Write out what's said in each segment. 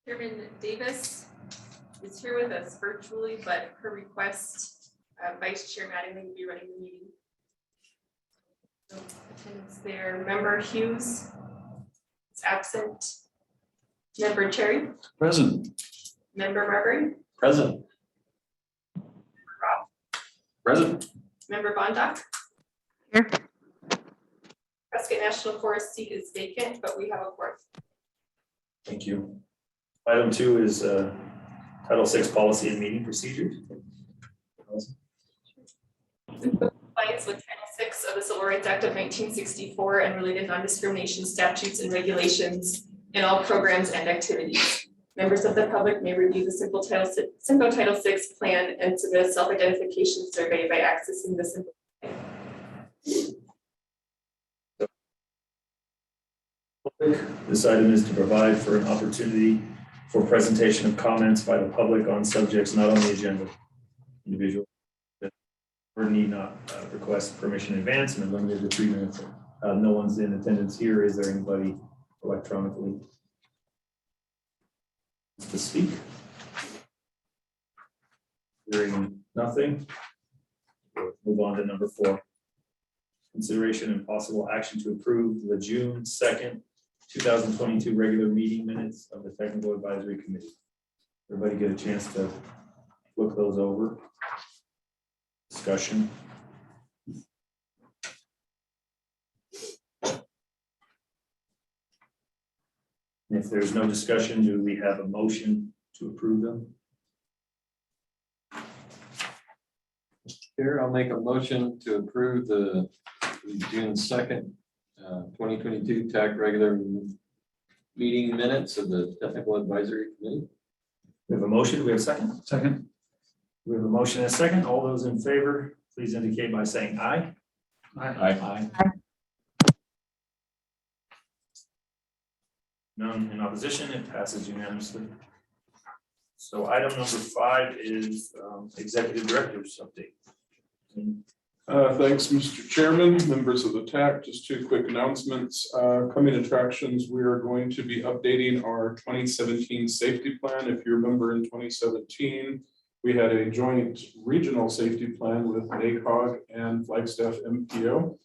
Chairman Davis is here with us virtually, but per request, Vice Chair Mattingly will be running the meeting. So attendance there. Member Hughes is absent. Member Cherry. Present. Member Marbury. Present. Rob. Present. Member Bondoc. Here. Prescott National Forest seat is vacant, but we have a fourth. Thank you. Item 2 is Title VI Policy and Meeting Procedures. In compliance with Title VI of the Civil Rights Act of 1964 and related non-discrimination statutes and regulations in all programs and activities. Members of the public may review the CYMPO Title VI plan and submit a self-identification survey by accessing the CYMPO. This item is to provide for an opportunity for presentation of comments by the public on subjects not on the agenda. Individual or need not request permission in advance and are limited to 3 minutes. No one's in attendance here. Is there anybody electronically to speak? Hearing nothing, we'll move on to number 4. Consideration and possible action to approve the June 2nd, 2022 regular meeting minutes of the Technical Advisory Committee. Everybody get a chance to look those over. Discussion. If there's no discussion, do we have a motion to approve them? Mr. Chair, I'll make a motion to approve the June 2nd, 2022 TAC regular meeting minutes of the Technical Advisory Committee. We have a motion. Do we have a second? Second. We have a motion and a second. All those in favor, please indicate by saying aye. Aye. None in opposition. It passes unanimously. So item number 5 is Executive Director's update. Thanks, Mr. Chairman, members of the TAC. Just 2 quick announcements. Coming attractions, we are going to be updating our 2017 safety plan. If you remember, in 2017, we had a joint regional safety plan with NACOG and Flagstaff MPO.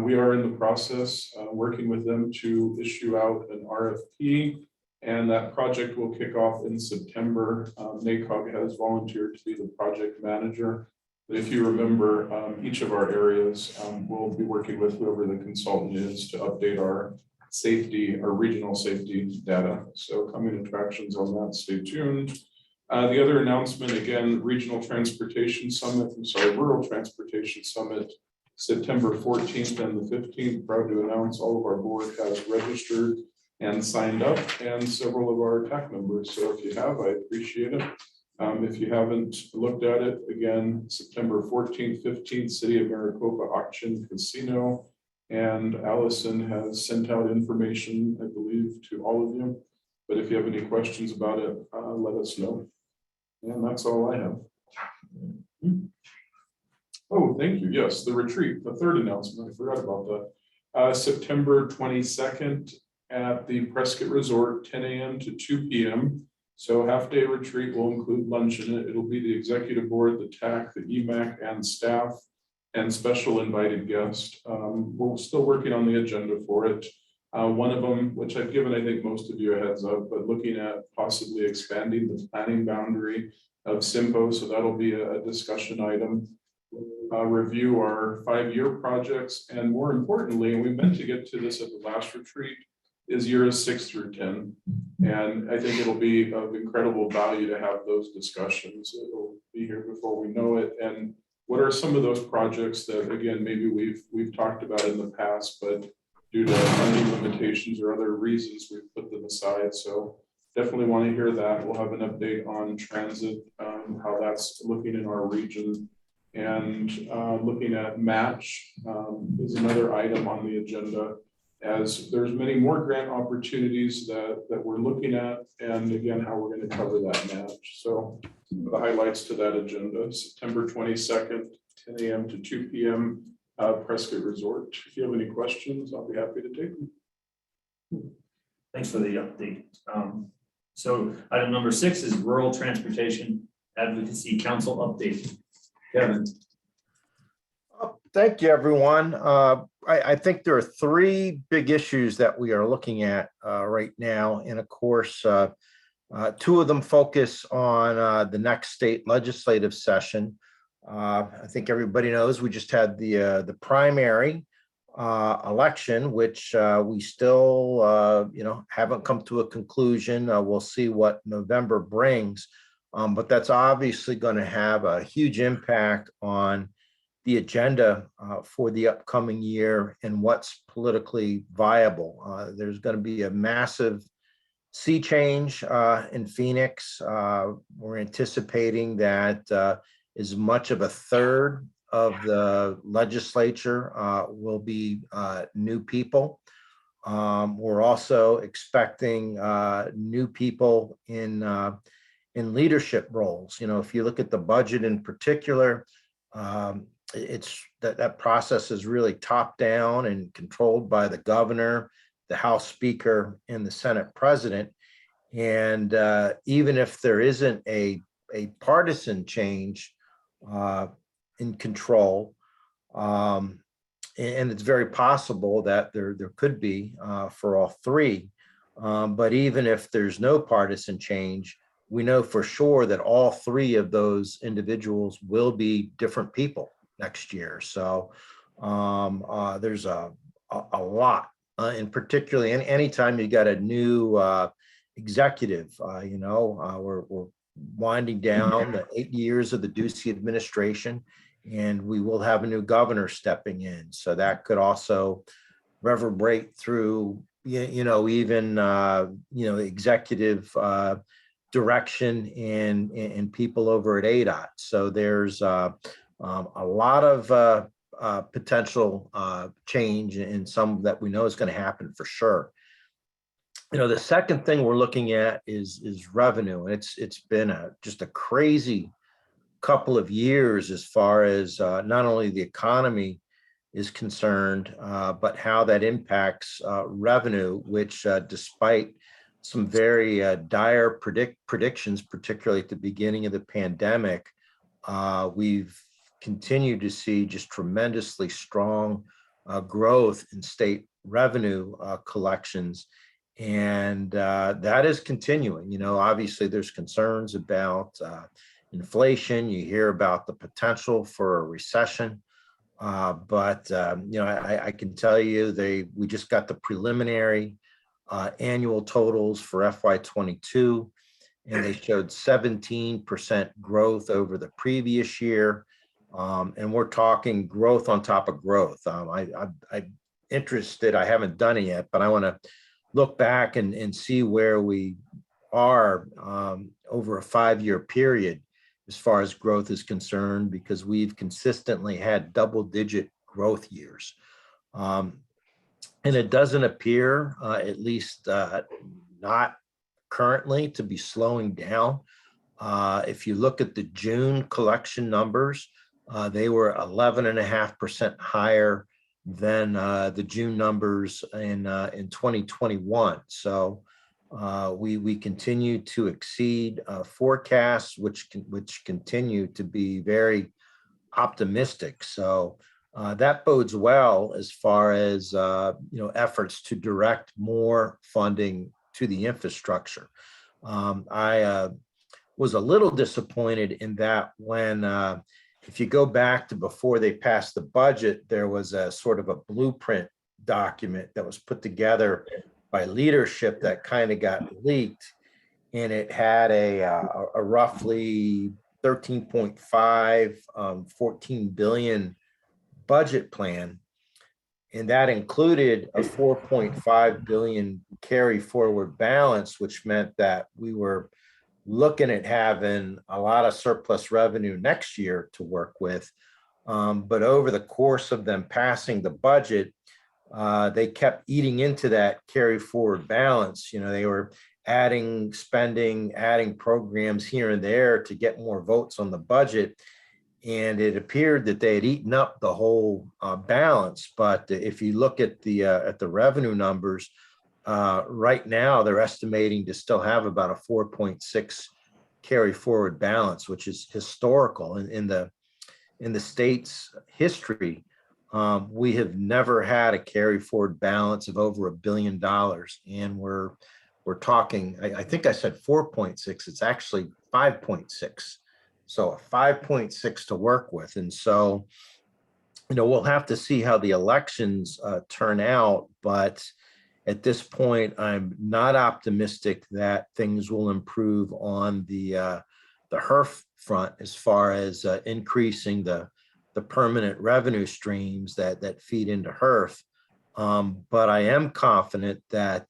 We are in the process working with them to issue out an RFP, and that project will kick off in September. NACOG has volunteered to be the project manager. But if you remember, each of our areas will be working with whoever the consultant is to update our safety, our regional safety data. So coming attractions on that, stay tuned. The other announcement, again, Regional Transportation Summit, Rural Transportation Summit, September 14th and the 15th. Proud to announce all of our board has registered and signed up, and several of our TAC members. So if you have, I appreciate it. If you haven't looked at it, again, September 14th, 15th, City of Maricopa Auction Casino. And Allison has sent out information, I believe, to all of you. But if you have any questions about it, let us know. And that's all I have. Oh, thank you. Yes, the retreat, the 3rd announcement. I forgot about that. September 22nd at the Prescott Resort, 10 a.m. to 2 p.m. So half-day retreat will include lunch in it. It'll be the executive board, the TAC, the EMAC, and staff, and special invited guests. We're still working on the agenda for it. One of them, which I've given, I think, most of you a heads up, but looking at possibly expanding the planning boundary of CYMPO. So that'll be a discussion item. Review our 5-year projects, and more importantly, and we meant to get to this at the last retreat, is years 6 through 10. And I think it'll be of incredible value to have those discussions. It'll be here before we know it. And what are some of those projects that, again, maybe we've talked about in the past, but due to funding limitations or other reasons, we've put them aside. So definitely want to hear that. We'll have an update on transit, how that's looking in our region. And looking at match is another item on the agenda, as there's many more grant opportunities that we're looking at, and again, how we're going to cover that match. So the highlights to that agenda: September 22nd, 10 a.m. to 2 p.m. Prescott Resort. If you have any questions, I'll be happy to take them. Thanks for the update. So item number 6 is Rural Transportation Advocacy Council update. Kevin. Thank you, everyone. I think there are 3 big issues that we are looking at right now. And of course, 2 of them focus on the next state legislative session. I think everybody knows we just had the primary election, which we still haven't come to a conclusion. We'll see what November brings, but that's obviously going to have a huge impact on the agenda for the upcoming year and what's politically viable. There's going to be a massive sea change in Phoenix. We're anticipating that as much of a third of the legislature will be new people. We're also expecting new people in leadership roles. You know, if you look at the budget in particular, it's that process is really top down and controlled by the governor, the House Speaker, and the Senate President. And even if there isn't a partisan change in control, and it's very possible that there could be for all 3. But even if there's no partisan change, we know for sure that all 3 of those individuals will be different people next year. So there's a lot, and particularly anytime you got a new executive, we're winding down the 8 years of the Ducey administration, and we will have a new governor stepping in. So that could also reverberate through, even executive direction and people over at ADOT. So there's a lot of potential change in some that we know is going to happen for sure. The second thing we're looking at is revenue. And it's been just a crazy couple of years as far as not only the economy is concerned, but how that impacts revenue, which despite some very dire predictions, particularly at the beginning of the pandemic, we've continued to see just tremendously strong growth in state revenue collections. And that is continuing. Obviously there's concerns about inflation. You hear about the potential for a recession. But I can tell you we just got the preliminary annual totals for FY22, and they showed 17% growth over the previous year. And we're talking growth on top of growth. I'm interested, I haven't done it yet, but I want to look back and see where we are over a 5-year period as far as growth is concerned, because we've consistently had double-digit growth years. And it doesn't appear, at least not currently, to be slowing down. If you look at the June collection numbers, they were 11.5% higher than the June numbers in 2021. So we continue to exceed forecasts, which continue to be very optimistic. So that bodes well as far as efforts to direct more funding to the infrastructure. I was a little disappointed in that when if you go back to before they passed the budget, there was a sort of a blueprint document that was put together by leadership that kind of got leaked, and it had a roughly 13.5, 14 billion budget plan. And that included a 4.5 billion carry forward balance, which meant that we were looking at having a lot of surplus revenue next year to work with. But over the course of them passing the budget, they kept eating into that carry forward balance. They were adding spending, adding programs here and there to get more votes on the budget. And it appeared that they had eaten up the whole balance. But if you look at the revenue numbers, right now they're estimating to still have about a 4.6 carry forward balance, which is historical in the state's history. We have never had a carry forward balance of over $1 billion, and we're talking. I think I said 4.6. It's actually 5.6. So a 5.6 to work with, and so we'll have to see how the elections turn out, but at this point, I'm not optimistic that things will improve on the HERF front as far as increasing the permanent revenue streams that feed into HERF. But I am confident that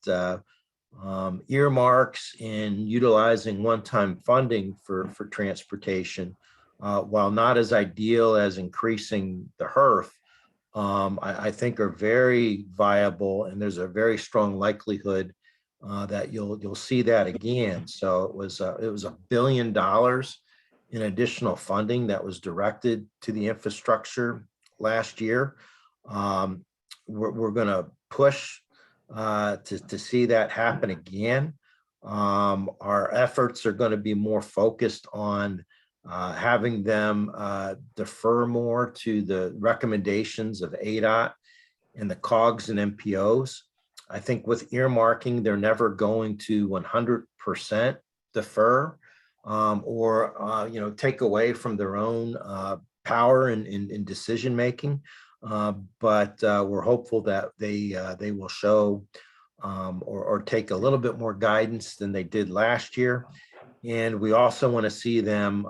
earmarks and utilizing one-time funding for transportation, while not as ideal as increasing the HERF, I think are very viable, and there's a very strong likelihood that you'll see that again. So it was $1 billion in additional funding that was directed to the infrastructure last year. We're going to push to see that happen again. Our efforts are going to be more focused on having them defer more to the recommendations of ADOT and the COGS and MPOs. I think with earmarking, they're never going to 100% defer or take away from their own power in decision making. But we're hopeful that they will show or take a little bit more guidance than they did last year. And we also want to see them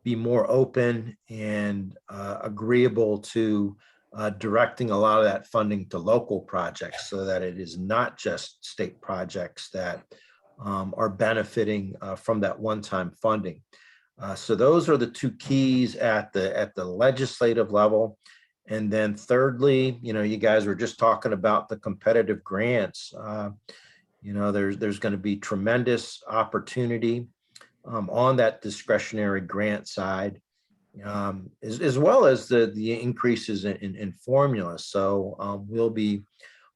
be more open and agreeable to directing a lot of that funding to local projects, so that it is not just state projects that are benefiting from that one-time funding. So those are the two keys at the legislative level. And then thirdly, you guys were just talking about the competitive grants. There's going to be tremendous opportunity on that discretionary grant side, as well as the increases in formula. So we'll be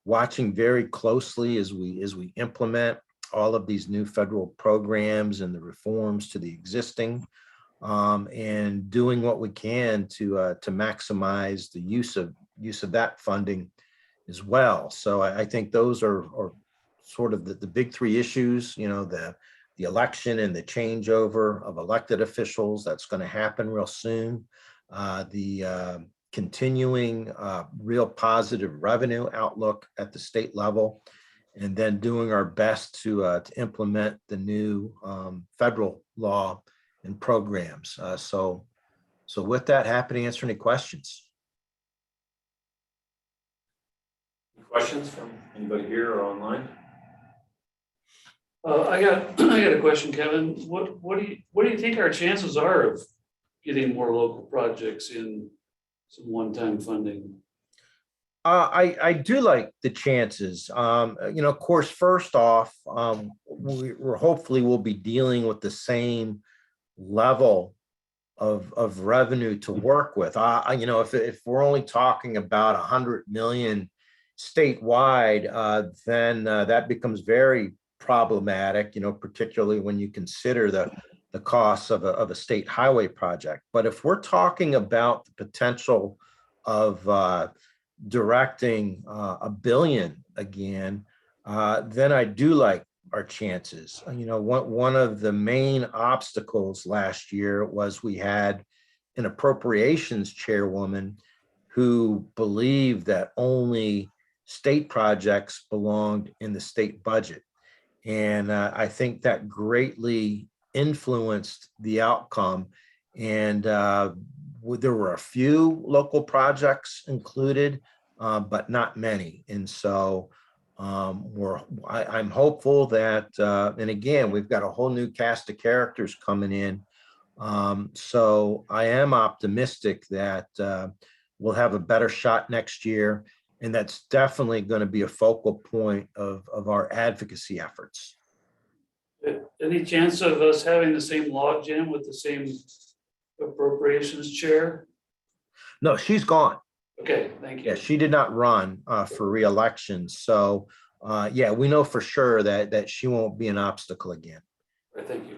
watching very closely as we implement all of these new federal programs and the reforms to the existing, and doing what we can to maximize the use of that funding as well. So I think those are sort of the big three issues. The election and the changeover of elected officials, that's going to happen real soon. The continuing real positive revenue outlook at the state level, and then doing our best to implement the new federal law and programs. So with that, happy to answer any questions. Questions from anybody here or online? I got a question, Kevin. What do you think our chances are of getting more local projects in some one-time funding? I do like the chances. Of course, first off, we're hopefully we'll be dealing with the same level of revenue to work with. If we're only talking about 100 million statewide, then that becomes very problematic, particularly when you consider the costs of a state highway project. But if we're talking about the potential of directing $1 billion again, then I do like our chances. One of the main obstacles last year was we had an appropriations chairwoman who believed that only state projects belonged in the state budget. And I think that greatly influenced the outcome. And there were a few local projects included, but not many. And so I'm hopeful that, and again, we've got a whole new cast of characters coming in. So I am optimistic that we'll have a better shot next year. And that's definitely going to be a focal point of our advocacy efforts. Any chance of us having the same logjam with the same appropriations chair? No, she's gone. Okay, thank you. Yeah, she did not run for re-election. So yeah, we know for sure that she won't be an obstacle again. All right, thank you.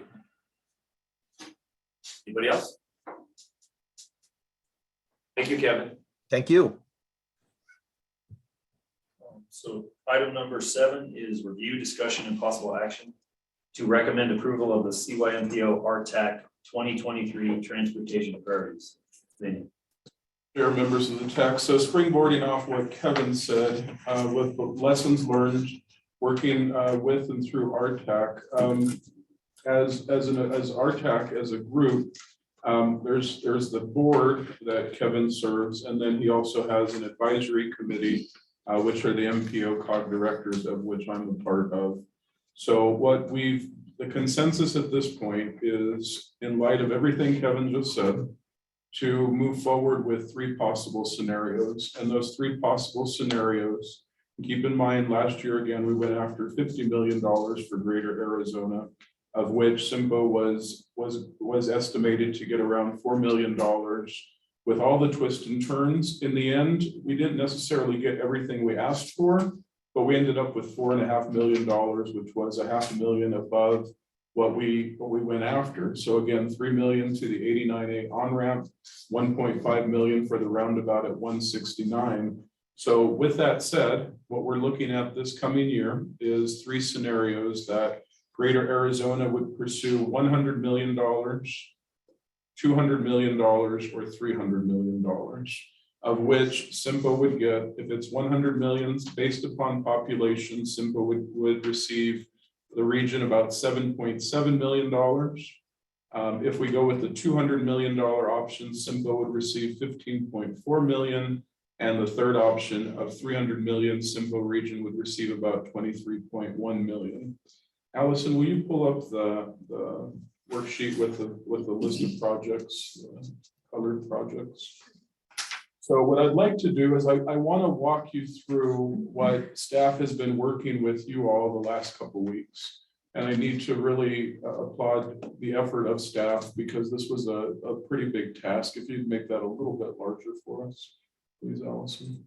Anybody else? Thank you, Kevin. Thank you. So item number 7 is review, discussion, and possible action to recommend approval of the CYMPO RTAC 2023 transportation priorities. Thank you. Chair, members of the TAC, so springboarding off what Kevin said, with the lessons learned, working with and through RTAC, as RTAC as a group, there's the board that Kevin serves, and then he also has an advisory committee, which are the MPO COG directors, of which I'm a part of. So the consensus at this point is, in light of everything Kevin just said, to move forward with 3 possible scenarios. And those 3 possible scenarios, keep in mind, last year, again, we went after $50 million for Greater Arizona, of which CYMPO was estimated to get around $4 million. With all the twists and turns, in the end, we didn't necessarily get everything we asked for, but we ended up with $4.5 million, which was $500,000 above what we went after. So again, $3 million to the 89A on-ramp, $1.5 million for the roundabout at 169. So with that said, what we're looking at this coming year is 3 scenarios that Greater Arizona would pursue: $100 million, $200 million, or $300 million, of which CYMPO would get, if it's 100 million based upon population, CYMPO would receive the region about $7.7 million. If we go with the $200 million option, CYMPO would receive 15.4 million. And the third option of 300 million, CYMPO region would receive about 23.1 million. Allison, will you pull up the worksheet with the list of projects, colored projects? So what I'd like to do is I want to walk you through what staff has been working with you all the last couple of weeks. And I need to really applaud the effort of staff, because this was a pretty big task. If you'd make that a little bit larger for us, please, Allison.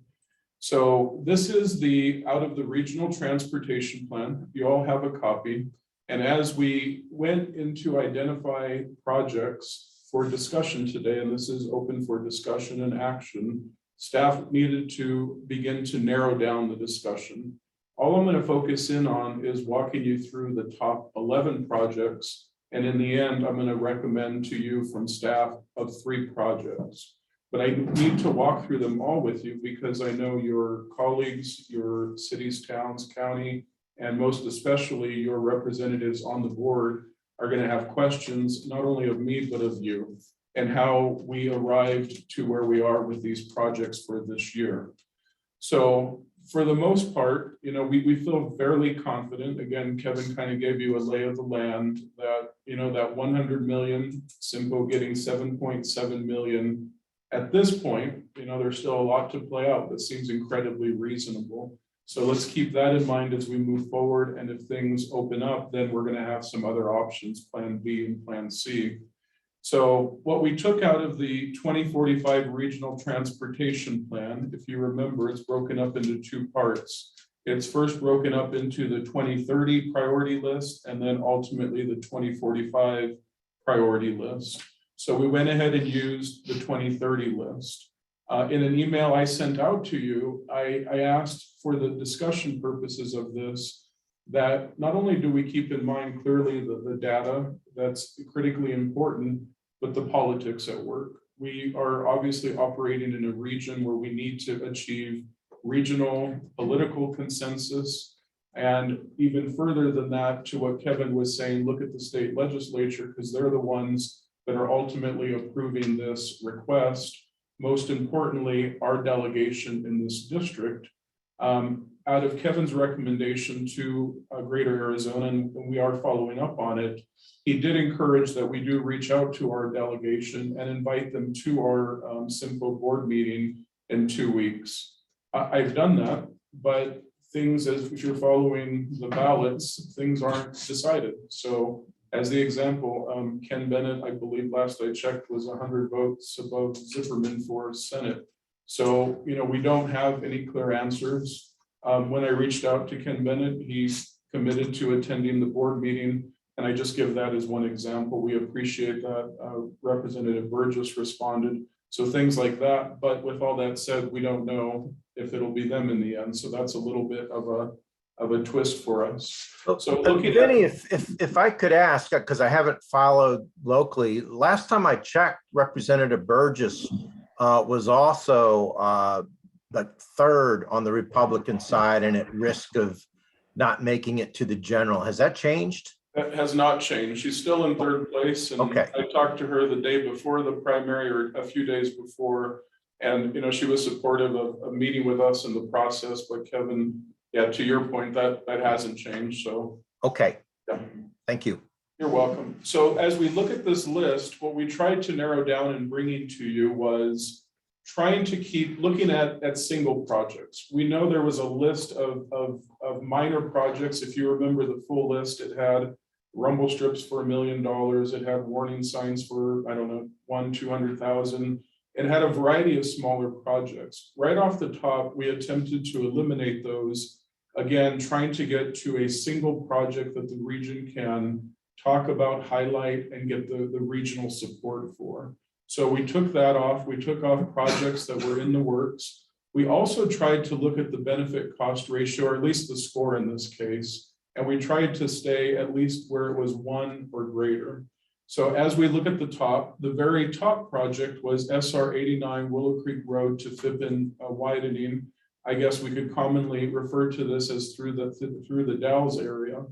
So this is out of the regional transportation plan. You all have a copy. And as we went into identify projects for discussion today, and this is open for discussion and action, staff needed to begin to narrow down the discussion. All I'm going to focus in on is walking you through the top 11 projects. And in the end, I'm going to recommend to you from staff of 3 projects. But I need to walk through them all with you, because I know your colleagues, your cities, towns, county, and most especially your representatives on the board are going to have questions, not only of me, but of you, and how we arrived to where we are with these projects for this year. So for the most part, we feel fairly confident. Again, Kevin kind of gave you a lay of the land that, that 100 million, CYMPO getting 7.7 million. At this point, there's still a lot to play out that seems incredibly reasonable. So let's keep that in mind as we move forward. And if things open up, then we're going to have some other options, plan B and plan C. So what we took out of the 2045 regional transportation plan, if you remember, it's broken up into 2 parts. It's first broken up into the 2030 priority list, and then ultimately the 2045 priority list. So we went ahead and used the 2030 list. In an email I sent out to you, I asked for the discussion purposes of this, that not only do we keep in mind clearly the data that's critically important, but the politics at work. We are obviously operating in a region where we need to achieve regional political consensus. And even further than that, to what Kevin was saying, look at the state legislature, because they're the ones that are ultimately approving this request. Most importantly, our delegation in this district, out of Kevin's recommendation to Greater Arizona, and we are following up on it, he did encourage that we do reach out to our delegation and invite them to our CYMPO board meeting in 2 weeks. I've done that, but things, as if you're following the ballots, things aren't decided. So as the example, Ken Bennett, I believe last I checked, was 100 votes above Zipperman for Senate. So, we don't have any clear answers. When I reached out to Ken Bennett, he's committed to attending the board meeting. And I just give that as one example. We appreciate that. Representative Burgess responded. So things like that. But with all that said, we don't know if it'll be them in the end. So that's a little bit of a twist for us. So looking Vinny, at, if I could ask, because I haven't followed locally, last time I checked, Representative Burgess was also like third on the Republican side and at risk of not making it to the general. Has that changed? that has not changed. She's still in third place. And Okay. I talked to her the day before the primary or a few days before. And, you know, she was supportive of meeting with us in the process. But Kevin, yeah, to your point, that hasn't changed. So, Okay, yeah. thank you. You're welcome. So as we look at this list, what we tried to narrow down and bringing to you was trying to keep looking at single projects. We know there was a list of minor projects. If you remember the full list, it had rumble strips for $1 million. It had warning signs for, I don't know, 200,000. It had a variety of smaller projects. Right off the top, we attempted to eliminate those. Again, trying to get to a single project that the region can talk about, highlight, and get the regional support for. So we took that off. We took off projects that were in the works. We also tried to look at the benefit cost ratio, or at least the score in this case, and we tried to stay at least where it was 1 or greater. So as we look at the top, the very top project was SR 89 Willow Creek Road to Fippen widening. I guess we could commonly refer to this as through the Dalles area.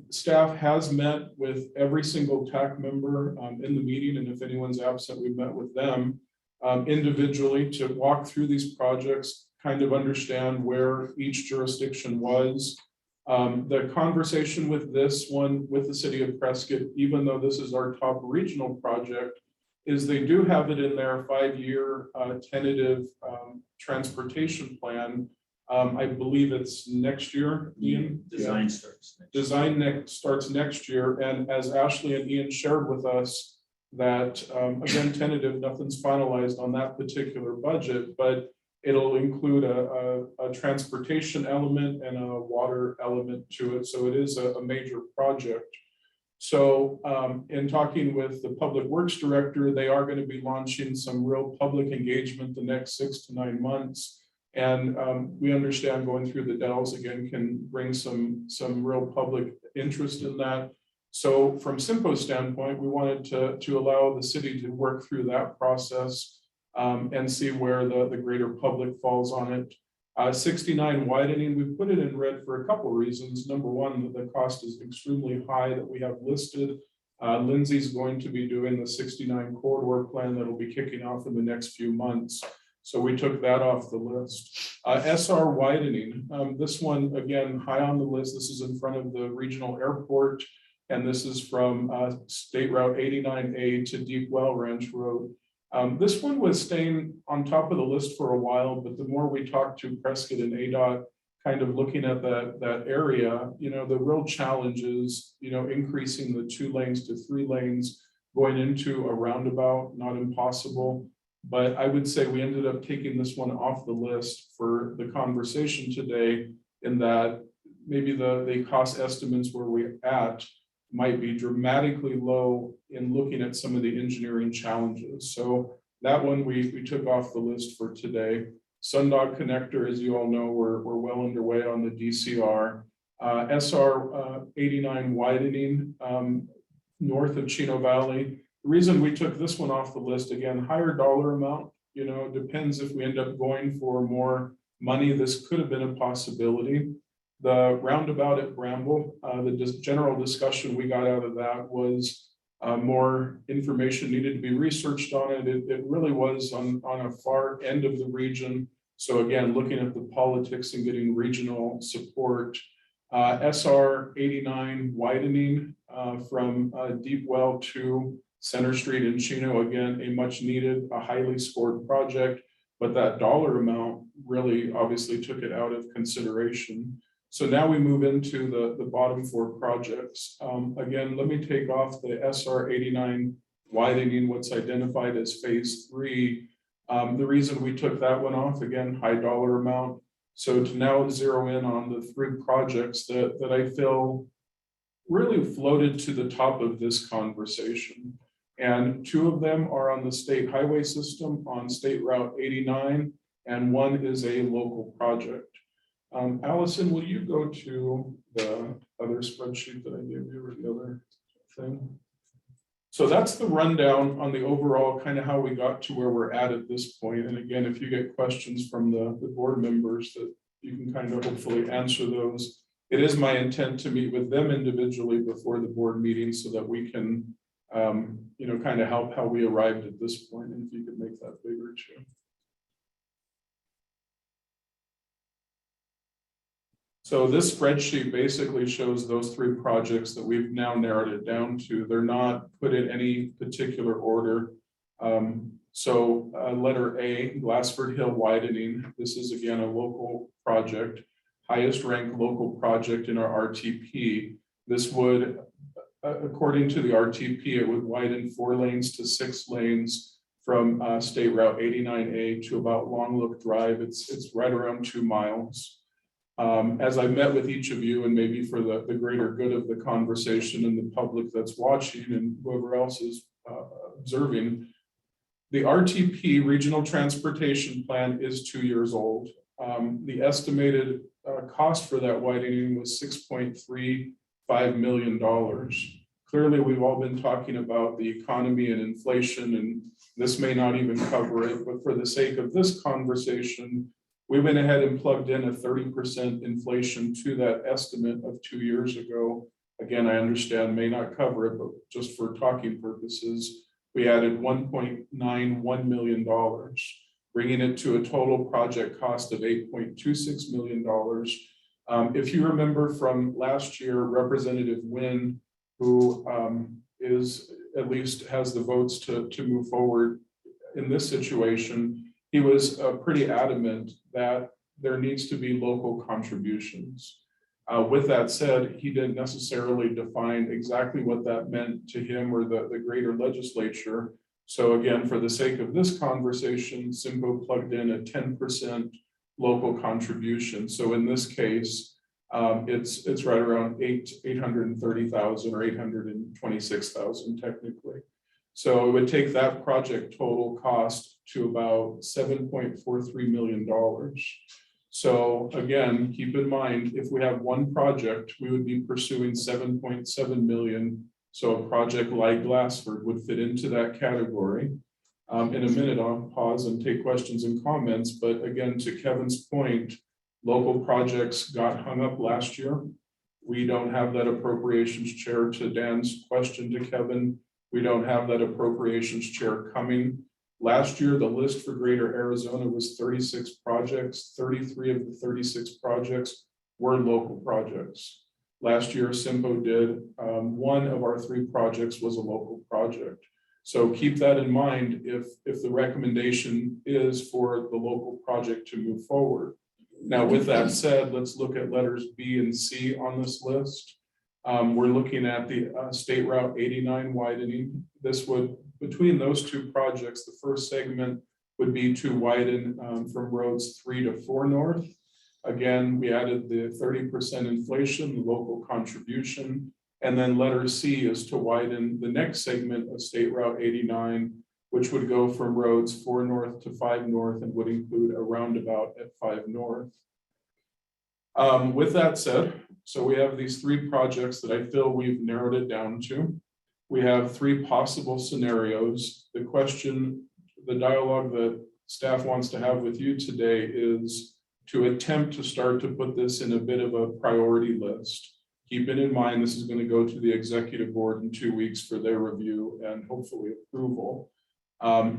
Staff has met with every single TAC member in the meeting, and if anyone's absent, we've met with them individually to walk through these projects, kind of understand where each jurisdiction was. The conversation with this one, with the city of Prescott, even though this is our top regional project, is they do have it in their 5-year tentative transportation plan. I believe it's next year, Ian. Design starts. Starts next year. And as Ashley and Ian shared with us that, again, tentative, nothing's finalized on that particular budget, but it'll include a transportation element and a water element to it. So it is a major project. So in talking with the Public Works Director, they are going to be launching some real public engagement the next 6 to 9 months. And we understand going through the Dells again can bring some real public interest in that. So from CYMPO's standpoint, we wanted to allow the city to work through that process and see where the greater public falls on it. 69 widening, we put it in red for a couple of reasons. Number one, the cost is extremely high that we have listed. Lindsay's going to be doing the 69 corridor plan that'll be kicking off in the next few months. So we took that off the list. SR widening, this one, again, high on the list. This is in front of the regional airport. And this is from State Route 89A to Deep Well Ranch Road. This one was staying on top of the list for a while, but the more we talked to Prescott and ADOT, kind of looking at that area, you know, the real challenge is, you know, increasing the 2 lanes to 3 lanes, going into a roundabout, not impossible. But I would say we ended up taking this one off the list for the conversation today, in that maybe the cost estimates where we're at might be dramatically low in looking at some of the engineering challenges. So that one we took off the list for today. Sundog Connector, as you all know, we're well underway on the DCR. SR 89 widening north of Chino Valley. The reason we took this one off the list, again, higher dollar amount, you know, depends if we end up going for more money. This could have been a possibility. The roundabout at Bramble, the general discussion we got out of that was more information needed to be researched on it. It really was on a far end of the region. So again, looking at the politics and getting regional support. SR 89 widening from Deep Well to Center Street in Chino, again, a much needed, a highly scored project, but that dollar amount really obviously took it out of consideration. So now we move into the bottom 4 projects. Again, let me take off the SR 89 widening, what's identified as phase 3. The reason we took that one off, again, high dollar amount. So to now zero in on the three projects that I feel really floated to the top of this conversation. And two of them are on the state highway system on State Route 89, and one is a local project. Allison, will you go to the other spreadsheet that I gave you, or the other thing? So that's the rundown on the overall kind of how we got to where we're at this point. And again, if you get questions from the board members, that you can kind of hopefully answer those. It is my intent to meet with them individually before the board meeting so that we can, you know, kind of help how we arrived at this point. And if you could make that bigger too. So this spreadsheet basically shows those three projects that we've now narrowed it down to. They're not put in any particular order. Letter A, Glassford Hill widening. This is again a local project, highest ranked local project in our RTP. This would, according to the RTP, it would widen 4 lanes to 6 lanes from State Route 89A to about Long Look Drive. It's right around 2 miles. As I met with each of you, and maybe for the greater good of the conversation and the public that's watching and whoever else is observing, the RTP Regional Transportation Plan is 2 years old. The estimated cost for that widening was $6.35 million. Clearly, we've all been talking about the economy and inflation, and this may not even cover it, but for the sake of this conversation, we went ahead and plugged in a 30% inflation to that estimate of 2 years ago. Again, I understand may not cover it, but just for talking purposes, we added $1.91 million, bringing it to a total project cost of $8.26 million. If you remember from last year, Representative Wynn, who is at least has the votes to move forward in this situation, he was pretty adamant that there needs to be local contributions. With that said, he didn't necessarily define exactly what that meant to him or the greater legislature. So again, for the sake of this conversation, CYMPO plugged in a 10% local contribution. So in this case, it's right around 830,000 or 826,000 technically. So it would take that project total cost to about $7.43 million. So again, keep in mind, if we have one project, we would be pursuing 7.7 million. So a project like Glassford would fit into that category. In a minute, I'll pause and take questions and comments. But again, to Kevin's point, local projects got hung up last year. We don't have that appropriations chair. To Dan's question to Kevin, we don't have that appropriations chair coming. Last year, the list for Greater Arizona was 36 projects. 33 of the 36 projects were local projects. Last year, CYMPO did. One of our 3 projects was a local project. So keep that in mind if the recommendation is for the local project to move forward. Now, with that said, let's look at letters B and C on this list. We're looking at the State Route 89 widening. This would, between those 2 projects, the first segment would be to widen from roads 3 to 4 north. Again, we added the 30% inflation, the local contribution, and then letter C is to widen the next segment of State Route 89, which would go from roads 4 north to 5 north and would include a roundabout at 5 north. With that said, so we have these 3 projects that I feel we've narrowed it down to. We have 3 possible scenarios. The question, the dialogue that staff wants to have with you today is to attempt to start to put this in a bit of a priority list. Keeping in mind, this is going to go to the executive board in 2 weeks for their review and hopefully approval.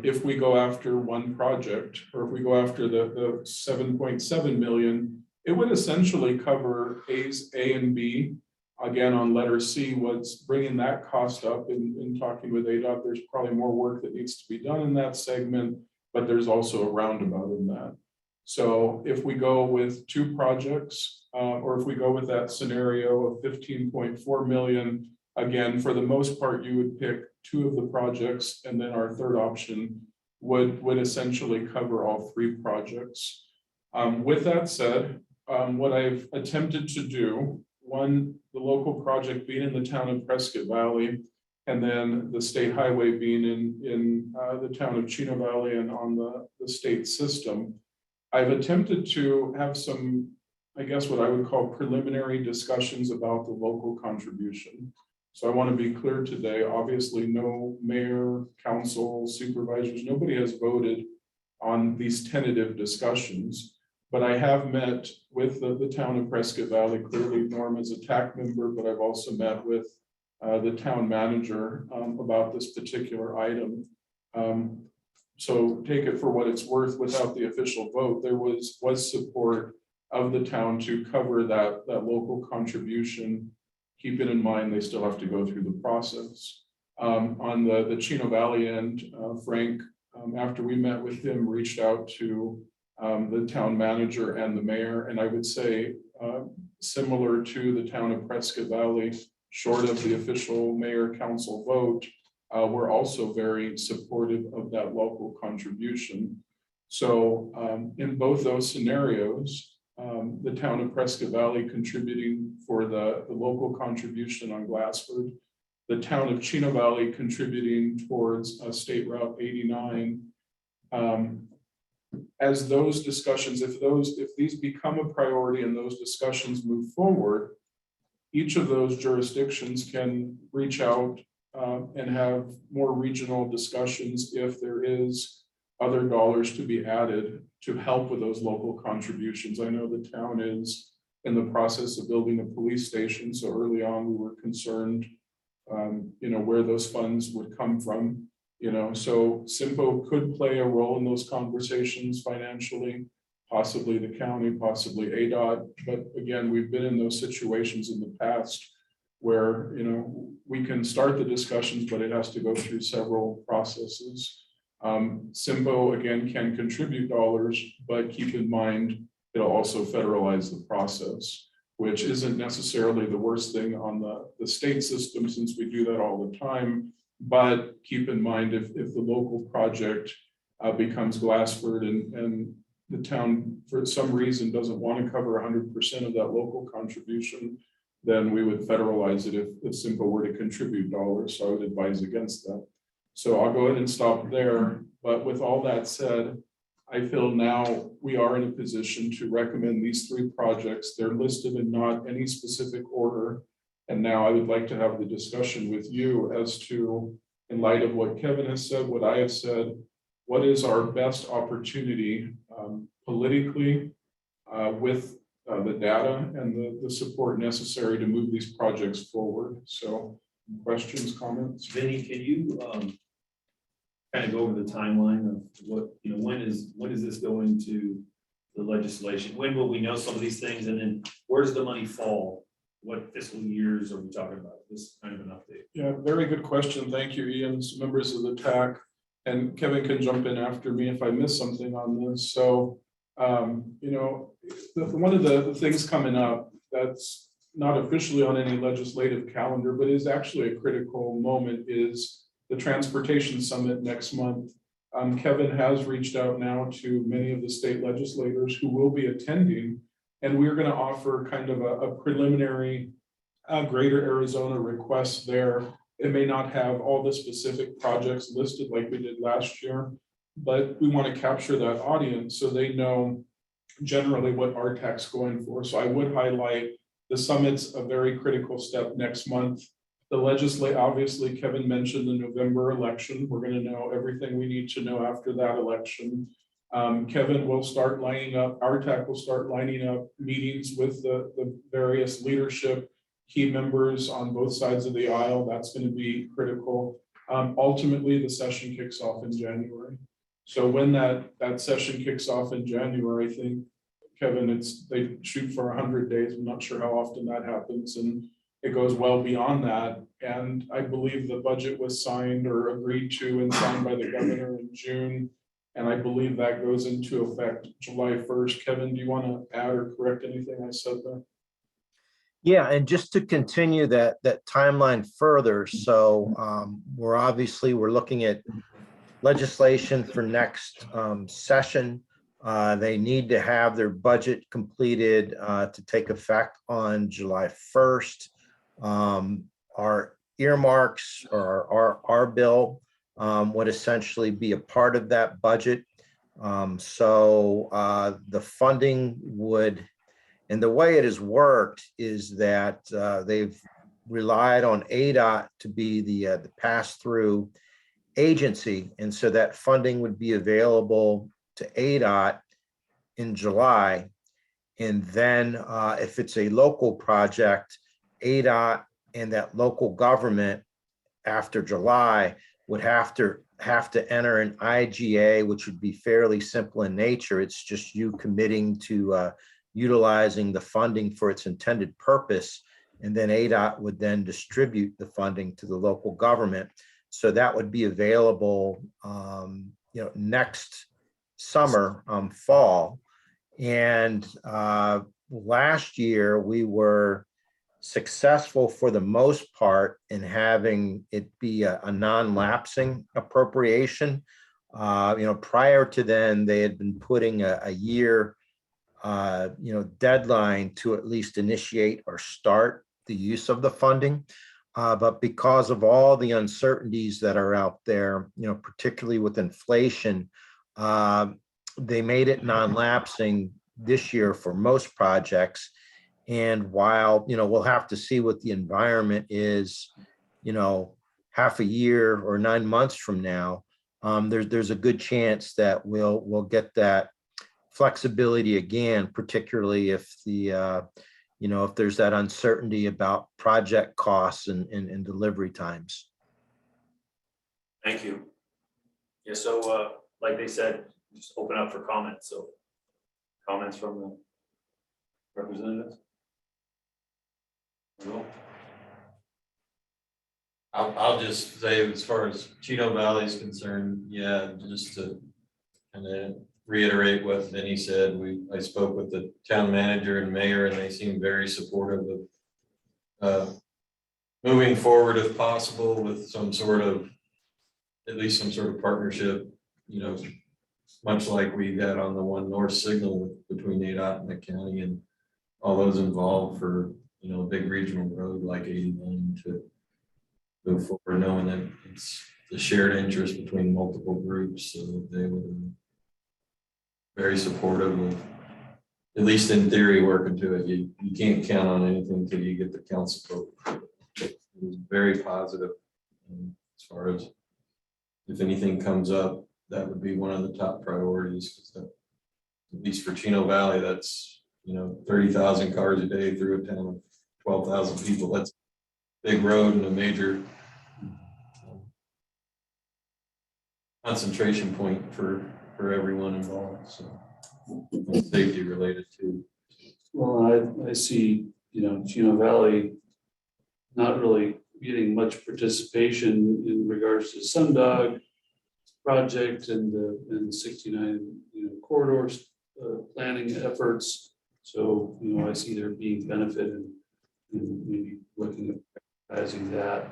If we go after one project, or if we go after the 7.7 million, it would essentially cover A and B. Again, on letter C, what's bringing that cost up in talking with ADOT, there's probably more work that needs to be done in that segment, but there's also a roundabout in that. So if we go with 2 projects, or if we go with that scenario of 15.4 million, again, for the most part, you would pick 2 of the projects, and then our third option would essentially cover all 3 projects. With that said, what I've attempted to do, one, the local project being in the town of Prescott Valley, and then the state highway being in the town of Chino Valley and on the state system. I've attempted to have some, I guess what I would call preliminary discussions about the local contribution. So I want to be clear today, obviously no mayor, council, supervisors, nobody has voted on these tentative discussions. But I have met with the town of Prescott Valley, clearly Norm is a TAC member, but I've also met with the town manager about this particular item. So take it for what it's worth. Without the official vote, there was support of the town to cover that local contribution. Keeping in mind, they still have to go through the process. On the Chino Valley end, Frank, after we met with him, reached out to the town manager and the mayor, and I would say similar to the town of Prescott Valley, short of the official mayor council vote, we're also very supportive of that local contribution. So in both those scenarios, the town of Prescott Valley contributing for the local contribution on Glassford, the town of Chino Valley contributing towards State Route 89. As those discussions, if these become a priority and those discussions move forward, each of those jurisdictions can reach out and have more regional discussions if there is other dollars to be added to help with those local contributions. I know the town is in the process of building a police station, so early on we were concerned, where those funds would come from. So CYMPO could play a role in those conversations financially, possibly the county, possibly ADOT. But again, we've been in those situations in the past where, we can start the discussions, but it has to go through several processes. CYMPO again can contribute dollars, but keep in mind, it'll also federalize the process, which isn't necessarily the worst thing on the state system since we do that all the time. But keep in mind, if the local project becomes Glassford and the town for some reason doesn't want to cover 100% of that local contribution, then we would federalize it if CYMPO were to contribute dollars. So I would advise against that. So I'll go ahead and stop there. But with all that said, I feel now we are in a position to recommend these three projects. They're listed in not any specific order. And now I would like to have the discussion with you as to, in light of what Kevin has said, what I have said, what is our best opportunity politically with the data and the support necessary to move these projects forward. So questions, comments? Vinny, can you kind of go over the timeline of what, when is this going to the legislation? When will we know some of these things? And then where does the money fall? What fiscal years are we talking about? This kind of an update. Yeah, very good question. Thank you, Ian. Some members of the TAC, and Kevin can jump in after me if I miss something on this. So, one of the things coming up that's not officially on any legislative calendar, but is actually a critical moment is the Transportation Summit next month. Kevin has reached out now to many of the state legislators who will be attending, and we're going to offer kind of a preliminary Greater Arizona request there. It may not have all the specific projects listed like we did last year, but we want to capture that audience so they know generally what our TAC's going for. So I would highlight the summit's a very critical step next month. The legislature, obviously, Kevin mentioned the November election. We're going to know everything we need to know after that election. Kevin will start lining up, our TAC will start lining up meetings with the various leadership, key members on both sides of the aisle. That's going to be critical. Ultimately, the session kicks off in January. So when that session kicks off in January, I think, Kevin, they shoot for 100 days. I'm not sure how often that happens. And it goes well beyond that. And I believe the budget was signed or agreed to and signed by the governor in June. And I believe that goes into effect July 1st. Kevin, do you want to add or correct anything I said there? Yeah, and just to continue that timeline further, so we're looking at legislation for next session. They need to have their budget completed to take effect on July 1st. Our earmarks or our bill would essentially be a part of that budget. So the funding would, and the way it has worked is that they've relied on ADOT to be the pass-through agency. And so that funding would be available to ADOT in July. And then if it's a local project, ADOT and that local government after July would have to enter an IGA, which would be fairly simple in nature. It's just you committing to utilizing the funding for its intended purpose. And then ADOT would then distribute the funding to the local government. So that would be available, next summer, fall. And last year we were successful for the most part in having it be a non-lapsing appropriation. Prior to then, they had been putting a year, deadline to at least initiate or start the use of the funding. But because of all the uncertainties that are out there, particularly with inflation, they made it non-lapsing this year for most projects. And while, we'll have to see what the environment is, half a year or 9 months from now, there's a good chance that we'll get that flexibility again, particularly if if there's that uncertainty about project costs and delivery times. Thank you. Yeah, so like they said, just open up for comments. So comments from the representatives? No? I'll just say, as far as Chino Valley is concerned, yeah, just to kind of reiterate what Vinny said, I spoke with the town manager and mayor, and they seem very supportive of moving forward if possible with at least some sort of partnership, much like we had on the One North signal between ADOT and the county and all those involved for, a big regional road like 89 to go forward, knowing that it's the shared interest between multiple groups. So they would be very supportive of, at least in theory, working to it. You can't count on anything until you get the council vote. It was very positive as far as if anything comes up, that would be one of the top priorities, because at least for Chino Valley, that's 30,000 cars a day through a town of 12,000 people. That's a big road and a major concentration point for everyone involved. So and safety related too. Well, I see, Chino Valley not really getting much participation in regards to Sundog project and the 69, corridors planning efforts. So, I see there being benefit in maybe looking at advertising that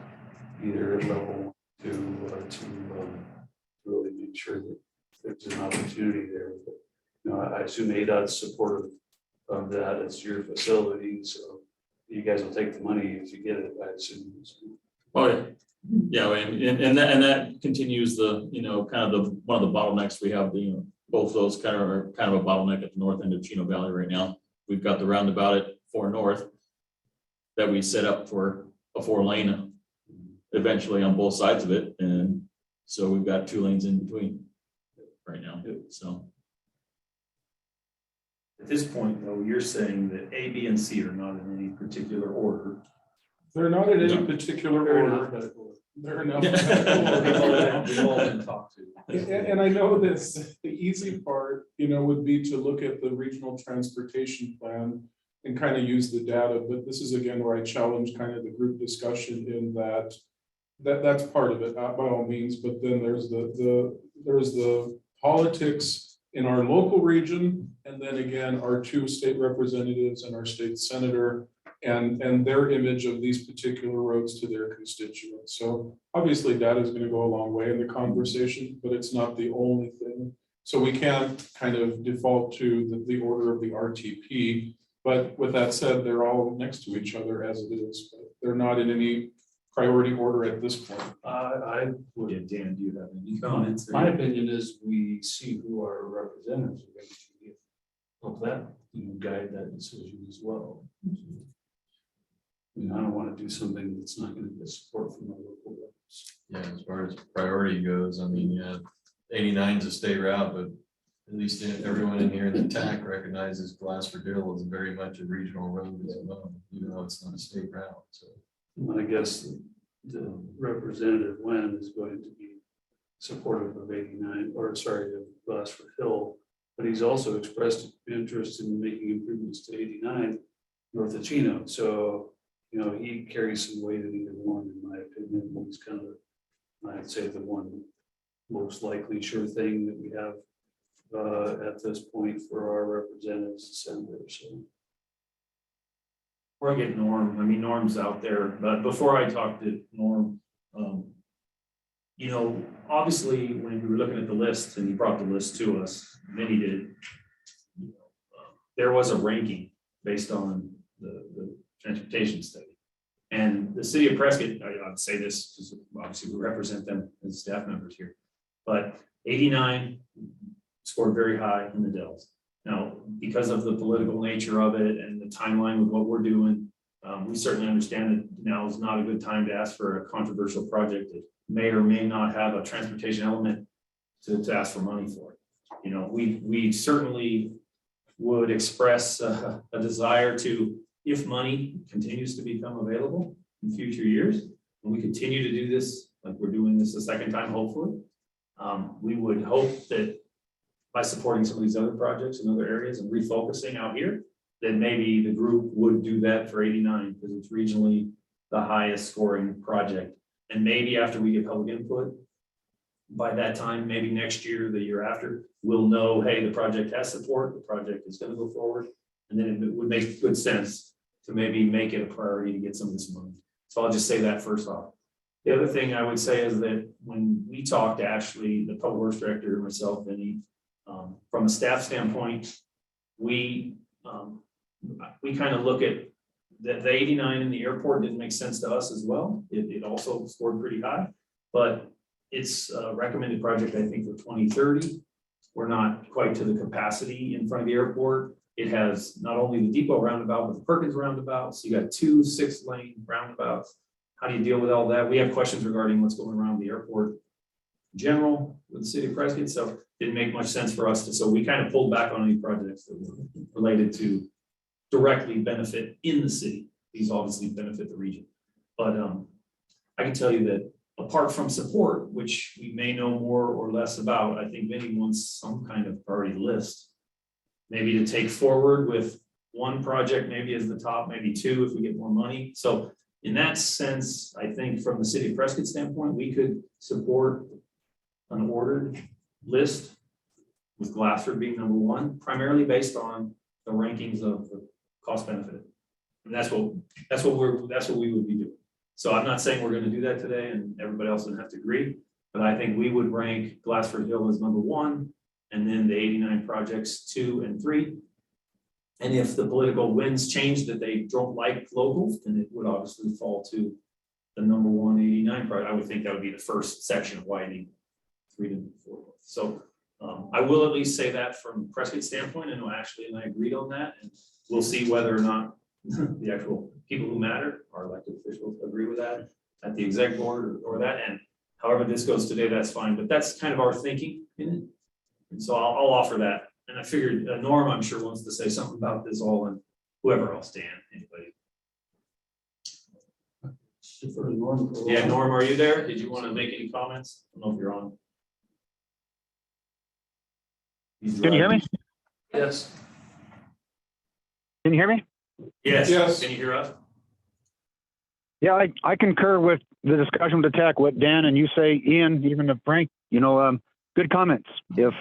either at level 2 or to really make sure that there's an opportunity there. But, I assume ADOT's supportive of that. It's your facility, so you guys will take the money if you get it, I assume. Oh, yeah. Yeah, and that continues the, kind of one of the bottlenecks we have, both those kind of are kind of a bottleneck at the north end of Chino Valley right now. We've got the roundabout at 4 North that we set up for a 4-lane eventually on both sides of it. And so we've got 2 lanes in between right now, so. At this point, though, you're saying that A, B, and C are not in any particular order. They're not in any No. particular Fair order. enough. They're enough. We've all been talked to. And I know this, the easy part, would be to look at the regional transportation plan and kind of use the data, but this is again where I challenge kind of the group discussion in that's part of it, by all means, but then there's the politics in our local region, and then again, our 2 state representatives and our state senator and their image of these particular roads to their constituents. So obviously data is going to go a long way in the conversation, but it's not the only thing. So we can't kind of default to the order of the RTP. But with that said, they're all next to each other as it is, but they're not in any priority order at this point. I would, Yeah, Dan, do you have any comments? my opinion is we see who our representatives are going to be. Hope that, guide that decision as well. I don't want to do something that's not going to get support from the local levels. Yeah, as far as priority goes, I mean, yeah, 89 is a state route, but at least everyone in here in the TAC recognizes Glassford Hill is very much a regional road as well, even though it's not a state route, so. I guess the representative Wen is going to be supportive of 89, or sorry, of Glassford Hill, but he's also expressed interest in making improvements to 89 north of Chino. So, he carries some weight in either one, in my opinion. He's kind of, I'd say, the one most likely sure thing that we have at this point for our representatives to send there. So. Before I get Norm, I mean, Norm's out there, but before I talk to Norm, obviously, when we were looking at the list and he brought the list to us, Vinny did, there was a ranking based on the transportation study. And the city of Prescott, I would say this, because obviously we represent them as staff members here, but 89 scored very high in the Dells. Now, because of the political nature of it and the timeline with what we're doing, we certainly understand that now is not a good time to ask for a controversial project that may or may not have a transportation element to ask for money for it. We certainly would express a desire to, if money continues to become available in future years, and we continue to do this, like we're doing this a second time, hopefully, we would hope that by supporting some of these other projects in other areas and refocusing out here, then maybe the group would do that for 89 because it's regionally the highest scoring project. And maybe after we get public input, by that time, maybe next year, the year after, we'll know, hey, the project has support, the project is going to go forward. And then it would make good sense to maybe make it a priority to get some of this money. So I'll just say that first off. The other thing I would say is that when we talked to Ashley, the public works director, myself, Vinny, from a staff standpoint, we kind of look at the 89 in the airport didn't make sense to us as well. It also scored pretty high, but it's a recommended project, I think, for 2030. We're not quite to the capacity in front of the airport. It has not only the depot roundabout, but the Perkins roundabout. So you got 2 6-lane roundabouts. How do you deal with all that? We have questions regarding what's going around the airport in general with the city of Prescott. So it didn't make much sense for us to, so we kind of pulled back on any projects that were related to directly benefit in the city. These obviously benefit the region. But I can tell you that apart from support, which we may know more or less about, I think Vinny wants some kind of priority list, maybe to take forward with one project, maybe as the top, maybe 2 if we get more money. So in that sense, I think from the city of Prescott standpoint, we could support an ordered list with Glassford being number 1, primarily based on the rankings of the cost benefit. And that's what we would be doing. So I'm not saying we're going to do that today and everybody else would have to agree, but I think we would rank Glassford Hill as number 1 and then the 89 projects 2 and 3. And if the political winds change that they don't like locals, then it would obviously fall to the number 1 89 project. I would think that would be the first section of widening 3 to 4. So I will at least say that from Prescott standpoint. I know Ashley and I agreed on that, and we'll see whether or not the actual people who matter, our elected officials, agree with that at the exec board or that end. However this goes today, that's fine, but that's kind of our thinking in it. And so I'll offer that. And I figured Norm, I'm sure, wants to say something about this all, and whoever else, Dan, anybody. Defer to Norm for a Yeah, while. Norm, are you there? Did you want to make any comments? I don't know if you're on. Can you hear me? Yes. Can you hear me? Yes. Yes. Can you hear us? Yeah, I concur with the discussion with the TAC, what Dan and you say, Ian, even if Frank, good comments. If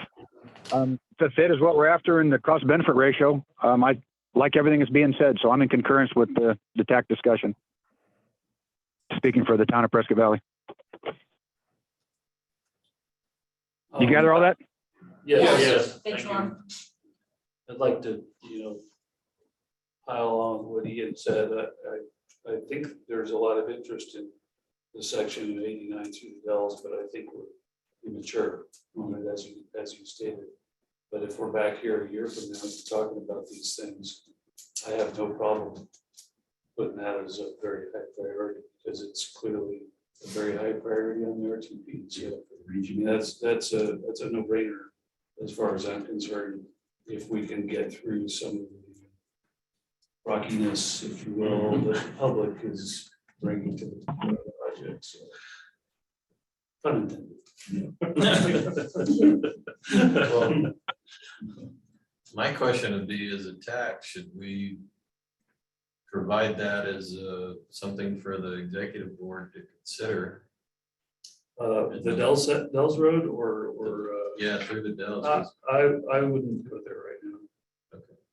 the fit is what we're after in the cost benefit ratio, I like everything that's being said. So I'm in concurrence with the TAC discussion. Speaking for the town of Prescott Valley. You gather all that? Yes. Thanks, Thank you. Norm. I'd like to, pile on what Ian said. I think there's a lot of interest in the section of 89 through the Dells, but I think we're immature on it, as you stated. But if we're back here a year from now talking about these things, I have no problem putting that as a very high priority, because it's clearly a very high priority on the RTP. So I mean, that's a no-brainer as far as I'm concerned. If we can get through some of the rockiness, if you will, that the public is bringing to the project. So, pun intended. Well, my question would be, as a TAC, should we provide that as something for the executive board to consider? The Dells Road or Yeah, through the Dells. I wouldn't go there right now.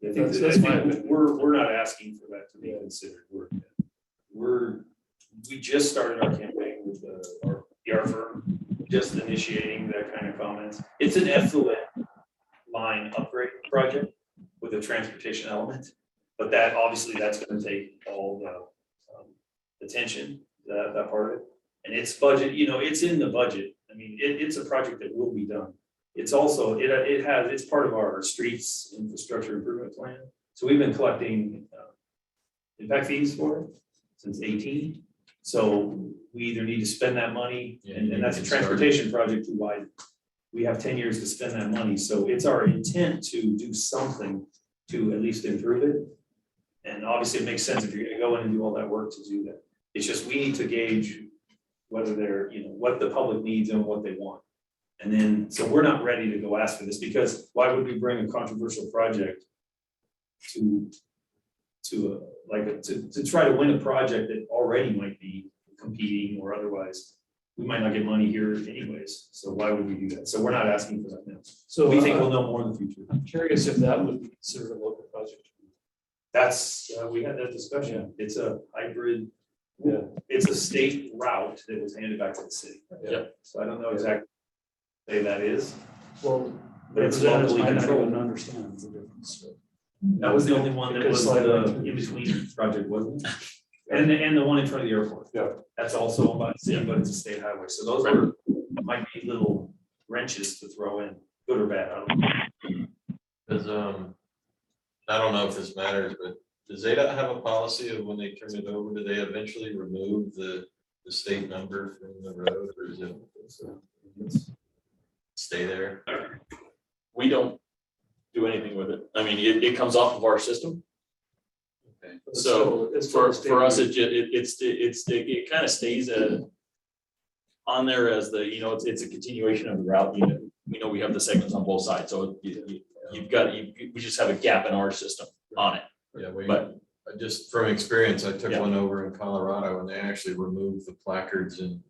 I think That's- that- that's I my think opinion. we're not asking for that to be considered. We just started our campaign with our PR firm, just initiating that kind of comments. It's an effluent line upgrade project with a transportation element, but that, obviously, that's gonna take all the attention, that part of it. And it's budget, it's in the budget. I mean, it's a project that will be done. It's also, it's part of our streets infrastructure improvement plan. So we've been collecting impact fees for it since 18. So we either need to spend that money, and that's a transportation project to widen. We have 10 years to spend that money. So it's our intent to do something to at least improve it. And obviously it makes sense if you're gonna go in and do all that work to do that. It's just, we need to gauge whether they're, what the public needs and what they want. And then, so we're not ready to go ask for this, because why would we bring a controversial project to try to win a project that already might be competing, or otherwise we might not get money here anyways. So why would we do that? So we're not asking for that now. So We think we'll know more in the future. I'm curious if that would be considered a local project. That's, we had that discussion. It's a hybrid. Yeah. It's a state route that was handed back to the city. Yeah. So I don't know exactly what that is. Well, But it's representatives locally might not controlled. even understand the difference. So. That was the only one that was Because the like- in-between project, wasn't it? And the one in front of the airport. Yeah. That's also owned by the city, but it's a state highway. So those might be little wrenches to throw in, good or bad. I don't know. Because I don't know if this matters, but does ADOT have a policy of when they turn it over, do they eventually remove the state number from the road, or is it stay there? We don't do anything with it. I mean, it comes off of our system. Okay. So It's for still us, it kind of stays on there as it's a continuation of the route. We have the segments on both sides, so we just have a gap in our system on it. Yeah, But just from experience, I took Yeah. one over in Colorado and they actually removed the placards and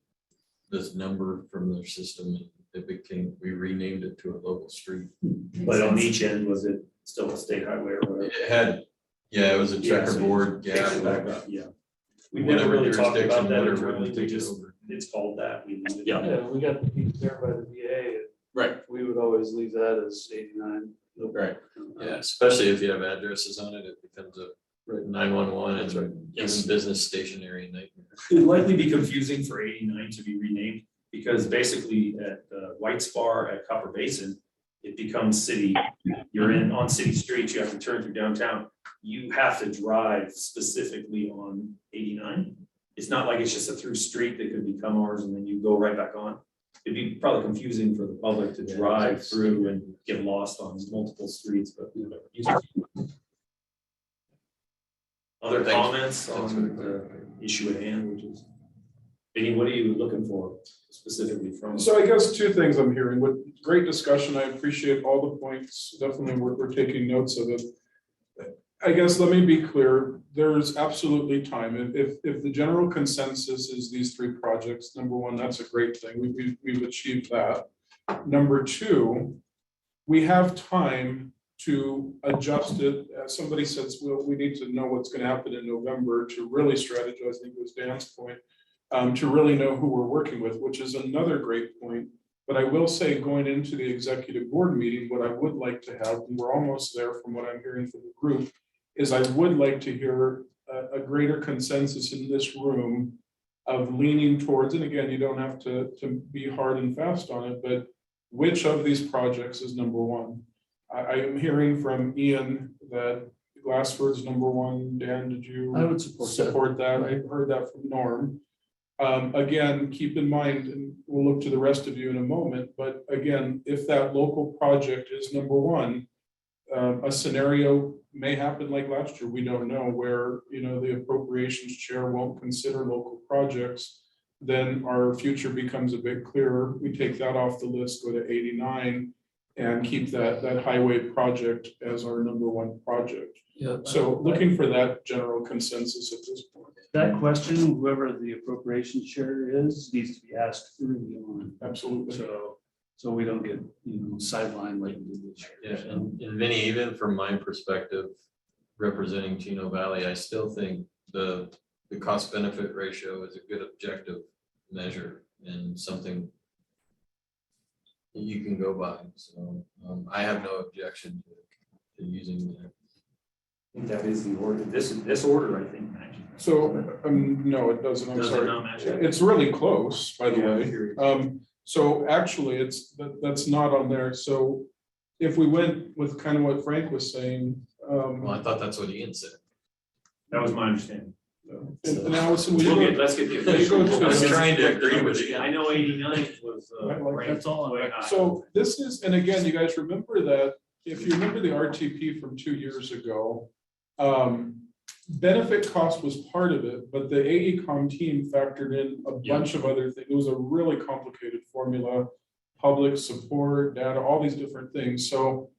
this number from their system. We renamed it to a local street. But on each end, was it still a state highway or whatever? It had, it was a Yeah, so checkerboard Takes it back gap. up, yeah. We never Whatever really talked about jurisdiction, that whatever, internally, we take it just, over. it's called that. We leave it. Yeah. Yeah, we got the piece there by the VA. Right. We would always leave that as 89. Right. Yeah, especially if you have addresses on it, it becomes a 911. That's right. Yes. Even business stationary nightmare. It'd likely be confusing for 89 to be renamed, because basically at White Spar at Copper Basin, it becomes city. You're on city streets, you have to turn through downtown. You have to drive specifically on 89. It's not like it's just a through street that could become ours and then you go right back on. It'd be probably confusing for the public to drive through and get lost on multiple streets, but whatever. Other Thanks. comments Thanks for on the issue at hand, which is, Vinny, what are you looking for specifically from? So I guess two things I'm hearing. With great discussion, I appreciate all the points. Definitely we're taking notes of it. I guess let me be clear, there's absolutely time. If the general consensus is these three projects, number one, that's a great thing. We've achieved that. Number two, we have time to adjust it. As somebody says, well, we need to know what's going to happen in November to really strategize. I think was Dan's point. To really know who we're working with, which is another great point. But I will say, going into the executive board meeting, what I would like to have, and we're almost there from what I'm hearing from the group, is I would like to hear a greater consensus in this room of leaning towards, and again, you don't have to be hard and fast on it, but which of these projects is number one? I am hearing from Ian that Glassford's number one. Dan, did you? I would support that. I heard that from Norm. Again, keep in mind, and we'll look to the rest of you in a moment, but again, if that local project is number one, a scenario may happen like last year, we don't know, where, you know, the appropriations chair won't consider local projects, then our future becomes a bit clearer. We take that off the list, go to 89, and keep that highway project as our number one project. Yeah. So looking for that general consensus at this point. That question, whoever the appropriations chair is, needs to be asked early on. Absolutely. So we don't get, sidelined like we did this year. Yeah, and Vinny, even from my perspective, representing Chino Valley, I still think the cost benefit ratio is a good objective measure and something you can go by. So I have no objection to using that. I think that is the order. This order, I think, matches. So, no, it doesn't. I'm Does it sorry. not match? It's really close, by the Yeah, way. period. So actually, that's not on there. So if we went with kind of what Frank was saying, Well, I thought that's what Ian said. That was my understanding. and Allison, will you go? Let's get the Will you go official. to- I was trying to agree with you. I know 89 was. I like that. That's all. So this is, and again, you guys remember that, if you remember the RTP from 2 years ago, benefit cost was part of it, but the AECom team factored in a bunch of other things. It was a really complicated formula, public support, data, all these different things. So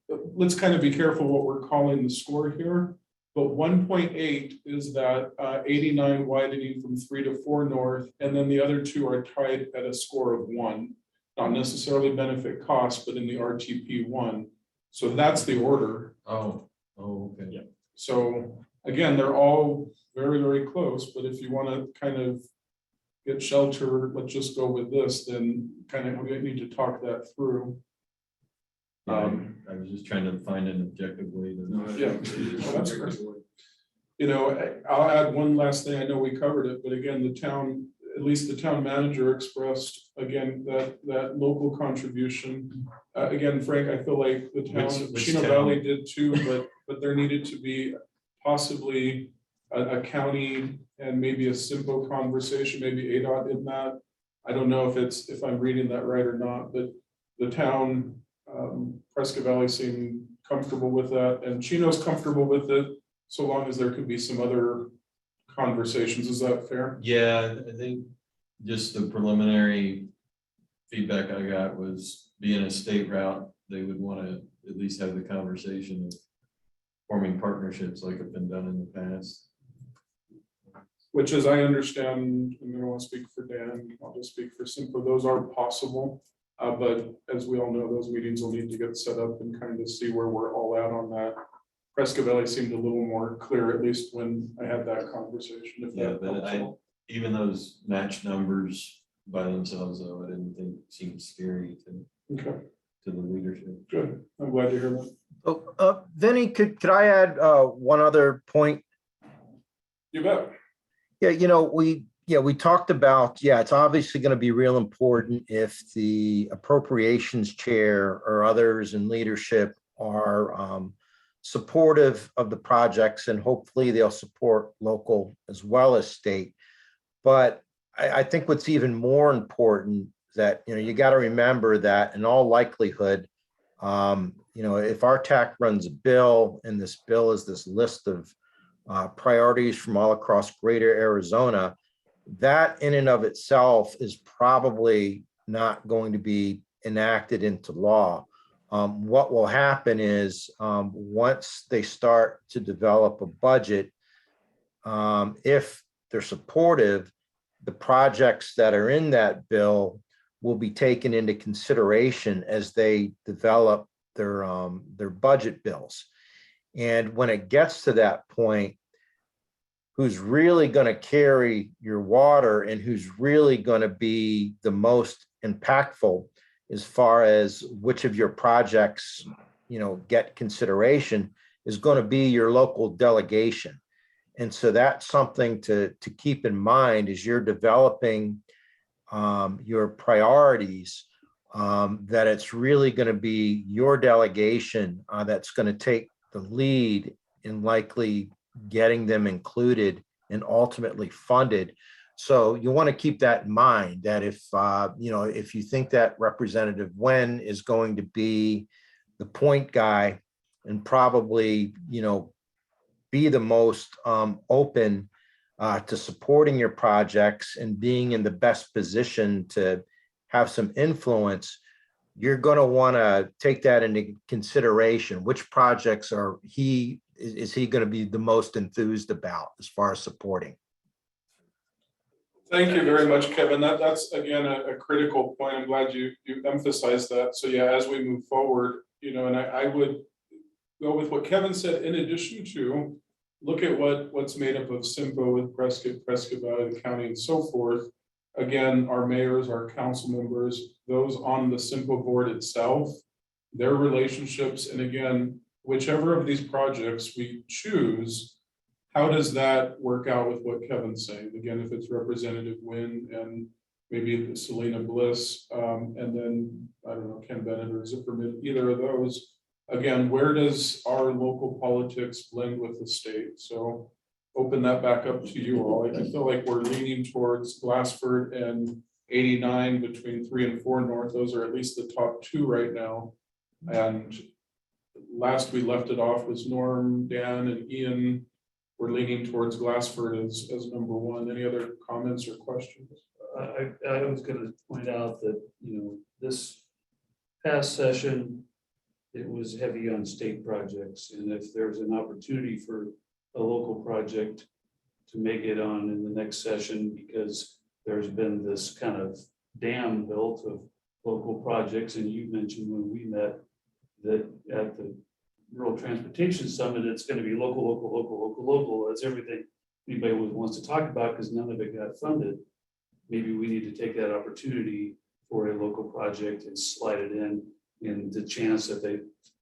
let's kind of be careful what we're calling the score here. But 1.8 is that 89 widening from 3 to 4 north, and then the other two are tied at a score of 1. Not necessarily benefit cost, but in the RTP 1. So that's the order. Oh, okay. Yeah. So again, they're all very, very close, but if you want to kind of get shelter, let's just go with this, then kind of we need to talk that through. I was just trying to find an objective way to. Yeah, well, that's great. You know, I'll add one last thing. I know we covered it, but again, the town, at least the town manager expressed, again, that local contribution. Again, Frank, I feel like the town, Which Chino town? Valley did too, but there needed to be possibly a county and maybe a CYMPO conversation, maybe ADOT in that. I don't know if I'm reading that right or not, but the town, Prescott Valley seemed comfortable with that, and Chino's comfortable with it, so long as there could be some other conversations. Is that fair? Yeah, I think just the preliminary feedback I got was, being a state route, they would want to at least have the conversation of forming partnerships like have been done in the past. Which, as I understand, I'm gonna want to speak for Dan, I'll just speak for CYMPO, those are possible. But as we all know, those meetings will need to get set up and kind of see where we're all at on that. Prescott Valley seemed a little more clear, at least when I had that conversation. If Yeah, that but helps. even those match numbers by themselves, though, I didn't think seemed scary Okay, to the leadership. good. I'm glad to hear that. Oh, Vinny, could I add one other point? You bet. Yeah, we talked about, it's obviously going to be real important if the appropriations chair or others in leadership are supportive of the projects, and hopefully they'll support local as well as state. But I think what's even more important that, you got to remember that in all likelihood, if our TAC runs a bill, and this bill is this list of priorities from all across greater Arizona, that in and of itself is probably not going to be enacted into law. What will happen is once they start to develop a budget, if they're supportive, the projects that are in that bill will be taken into consideration as they develop their budget bills. And when it gets to that point, who's really going to carry your water and who's really going to be the most impactful as far as which of your projects, get consideration is going to be your local delegation. And so that's something to keep in mind as you're developing your priorities, that it's really going to be your delegation that's going to take the lead in likely getting them included and ultimately funded. So you want to keep that in mind, that if you think that Representative Wen is going to be the point guy and probably, be the most open to supporting your projects and being in the best position to have some influence, you're going to want to take that into consideration. Which projects is he going to be the most enthused about as far as supporting? Thank you very much, Kevin. That's again a critical point. I'm glad you emphasized that. So yeah, as we move forward, and I would go with what Kevin said, in addition to look at what's made up of CYMPO with Prescott Valley, the county, and so forth. Again, our mayors, our council members, those on the CYMPO board itself, their relationships, and again, whichever of these projects we choose, how does that work out with what Kevin's saying? Again, if it's Representative Wen and maybe Selena Bliss, and then, I don't know, Ken Bennett or Zipperman, either of those. Again, where does our local politics blend with the state? So open that back up to you all. I feel like we're leaning towards Glassford and 89 between 3 and 4 North. Those are at least the top 2 right now. And last we left it off was Norm, Dan, and Ian. We're leaning towards Glassford as number 1. Any other comments or questions? I was going to point out that, this past session, it was heavy on state projects. And if there's an opportunity for a local project to make it on in the next session, because there's been this kind of dam built of local projects. And you mentioned when we met that at the Rural Transportation Summit, it's going to be local. That's everything anybody wants to talk about, because none of it got funded. Maybe we need to take that opportunity for a local project and slide it in the chance that they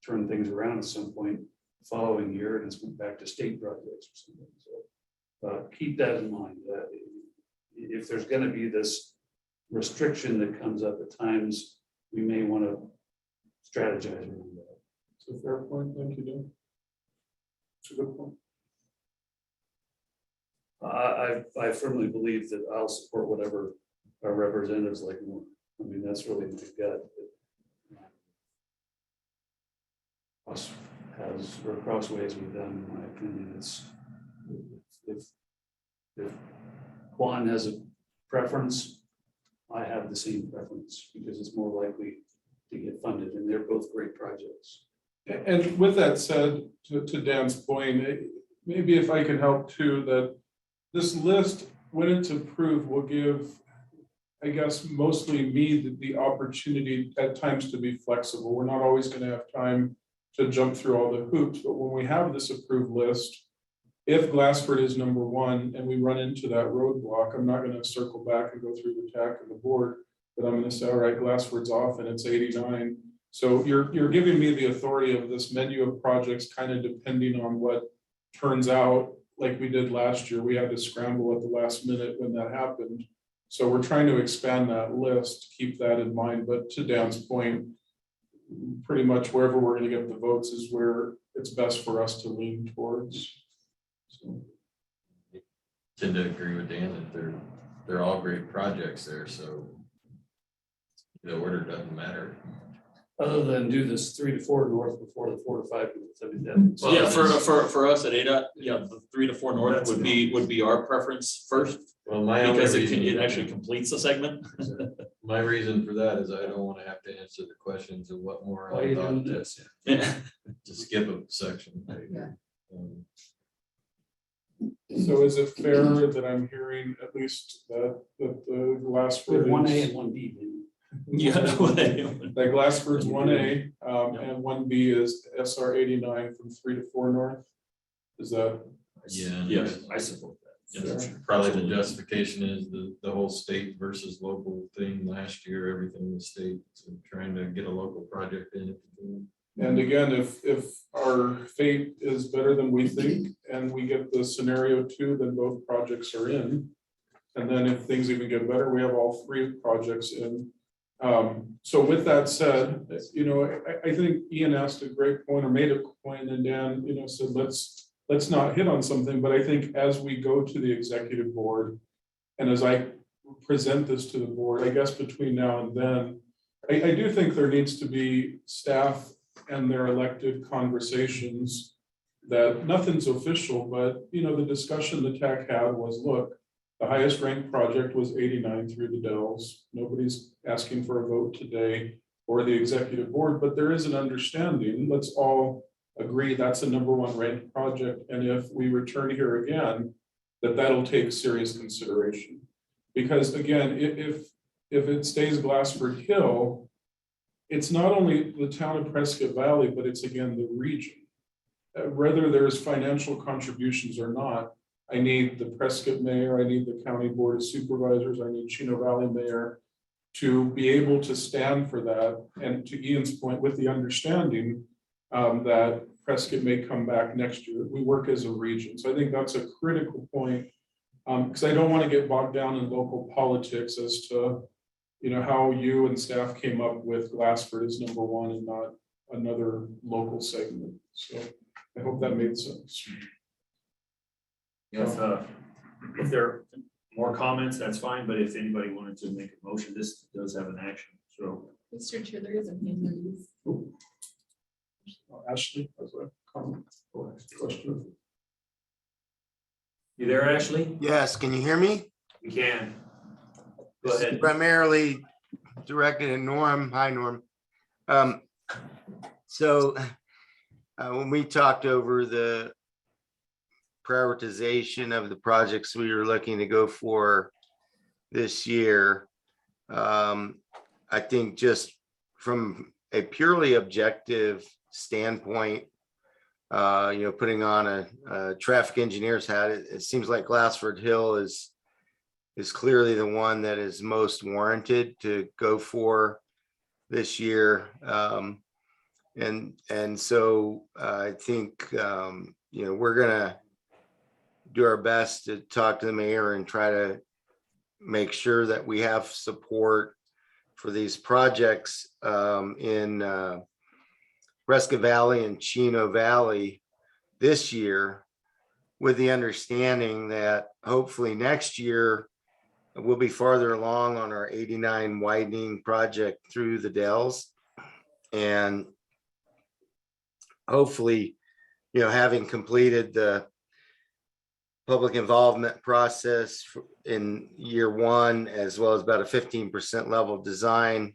turn things around at some point the following year and it's went back to state projects or something. So keep that in mind. If there's going to be this restriction that comes up at times, we may want to strategize around that. It's a fair point. Thank you, Dan. It's a good point. I firmly believe that I'll support whatever our representatives like more. I mean, that's really my gut. Crossways with them, in my opinion. It's if Juan has a preference, I have the same preference because it's more likely to get funded, and they're both great projects. And with that said, to Dan's point, maybe if I can help too, that this list, when it's approved, will give, I guess, mostly me the opportunity at times to be flexible. We're not always going to have time to jump through all the hoops, but when we have this approved list, if Glassford is number 1 and we run into that roadblock, I'm not going to circle back and go through the TAC and the board, but I'm going to say, all right, Glassford's off and it's 89. So you're giving me the authority of this menu of projects, kind of depending on what turns out. Like we did last year, we had to scramble at the last minute when that happened. So we're trying to expand that list, keep that in mind. But to Dan's point, pretty much wherever we're going to get the votes is where it's best for us to lean towards. So. Tend to agree with Dan that they're all great projects there, so the order doesn't matter. Other than do this 3 to 4 north before the 4 to 5 north. I mean, that, Well, yeah, for us at ADOT, yeah, the 3 to 4 north would be our preference first, Well, my because only it reason, actually completes the segment. my reason for that is I don't want to have to answer the questions of what more why are I you thought doing to, this? to skip a section. So is it fair that I'm hearing at least that the Glassford 1A is, and 1B. Yeah. that Glassford's 1A and 1B is SR 89 from 3 to 4 north? Is that? Yeah. Yes, I support that. Probably the justification is the whole state versus local thing last year, everything was state, so trying to get a local project in. And again, if our fate is better than we think, and we get the scenario 2, then both projects are in. And then if things even get better, we have all 3 projects in. So with that said, I think Ian asked a great point, or made a point, and Dan, said, let's not hit on something, but I think as we go to the executive board, and as I present this to the board, I guess between now and then, I do think there needs to be staff and their elected conversations that nothing's official, but the discussion the TAC had was, look, the highest ranked project was 89 through the Dells. Nobody's asking for a vote today or the executive board, but there is an understanding. Let's all agree that's a #1 ranked project. And if we return here again, that'll take serious consideration. Because again, if it stays Glassford Hill, it's not only the town of Prescott Valley, but it's again the region. Whether there's financial contributions or not, I need the Prescott mayor, I need the county board of supervisors, I need Chino Valley mayor to be able to stand for that. And to Ian's point, with the understanding that Prescott may come back next year, we work as a region. So I think that's a critical point, because I don't want to get bogged down in local politics as to how you and staff came up with Glassford as #1 and not another local segment. So I hope that made sense. If there are more comments, that's fine, but if anybody wanted to make a motion, this does have an action, so. Mr. Chair, there is a hand raised. Ashley has a comment or question. You there, Ashley? Yes, can you hear me? We can. Go This is ahead. primarily directed at Norm. Hi, Norm. When we talked over the prioritization of the projects we were looking to go for this year, I think just from a purely objective standpoint, putting on a traffic engineer's hat, it seems like Glassford Hill is clearly the one that is most warranted to go for this year. And so I think, we're gonna do our best to talk to the mayor and try to make sure that we have support for these projects in Prescott Valley and Chino Valley this year, with the understanding that hopefully next year we'll be farther along on our 89 widening project through the Dells. And hopefully, having completed the public involvement process in year 1, as well as about a 15% level design,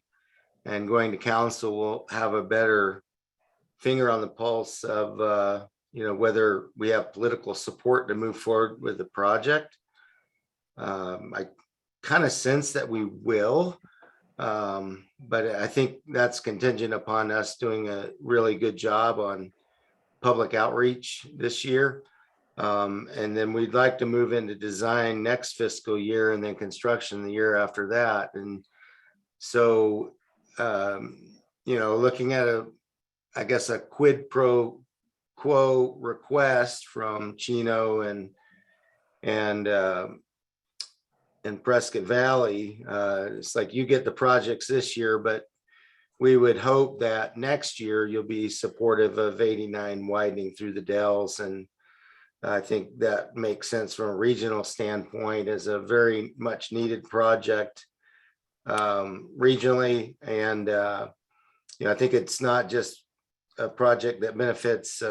and going to council, will have a better finger on the pulse of, whether we have political support to move forward with the project. I kind of sense that we will, but I think that's contingent upon us doing a really good job on public outreach this year. And then we'd like to move into design next fiscal year, and then construction the year after that. And so, looking at a quid pro quo request from Chino and Prescott Valley, it's like, you get the projects this year, but we would hope that next year you'll be supportive of 89 widening through the Dells. And I think that makes sense from a regional standpoint as a very much needed project regionally. And, I think it's not just a project that benefits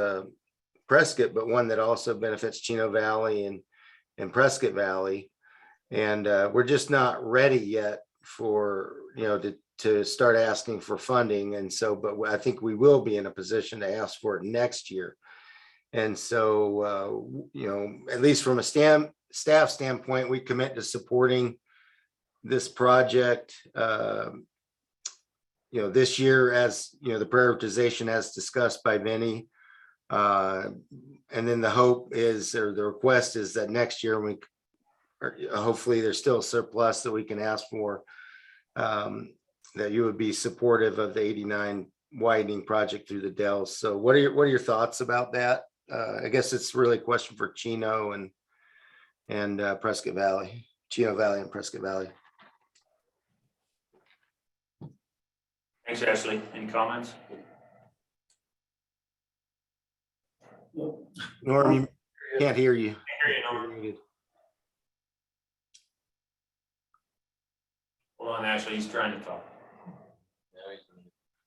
Prescott, but one that also benefits Chino Valley and Prescott Valley. And we're just not ready yet for, to start asking for funding. And so, but I think we will be in a position to ask for it next year. And so, at least from a staff standpoint, we commit to supporting this project, this year, as, the prioritization as discussed by Vinny. And then the hope is, or the request is, that next year when we or hopefully there's still a surplus that we can ask for, that you would be supportive of the 89 widening project through the Dells. So what are your thoughts about that? I guess it's really a question for Chino and Prescott Valley, Chino Valley and Prescott Valley. Thanks, Ashley. Any comments? Norm, you can't hear you. Hear you, Norm. Hold on, Ashley, he's trying to talk.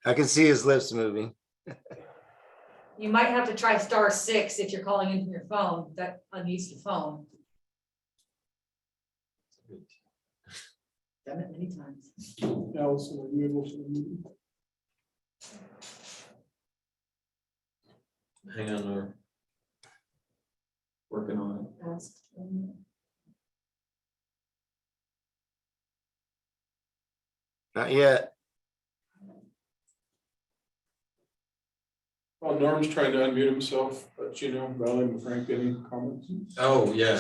I can see his lips moving. You might have to try *6 if you're calling in from your phone, that unmutes the phone. Done it many times. Allison, are you able to? Hang on, Norm. Working on it. Not yet. While Norm's trying to unmute himself, but Valley and Frank, any comments? Oh, yeah,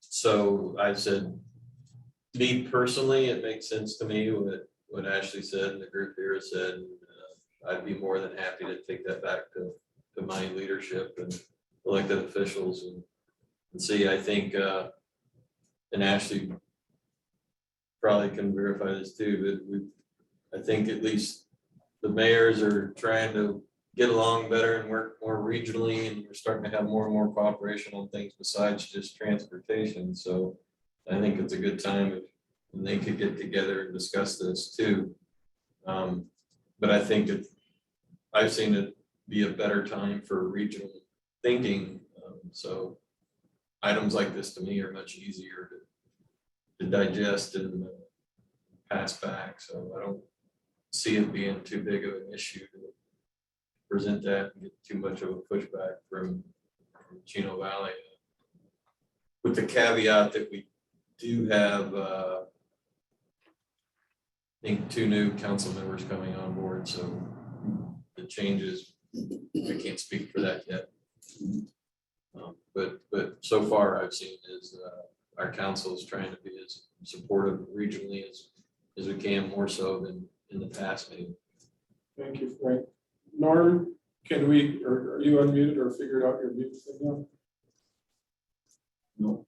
so I said, me personally, it makes sense to me what Ashley said and the group here has said. I'd be more than happy to take that back to my leadership and elected officials and see, I think, and Ashley probably can verify this too, but I think at least the mayors are trying to get along better and work more regionally, and we're starting to have more and more cooperation on things besides just transportation. So I think it's a good time if they could get together and discuss this too. But I think I've seen it be a better time for regional thinking. So items like this to me are much easier to digest and pass back. So I don't see it being too big of an issue to present that and get too much of a pushback from Chino Valley. With the caveat that we do have, I think 2 new council members coming on board, so the changes, I can't speak for that yet. But so far I've seen is our council is trying to be as supportive regionally as we can, more so than in the past maybe. Thank you, Frank. Norm, are you unmuted or figured out your mute thing now? No.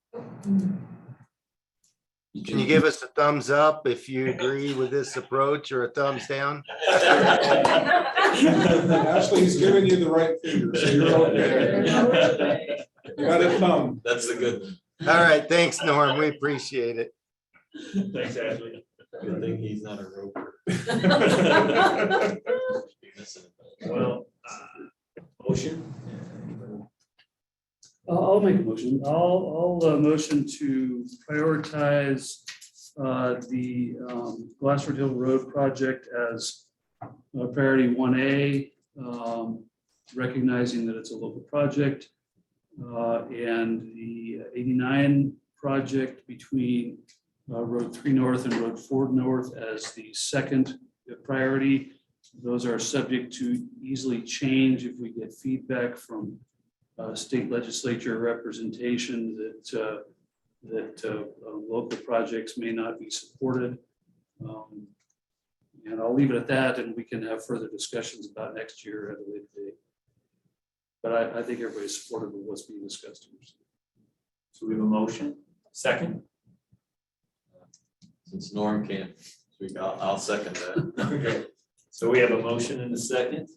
Can you give us a thumbs up if you agree with this approach, or a thumbs down? Ashley's giving you the right finger, so you're okay. You got a thumb. That's a good one. All right, thanks, Norm. We appreciate it. Thanks, Ashley. Good thing he's not a roper. Well, motion? I'll make a motion. I'll motion to prioritize the Glassford Hill Road project as priority 1A, recognizing that it's a local project, and the 89 project between Road 3 North and Road 4 North as the second priority. Those are subject to easily change if we get feedback from state legislature representation that local projects may not be supported. And I'll leave it at that, and we can have further discussions about next year at a later date. But I think everybody's supportive of what's being discussed here. So we have a motion, second? Since Norm can't speak, I'll second that. Okay. So we have a motion and a second.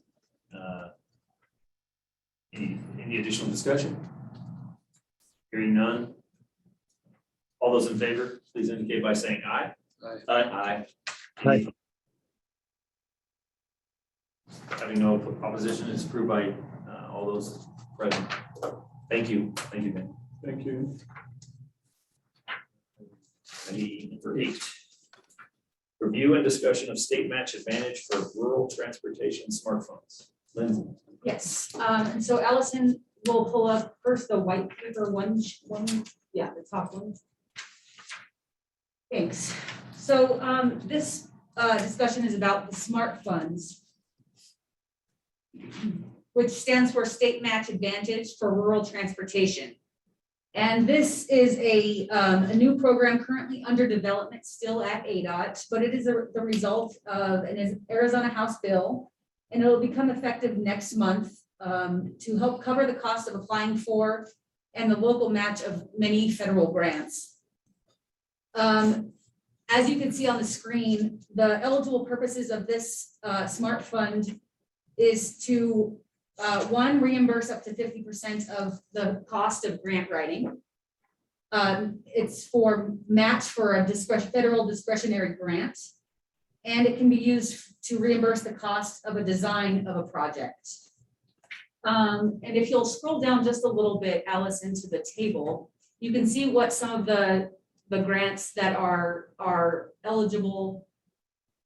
Any additional discussion? Hearing none. All those in favor, please indicate by saying aye. Aye. Aye. Having no opposition, is approved by all those present. Thank you. Thank you, Ben. Thank you. Number 8. Review and discussion of state match advantage for rural transportation smartphones. Lindsay. Yes, and so Allison will pull up first the white paper one, yeah, the top one. Thanks. So this discussion is about the smart funds, which stands for State Match Advantage for Rural Transportation. And this is a new program currently under development still at ADOT, but it is the result of an Arizona House bill. And it'll become effective next month to help cover the cost of applying for and the local match of many federal grants. As you can see on the screen, the eligible purposes of this SMART fund is to one, reimburse up to 50% of the cost of grant writing. It's for match for a federal discretionary grant, and it can be used to reimburse the cost of a design of a project. And if you'll scroll down just a little bit, Alice, into the table, you can see what some of the grants that are eligible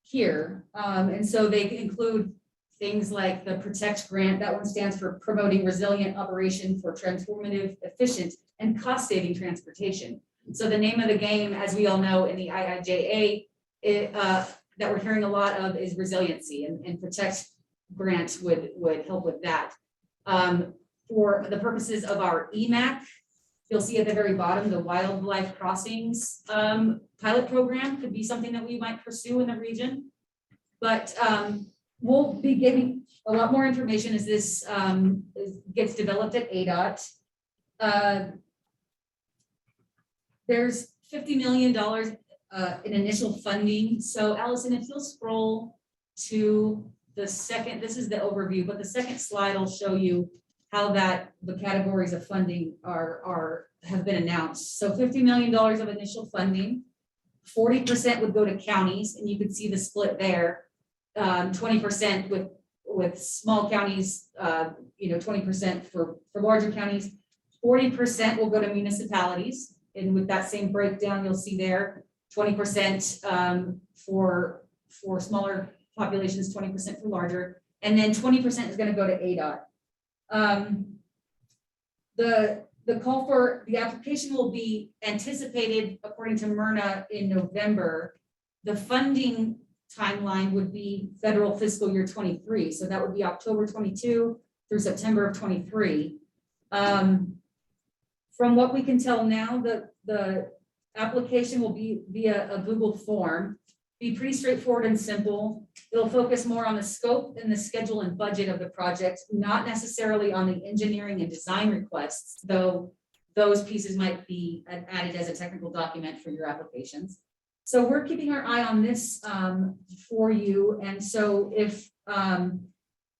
here. And so they include things like the PROTECT grant. That one stands for Promoting Resilient Operation for Transformative, Efficient, and Cost-Saving Transportation. So the name of the game, as we all know in the IIJA, that we're hearing a lot of is resiliency, and PROTECT grant would help with that. For the purposes of our EMAC, you'll see at the very bottom, the Wildlife Crossings pilot program could be something that we might pursue in the region. But we'll be giving a lot more information as this gets developed at ADOT. There's $50 million in initial funding. So Allison, if you'll scroll to the second, this is the overview, but the second slide will show you how the categories of funding have been announced. So $50 million of initial funding, 40% would go to counties, and you can see the split there. 20% with small counties, 20% for larger counties. 40% will go to municipalities, and with that same breakdown, you'll see there 20% for smaller populations, 20% for larger, and then 20% is going to go to ADOT. The call for the application will be anticipated according to Myrna in November. The funding timeline would be federal fiscal year 23. So that would be October 22 through September of 23. From what we can tell now, the application will be via a Google form, be pretty straightforward and simple. It'll focus more on the scope and the schedule and budget of the project, not necessarily on the engineering and design requests, though those pieces might be added as a technical document for your applications. So we're keeping our eye on this for you. And so if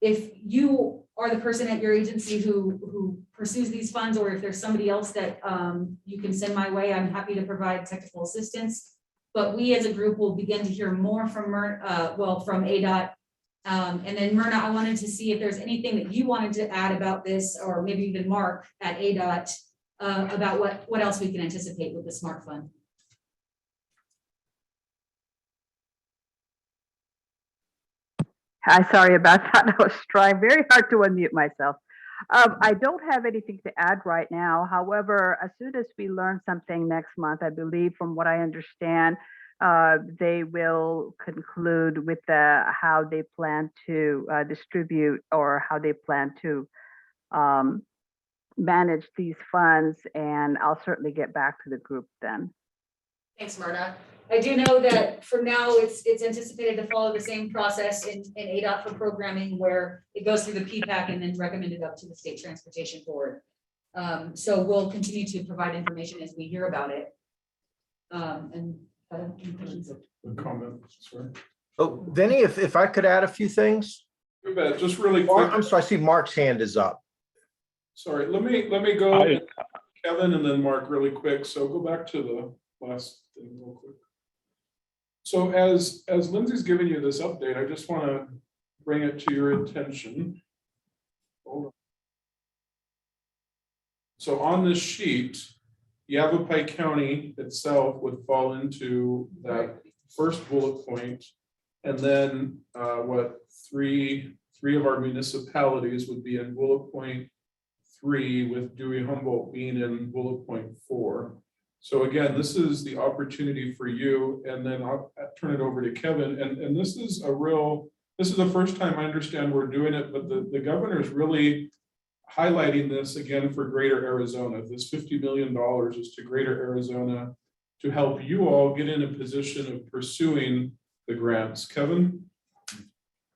you are the person at your agency who pursues these funds, or if there's somebody else that you can send my way, I'm happy to provide technical assistance. But we as a group will begin to hear more from from ADOT. And then Myrna, I wanted to see if there's anything that you wanted to add about this, or maybe even Mark at ADOT about what else we can anticipate with the SMART Fund. Hi, sorry about that. I was trying very hard to unmute myself. I don't have anything to add right now. However, as soon as we learn something next month, I believe from what I understand, they will conclude with how they plan to distribute, or how they plan to manage these funds. And I'll certainly get back to the group then. Thanks, Myrna. I do know that for now, it's anticipated to follow the same process in ADOT for programming, where it goes through the PPAC and then recommended up to the State Transportation Board. So we'll continue to provide information as we hear about it. And Comment, sorry. Oh, Vinny, if I could add a few things. You bet. Just really Oh, quick. I'm sorry, I see Mark's hand is up. Sorry, let me go, Kevin, and then Mark really quick. So go back to the last thing real quick. So as Lindsay's giving you this update, I just want to bring it to your attention. Hold on. So on this sheet, Yavapai County itself would fall into that first bullet point. And then three of our municipalities would be in bullet point 3, with Dewey Humboldt being in bullet point 4. So again, this is the opportunity for you, and then I'll turn it over to Kevin. And this is the first time I understand we're doing it, but the governor's really highlighting this again for Greater Arizona. This $50 million is to Greater Arizona to help you all get in a position of pursuing the grants. Kevin?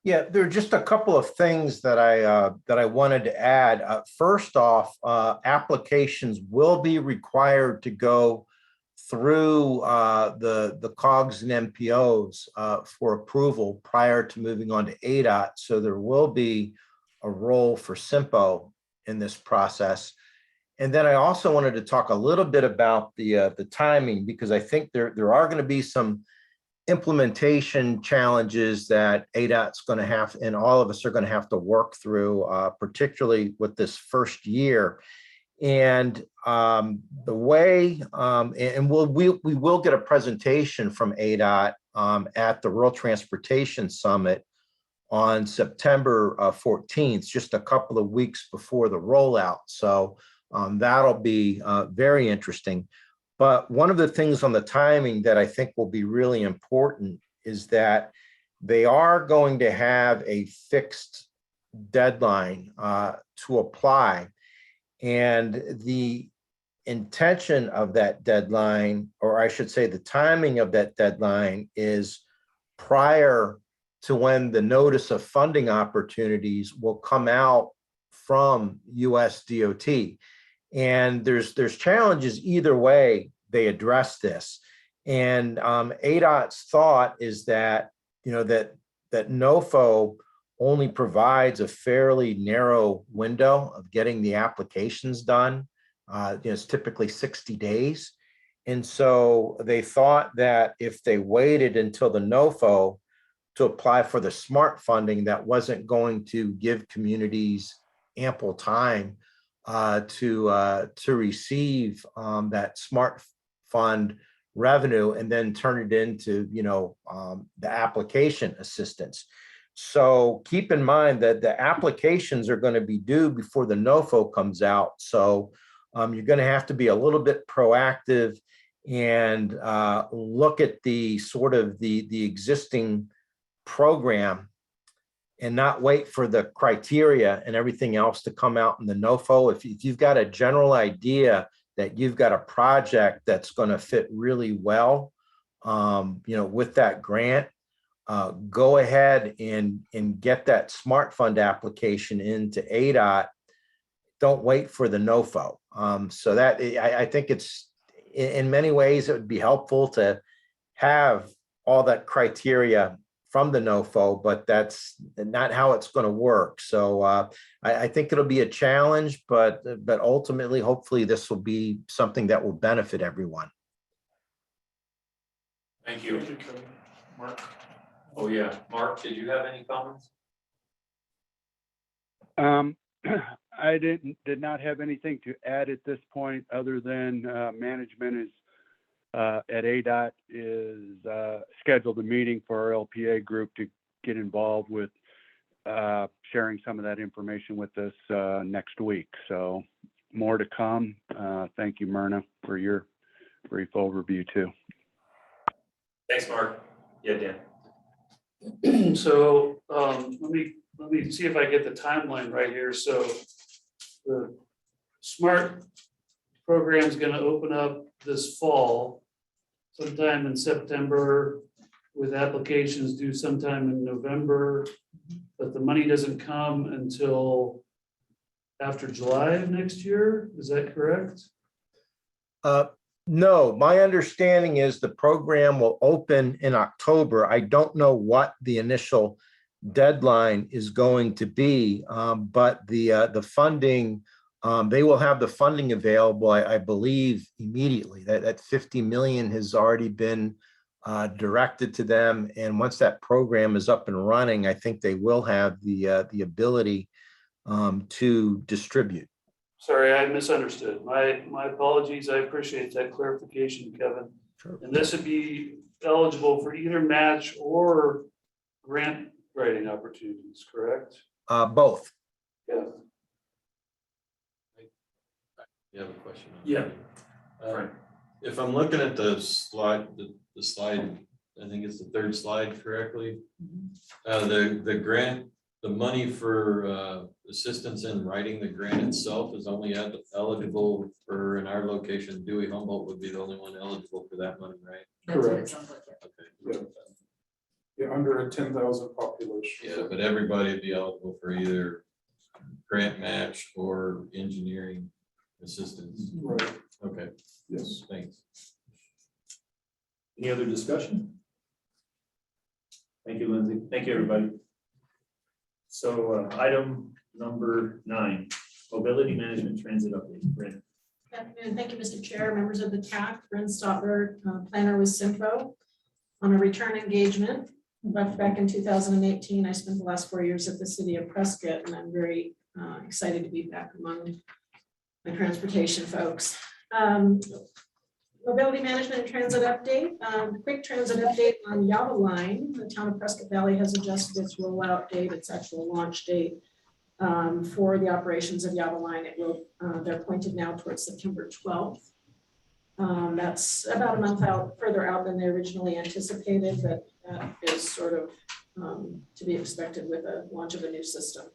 Yeah, there are just a couple of things that I wanted to add. First off, applications will be required to go through the COGS and MPOs for approval prior to moving on to ADOT. So there will be a role for CYMPO in this process. And then I also wanted to talk a little bit about the timing, because I think there are going to be some implementation challenges that ADOT's going to have, and all of us are going to have to work through, particularly with this first year. And the way, and we will get a presentation from ADOT at the Rural Transportation Summit on September 14th, just a couple of weeks before the rollout. So that'll be very interesting. But one of the things on the timing that I think will be really important is that they are going to have a fixed deadline to apply. And the intention of that deadline, or I should say the timing of that deadline, is prior to when the notice of funding opportunities will come out from US DOT. And there's challenges either way they address this. And ADOT's thought is that, that NOFO only provides a fairly narrow window of getting the applications done. It's typically 60 days. And so they thought that if they waited until the NOFO to apply for the SMART funding, that wasn't going to give communities ample time to receive that SMART fund revenue and then turn it into, the application assistance. So keep in mind that the applications are going to be due before the NOFO comes out. So you're going to have to be a little bit proactive and look at the sort of the existing program and not wait for the criteria and everything else to come out in the NOFO. If you've got a general idea that you've got a project that's going to fit really well, with that grant, go ahead and get that SMART fund application into ADOT. Don't wait for the NOFO. So that I think it's in many ways it would be helpful to have all that criteria from the NOFO, but that's not how it's going to work. So I think it'll be a challenge, but ultimately, hopefully, this will be something that will benefit everyone. Thank you. Thank you, Kevin. Mark? Oh, yeah. Mark, did you have any comments? I did not have anything to add at this point, other than management is at ADOT is scheduled a meeting for our LPA group to get involved with sharing some of that information with us next week. So more to come. Thank you, Myrna, for your brief overview too. Thanks, Mark. Yeah, Dan. So let me see if I get the timeline right here. So the SMART program is going to open up this fall, sometime in September, with applications due sometime in November, but the money doesn't come until after July of next year. Is that correct? No, my understanding is the program will open in October. I don't know what the initial deadline is going to be, but the funding, they will have the funding available, I believe, immediately. That 50 million has already been directed to them, and once that program is up and running, I think they will have the ability to distribute. Sorry, I misunderstood. My apologies. I appreciate that clarification, Kevin. Sure. And this would be eligible for either match or grant writing opportunities, correct? Both. Yeah. You have a question? Yeah. Right. If I'm looking at the slide, the slide, I think it's the third slide correctly. The grant the money for assistance in writing the grant itself is only eligible for, in our location, Dewey Humboldt would be the only one eligible for that money, right? That's what it Correct. sounds like. Okay. Yeah, under a 10,000 population. Yeah, but everybody would be eligible for either grant match or engineering assistance. Right, Okay, yes. thanks. Any other discussion? Thank you, Lindsay. Thank you, everybody. So item number 9, mobility management transit update. Brandon. Good afternoon. Thank you, Mr. Chair, members of the TAC, Brent Stotler, planner with CYMPO. On a return engagement, back in 2018, I spent the last 4 years at the city of Prescott, and I'm very excited to be back among my transportation folks. Mobility management and transit update, quick transit update on Yava Line. The town of Prescott Valley has adjusted its rollout date, its actual launch date for the operations of Yava Line. It will, they're pointed now towards September 12th. That's about a month further out than they originally anticipated, but that is sort of to be expected with a launch of a new system.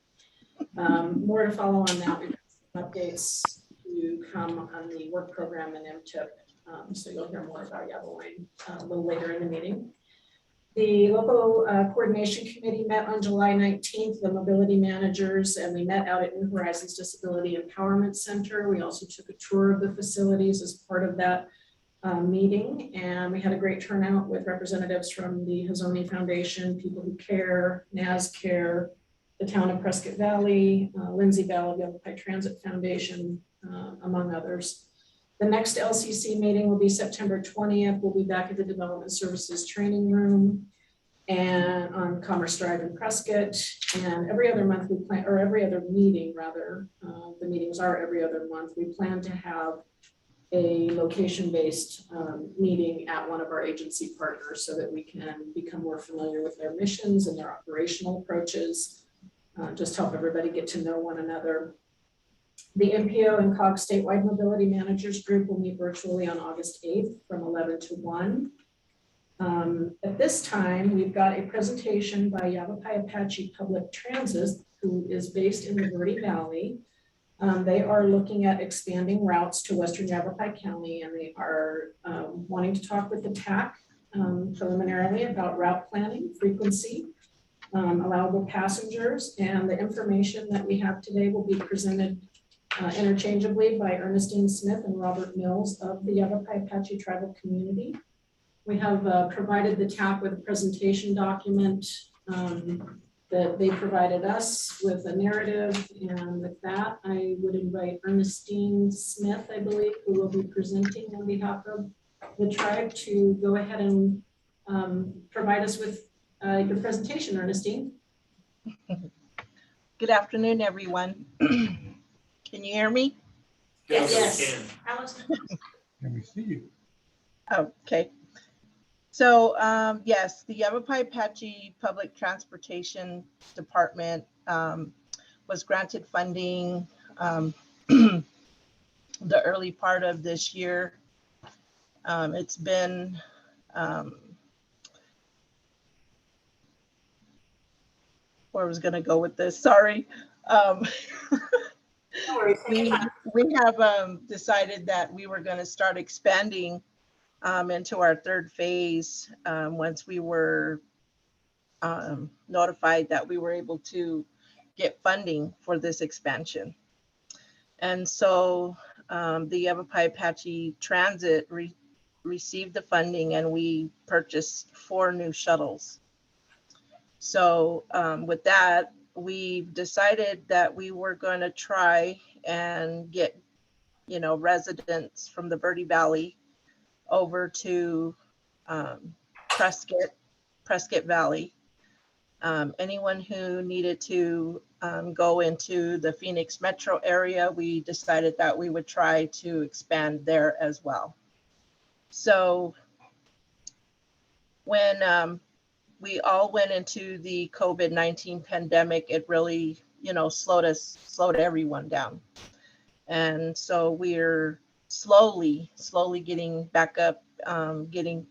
More to follow on that. We've got some updates to come on the work program and MTIP. So you'll hear more about Yava Line a little later in the meeting. The local coordination committee met on July 19th, the mobility managers, and we met out at New Horizons Disability Empowerment Center. We also took a tour of the facilities as part of that meeting, and we had a great turnout with representatives from the Hazoni Foundation, People Who Care, NAS Care, the town of Prescott Valley, Lindsay Valley, Yavapai Transit Foundation, among others. The next LCC meeting will be September 20th. We'll be back at the Development Services Training Room and on Commerce Drive in Prescott. And every other month we plan, or every other meeting rather, the meetings are every other month. We plan to have a location-based meeting at one of our agency partners so that we can become more familiar with their missions and their operational approaches, just help everybody get to know one another. The MPO and COG statewide mobility managers group will meet virtually on August 8th from 11 to 1. At this time, we've got a presentation by Yavapai Apache Public Transit, who is based in the Verde Valley. They are looking at expanding routes to Western Yavapai County, and they are wanting to talk with the TAC preliminarily about route planning, frequency, allowable passengers, and the information that we have today will be presented interchangeably by Ernestine Smith and Robert Mills of the Yavapai Apache tribal community. We have provided the TAC with a presentation document that they provided us with a narrative, and with that, I would invite Ernestine Smith, I believe, who will be presenting on behalf of the tribe, to go ahead and provide us with your presentation, Ernestine. Good afternoon, everyone. Can you hear me? Yes. Alice. Can we see you? Okay. So yes, the Yavapai Apache Public Transportation Department was granted funding the early part of this year. It's been where I was going to go with this, sorry. We have decided that we were going to start expanding into our third phase once we were notified that we were able to get funding for this expansion. And so the Yavapai Apache Transit received the funding, and we purchased 4 new shuttles. So with that, we've decided that we were going to try and get, residents from the Verde Valley over to Prescott Valley. Anyone who needed to go into the Phoenix metro area, we decided that we would try to expand there as well. So when we all went into the COVID-19 pandemic, it really, slowed everyone down. And so we're slowly getting back up, getting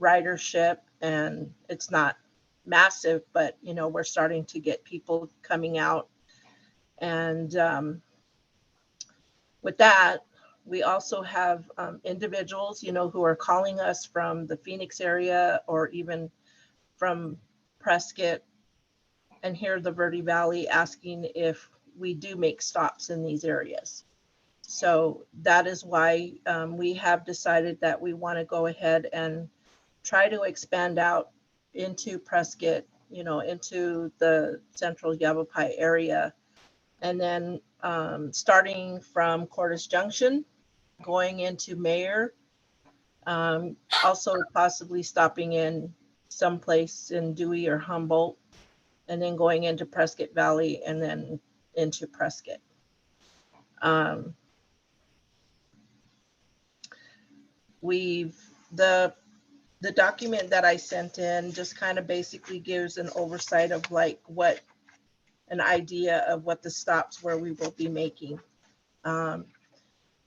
ridership, and it's not massive, but you know, we're starting to get people coming out. And with that, we also have individuals, you know, who are calling us from the Phoenix area or even from Prescott and here the Verde Valley, asking if we do make stops in these areas. So that is why we have decided that we want to go ahead and try to expand out into Prescott, you know, into the central Yavapai area. And then starting from Cordes Junction, going into Mayor, also possibly stopping in someplace in Dewey or Humboldt, and then going into Prescott Valley and then into Prescott. The document that I sent in just kind of basically gives an oversight of like what an idea of what the stops where we will be making.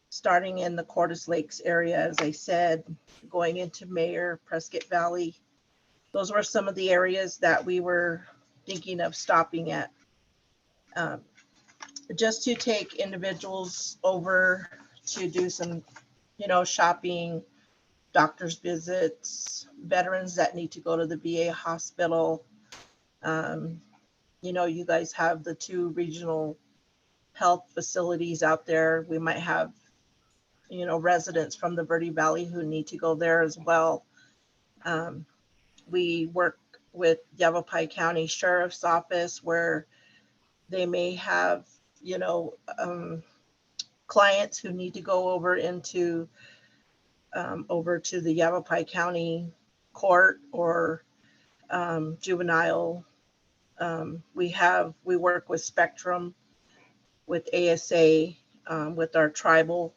Starting in the Cordes Lakes area, as I said, going into Mayor, Prescott Valley. Those were some of the areas that we were thinking of stopping at. Just to take individuals over to do some, you know, shopping, doctor's visits, veterans that need to go to the VA hospital. You know, you guys have the 2 regional health facilities out there. We might have, you know, residents from the Verde Valley who need to go there as well. We work with Yavapai County Sheriff's Office where they may have, you know, clients who need to go over into over to the Yavapai County Court or juvenile. We work with Spectrum, with ASA, with our tribal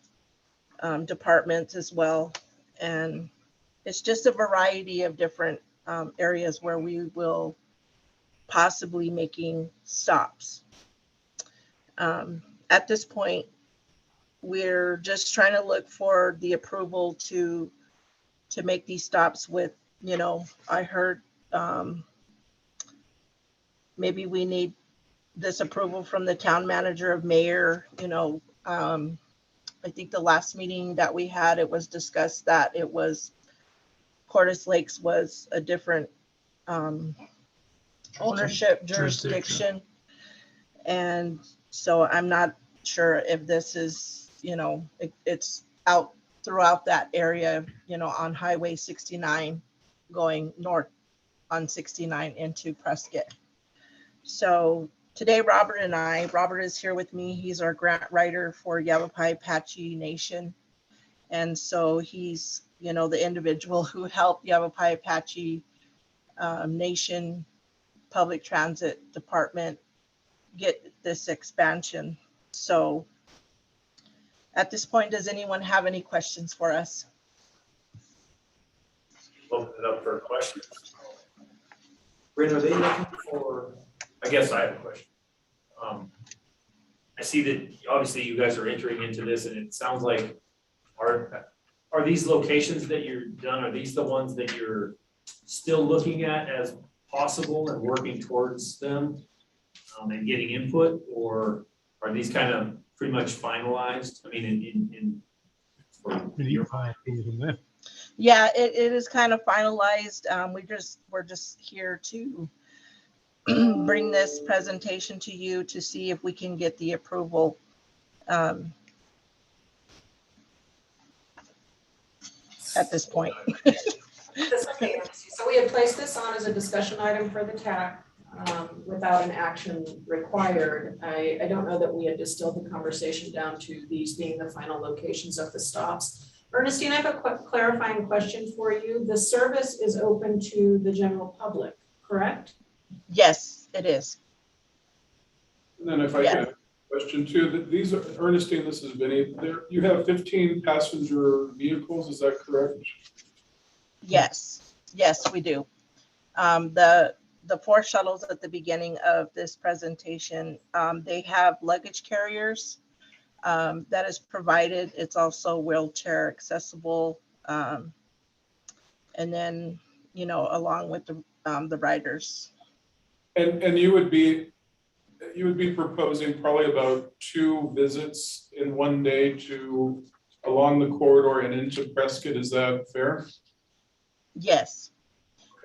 departments as well. And it's just a variety of different areas where we will possibly making stops. At this point, we're just trying to look for the approval to make these stops with, you know, I heard maybe we need this approval from the town manager of Mayor. You know, I think the last meeting that we had, it was discussed that it was Cordes Lakes was a different ownership jurisdiction. And so I'm not sure if this is, you know, it's out throughout that area, you know, on Highway 69 going north on 69 into Prescott. So today, Robert is here with me. He's our grant writer for Yavapai Apache Nation. And so he's, you know, the individual who helped Yavapai Apache Nation Public Transit Department get this expansion. So at this point, does anyone have any questions for us? Open it up for questions. Bryn, are they looking for, I guess I have a question. I see that obviously you guys are entering into this and it sounds like, are these locations that you're done, are these the ones that you're still looking at as possible and working towards them and getting input, or are these kind of pretty much finalized? I mean, Yeah, it is kind of finalized. We're just here to bring this presentation to you to see if we can get the approval. At this point. That's okay, Nancy. So we had placed this on as a discussion item for the TAC without an action required. I don't know that we had distilled the conversation down to these being the final locations of the stops. Ernestine, I have a clarifying question for you. The service is open to the general public, correct? Yes, it is. And then if I can, question too, that these are, Ernestine, this is Vinny, there, you have 15 passenger vehicles, is that correct? Yes, we do. The 4 shuttles at the beginning of this presentation, they have luggage carriers that is provided. It's also wheelchair accessible. And then, along with the riders. And you would be proposing probably about 2 visits in one day to along the corridor and into Prescott. Is that fair? Yes.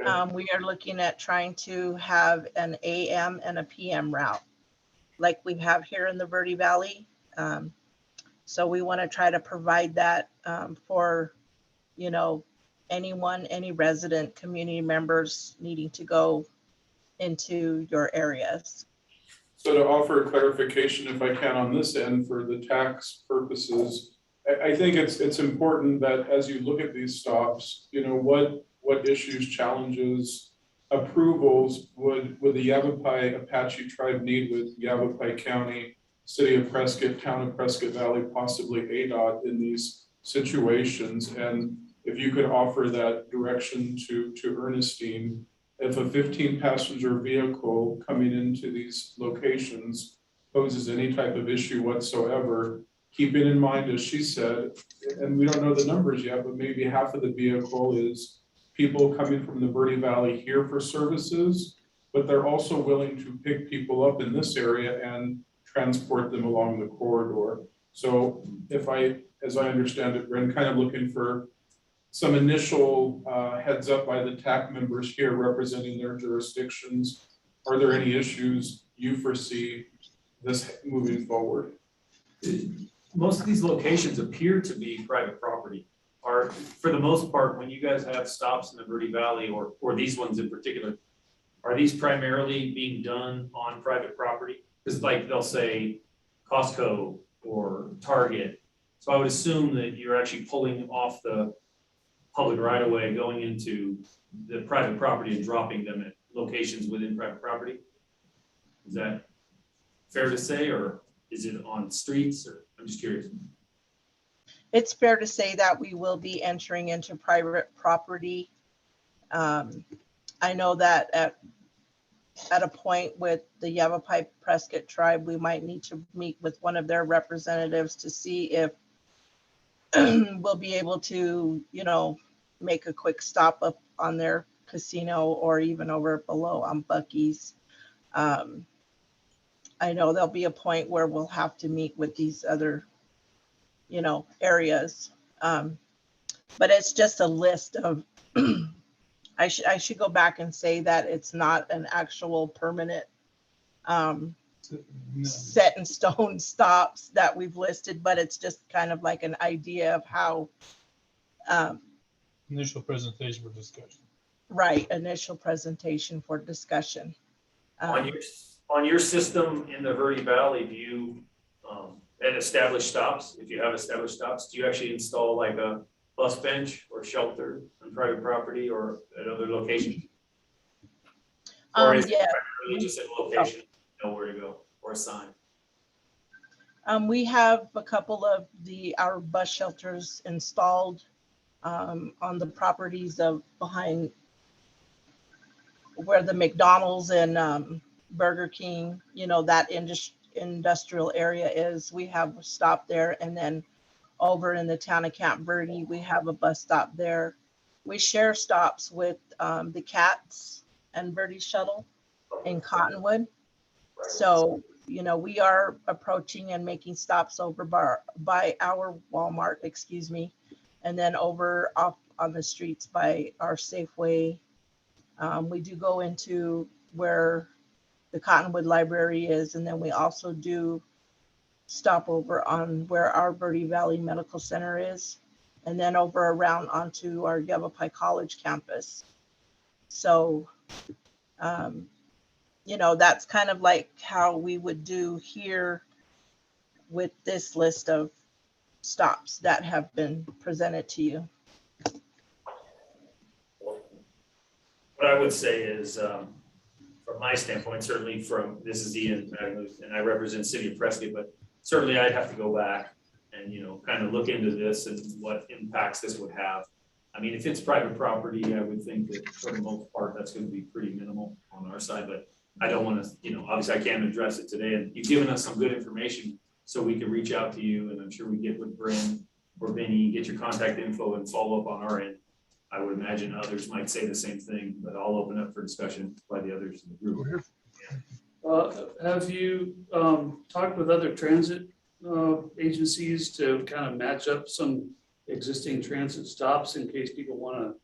Okay. We are looking at trying to have an AM and a PM route like we have here in the Verde Valley. So we want to try to provide that for, any resident, community members needing to go into your areas. So to offer clarification, if I can, on this end for the tax purposes, I think it's important that as you look at these stops, what issues, challenges, approvals would the Yavapai Apache tribe need with Yavapai County, City of Prescott, Town of Prescott Valley, possibly ADOT in these situations? And if you could offer that direction to Ernestine, if a 15-passenger vehicle coming into these locations poses any type of issue whatsoever, keeping in mind, as she said, and we don't know the numbers yet, but maybe half of the vehicle is people coming from the Verde Valley here for services, but they're also willing to pick people up in this area and transport them along the corridor. So as I understand it, Brent, kind of looking for some initial heads up by the TAC members here representing their jurisdictions. Are there any issues you foresee this moving forward? Most of these locations appear to be private property. Are, for the most part, when you guys have stops in the Verde Valley or these ones in particular, are these primarily being done on private property? Because like they'll say Costco or Target. So I would assume that you're actually pulling off the public right of way, going into the private property and dropping them at locations within private property. Is that fair to say, or is it on streets, or I'm just curious? It's fair to say that we will be entering into private property. I know that at a point with the Yavapai Prescott tribe, we might need to meet with one of their representatives to see if we'll be able to, make a quick stop up on their casino or even over below on Buc-ee's. I know there'll be a point where we'll have to meet with these other, areas. But it's just a list of, I should go back and say that it's not an actual permanent set in stone stops that we've listed, but it's just kind of like an idea of how initial presentation for discussion. Right, initial presentation for discussion. On your system in the Verde Valley, do you at established stops, if you have established stops, do you actually install like a bus bench or shelter on private property or at other locations? Or is it primarily just a location, know where to go, or a sign? We have a couple of our bus shelters installed on the properties of behind where the McDonald's and Burger King, that industrial area is. We have a stop there, and then over in the town of Camp Verde, we have a bus stop there. We share stops with the Cats and Verde Shuttle in Cottonwood. So, we are approaching and making stops over by our Walmart, and then over off on the streets by our Safeway. We do go into where the Cottonwood Library is, and then we also do stop over on where our Verde Valley Medical Center is, and then over around onto our Yavapai College campus. So, that's kind of like how we would do here with this list of stops that have been presented to you. What I would say is, from my standpoint, certainly this is Ian, and I represent City of Prescott, but certainly I'd have to go back and, kind of look into this and what impacts this would have. I mean, if it's private property, I would think that for the most part, that's going to be pretty minimal on our side, but I don't want to, obviously I can't address it today, and you've given us some good information so we can reach out to you, and I'm sure we get with Bryn or Vinny, get your contact info and follow up on our end. I would imagine others might say the same thing, but I'll open up for discussion by the others in the group. Have you talked with other transit agencies to kind of match up some existing transit stops in case people want to,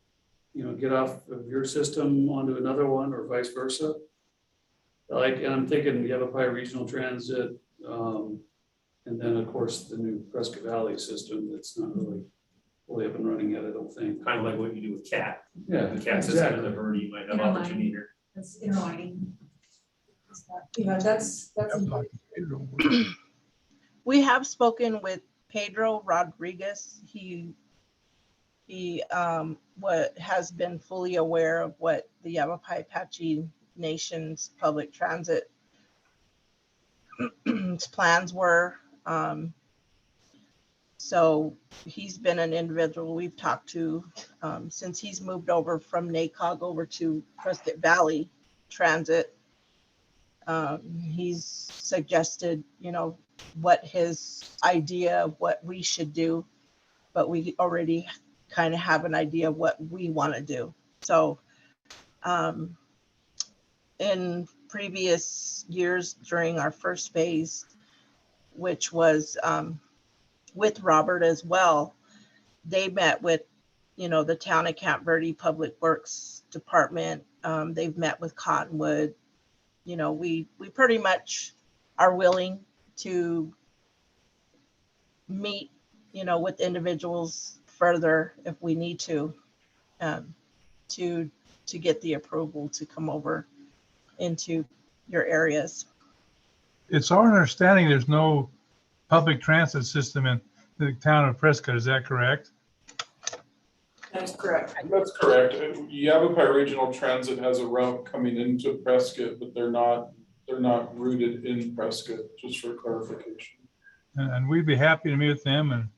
you know, get off of your system onto another one or vice versa? Like, and I'm thinking Yavapai Regional Transit, and then of course the new Prescott Valley system that's not really fully up and running yet, I don't think. Kind of like what you do with CAT. Yeah, The CAT system in the Verde, you might have opportunity here. That's interlining. Yeah, that's. We have spoken with Pedro Rodriguez. He has been fully aware of what the Yavapai Apache Nation's public transit plans were. So he's been an individual we've talked to since he's moved over from NACOG over to Prescott Valley Transit. He's suggested, you know, what his idea of what we should do, but we already kind of have an idea of what we want to do. So in previous years during our first phase, which was with Robert as well, they met with, you know, the town of Camp Verde Public Works Department. They've met with Cottonwood. You know, we pretty much are willing to meet, you know, with individuals further if we need to get the approval to come over into your areas. It's our understanding there's no public transit system in the town of Prescott. Is that correct? That is correct. That's correct. Yavapai Regional Transit has a route coming into Prescott, but they're not rooted in Prescott, just for clarification. And we'd be happy to meet with them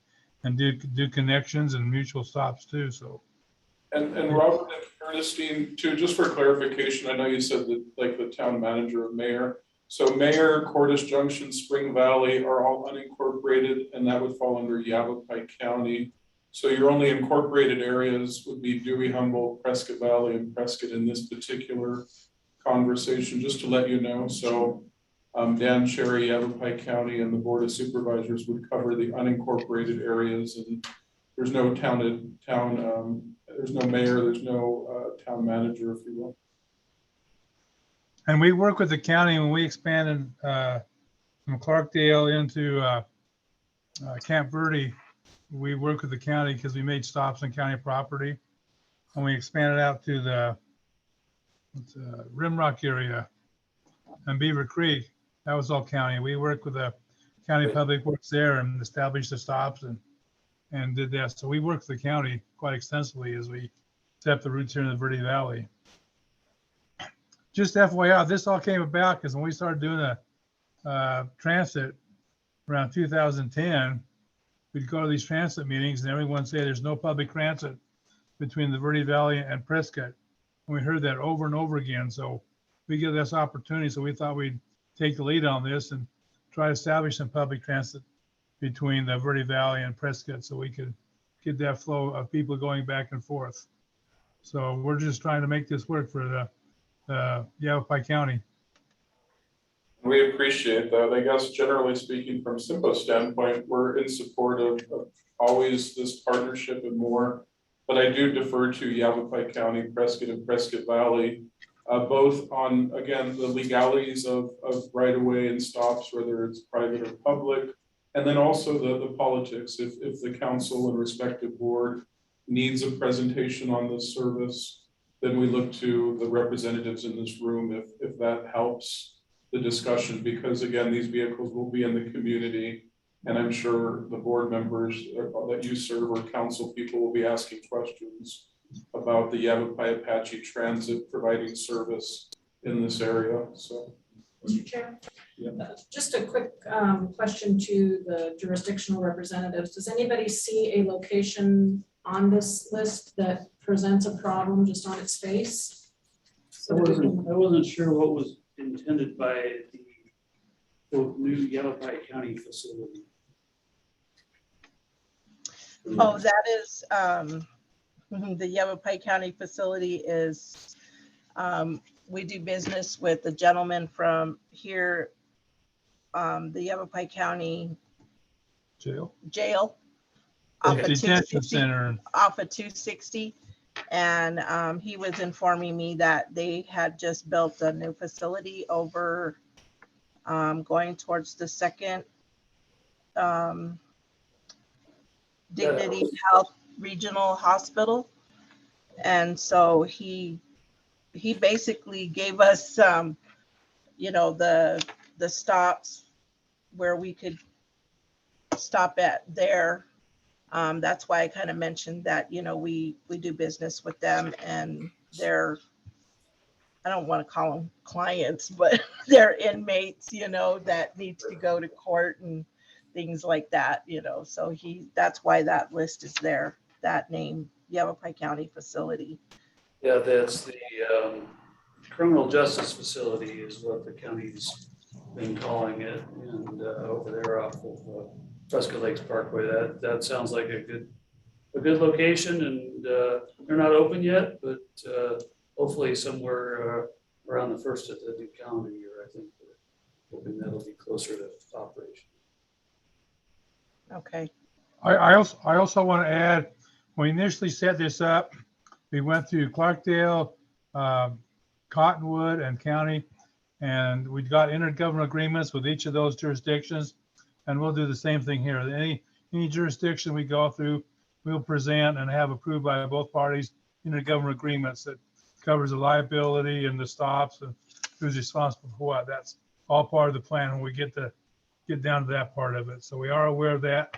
and do connections and mutual stops too, so. And Robert and Ernestine, too, just for clarification, I know you said that like the town manager or mayor. So Mayor, Cordes Junction, Spring Valley are all unincorporated, and that would fall under Yavapai County. So your only incorporated areas would be Dewey, Humboldt, Prescott Valley, and Prescott in this particular conversation, just to let you know. So Dan Cherry, Yavapai County, and the Board of Supervisors would cover the unincorporated areas, and there's no there's no mayor, there's no town manager, if you will. And we work with the county when we expanded from Clarkdale into Camp Verde. We work with the county because we made stops on county property, and we expanded out to the Rimrock area and Beaver Creek. That was all county. We worked with the county public works there and established the stops and did that. So we worked with the county quite extensively as we set up the routes here in the Verde Valley. Just FYI, this all came about because when we started doing the transit around 2010, we'd go to these transit meetings and everyone say there's no public transit between the Verde Valley and Prescott. And we heard that over and over again. So we get this opportunity. So we thought we'd take the lead on this and try to establish some public transit between the Verde Valley and Prescott so we could get that flow of people going back and forth. So we're just trying to make this work for the Yavapai County. We appreciate that. I guess generally speaking, from CYMPO standpoint, we're in support of always this partnership and more. But I do defer to Yavapai County, Prescott, and Prescott Valley, both on, again, the legalities of right-of-way and stops, whether it's private or public, and then also the politics. If the council and respective board needs a presentation on this service, then we look to the representatives in this room if that helps the discussion, because again, these vehicles will be in the community, and I'm sure the board members that you serve or council people will be asking questions about the Yavapai Apache Transit providing service in this area. So, Mr. Chair, yeah. Just a quick question to the jurisdictional representatives. Does anybody see a location on this list that presents a problem just on its face? I wasn't sure what was intended by the new Yavapai County facility. Oh, that is The Yavapai County facility is, we do business with the gentleman from here, the Yavapai County Jail. Off of Detention 260 center. off of 260. And he was informing me that they had just built a new facility over going towards the second Dignity Health Regional Hospital. And so he basically gave us you know, the stops where we could stop at there. That's why I kind of mentioned that, you know, we do business with them, and they're, I don't want to call them clients, but they're inmates, you know, that need to go to court and things like that, you know. So that's why that list is there, that name, Yavapai County Facility. Yeah, that's the criminal justice facility is what the county's been calling it, and over there off of Prescott Lakes Parkway. That sounds like a good location, and they're not open yet, but hopefully somewhere around the first of the new calendar year, I think we're hoping that'll be closer to operation. Okay. I also want to add, when we initially set this up, we went through Clarkdale, Cottonwood, and county, and we got intergovernmental agreements with each of those jurisdictions, and we'll do the same thing here. Any jurisdiction we go through, we'll present and have approved by both parties intergovernmental agreements that covers the liability and the stops and who's responsible for what. That's all part of the plan when we get down to that part of it. So we are aware of that,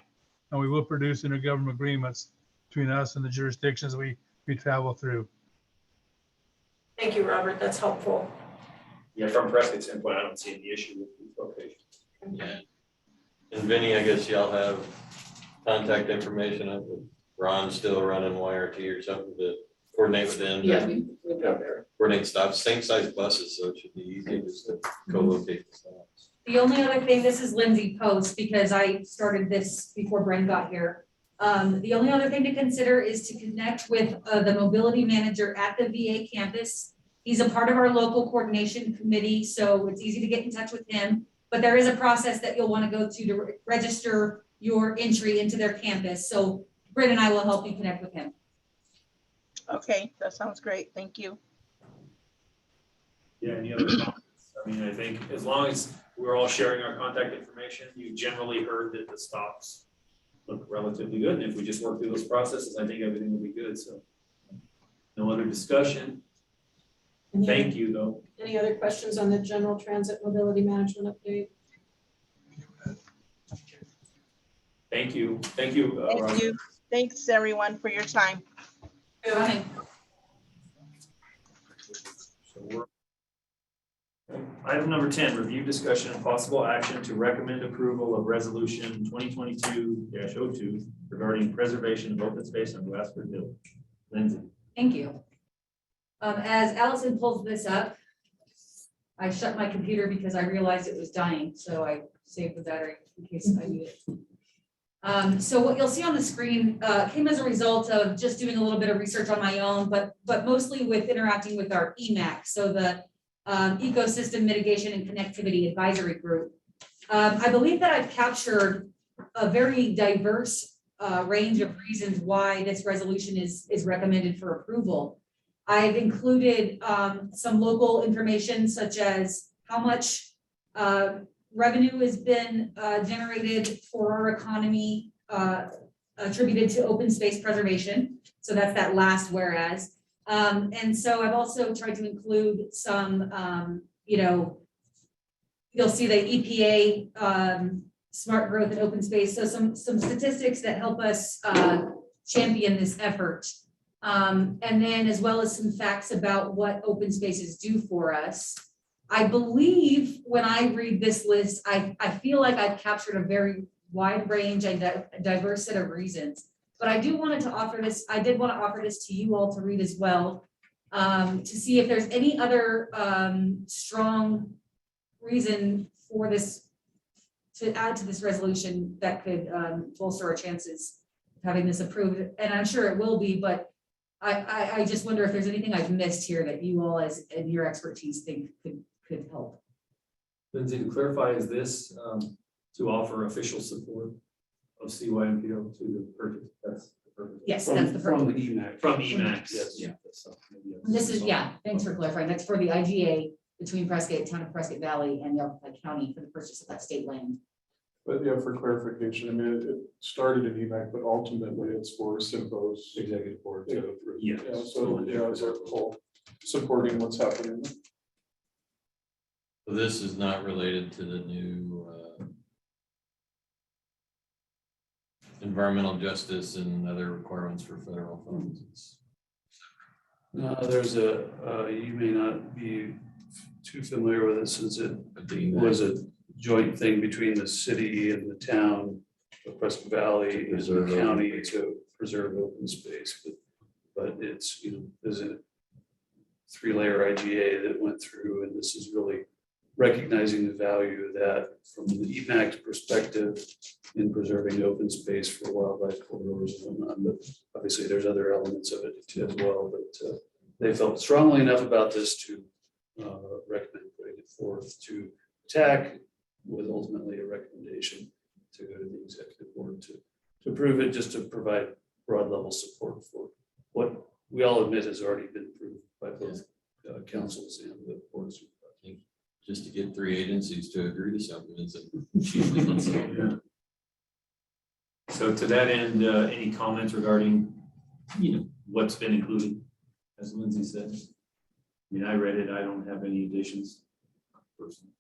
and we will produce intergovernmental agreements between us and the jurisdictions we travel through. Thank you, Robert. That's helpful. Yeah, from Prescott's standpoint, I don't see any issue with these locations. Yeah. And Vinny, I guess y'all have contact information of Ron still running YRT or something to coordinate with them. Yeah, we got there. Coordinate stops, same size buses, so it should be easy just to co-locate the stops. The only other thing, this is Lindsay Post, because I started this before Bren got here. The only other thing to consider is to connect with the mobility manager at the VA campus. He's a part of our local coordination committee, so it's easy to get in touch with him. But there is a process that you'll want to go to register your entry into their campus. So Britt and I will help you connect with him. Okay, that sounds great. Thank you. Yeah, any other comments? I mean, I think as long as we're all sharing our contact information, you generally heard that the stops look relatively good. And if we just work through those processes, I think everything will be good. So no other discussion. Thank you, though. Any other questions on the general transit mobility management update? Thank you. Thank you. Thank you. Thanks, everyone, for your time. Item number 10, review, discussion, and possible action to recommend approval of resolution 2022-02 regarding preservation of open space on Glassford Hill. Lindsay. Thank you. As Allison pulls this up, I shut my computer because I realized it was dying, so I saved the battery in case I need it. So what you'll see on the screen came as a result of just doing a little bit of research on my own, but mostly with interacting with our EMAC, so the Ecosystem Mitigation and Connectivity Advisory Group. I believe that I've captured a very diverse range of reasons why this resolution is recommended for approval. I've included some local information such as how much revenue has been generated for our economy attributed to open space preservation. So that's that last whereas. And so I've also tried to include some, you know, you'll see the EPA smart growth and open space. So some statistics that help us champion this effort. And then as well as some facts about what open spaces do for us. I believe when I read this list, I feel like I've captured a very wide range and a diverse set of reasons. But I do wanted to offer this, I did want to offer this to you all to read as well, to see if there's any other strong reason for this, to add to this resolution that could bolster our chances of having this approved. And I'm sure it will be, but I just wonder if there's anything I've missed here that you all as, and your expertise think could help. Lindsay, to clarify, is this to offer official support of CYMPO to the purchase? That's the purpose. Yes, that's the From purpose. the EMAC. From EMAX. Yes. Yeah. This is, yeah, thanks for clarifying. That's for the IGA between Prescott, town of Prescott Valley and Yavapai County for the purchase of that state land. But yeah, for clarification, I mean, it started in EMAC, but ultimately it's for CYMPO's Executive board to approve. Yeah. Yeah, so, yeah, as a whole, supporting what's happening. So this is not related to the new environmental justice and other requirements for federal funds. It's There's you may not be too familiar with it since it the was a joint thing between the city and the town of Prescott Valley and Preserve the open county space. to preserve open space. But it's, there's a 3-layer IGA that went through, and this is really recognizing the value of that from the EMAC perspective in preserving open space for wildlife corridors and whatnot. But obviously, there's other elements of it too as well. But they felt strongly enough about this to recommend putting it forth to TAC with ultimately a recommendation to go to the executive board to approve it, just to provide broad level support for what we all admit has already been approved by both councils and the boards. just to get 3 agencies to agree to something. It's usually not so. Yeah. So to that end, any comments regarding, what's been included, as Lindsay said? I mean, I read it, I don't have any additions. Personally.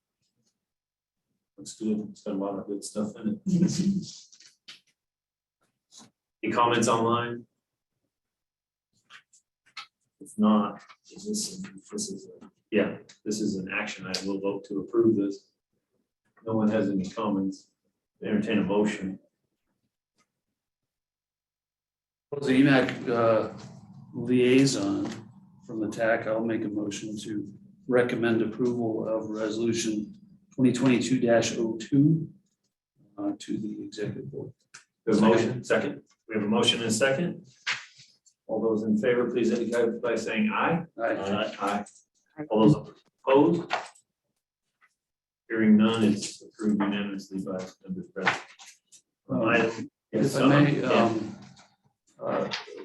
Looks good, it's got a lot of good stuff in it. Any comments online? If not, this is an action. I will vote to approve this. No one has any comments. Entertain a motion. As the EMAC liaison from the TAC, I'll make a motion to recommend approval of resolution 2022-02 to the executive board. We have a motion, second. We have a motion and a second. All those in favor, please indicate by saying aye. Aye. Aye. All those opposed? Hearing none, it's approved unanimously by members present. Item- If I may,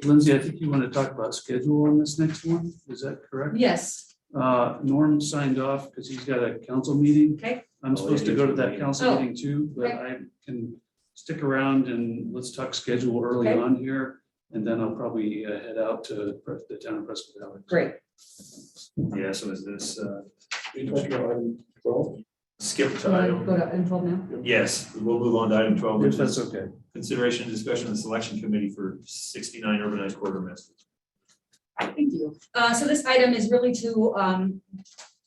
Lindsay, I think you want to talk about schedule on this next one. Is that correct? Yes, Norm signed off because he's got a council meeting. okay, I'm supposed to go to that council Oh, meeting too, but okay. I can stick around and let's talk schedule early Okay. on here. And then I'll probably head out to the town of Prescott Valley. great. Yeah, so is this You talking about item 12? skip Do to you want to item? go to info now? Yes, we'll move on to item 12, If which that's is okay. consideration and discussion of the selection committee for 69 urbanized quartermasters. Thank you. So this item is really to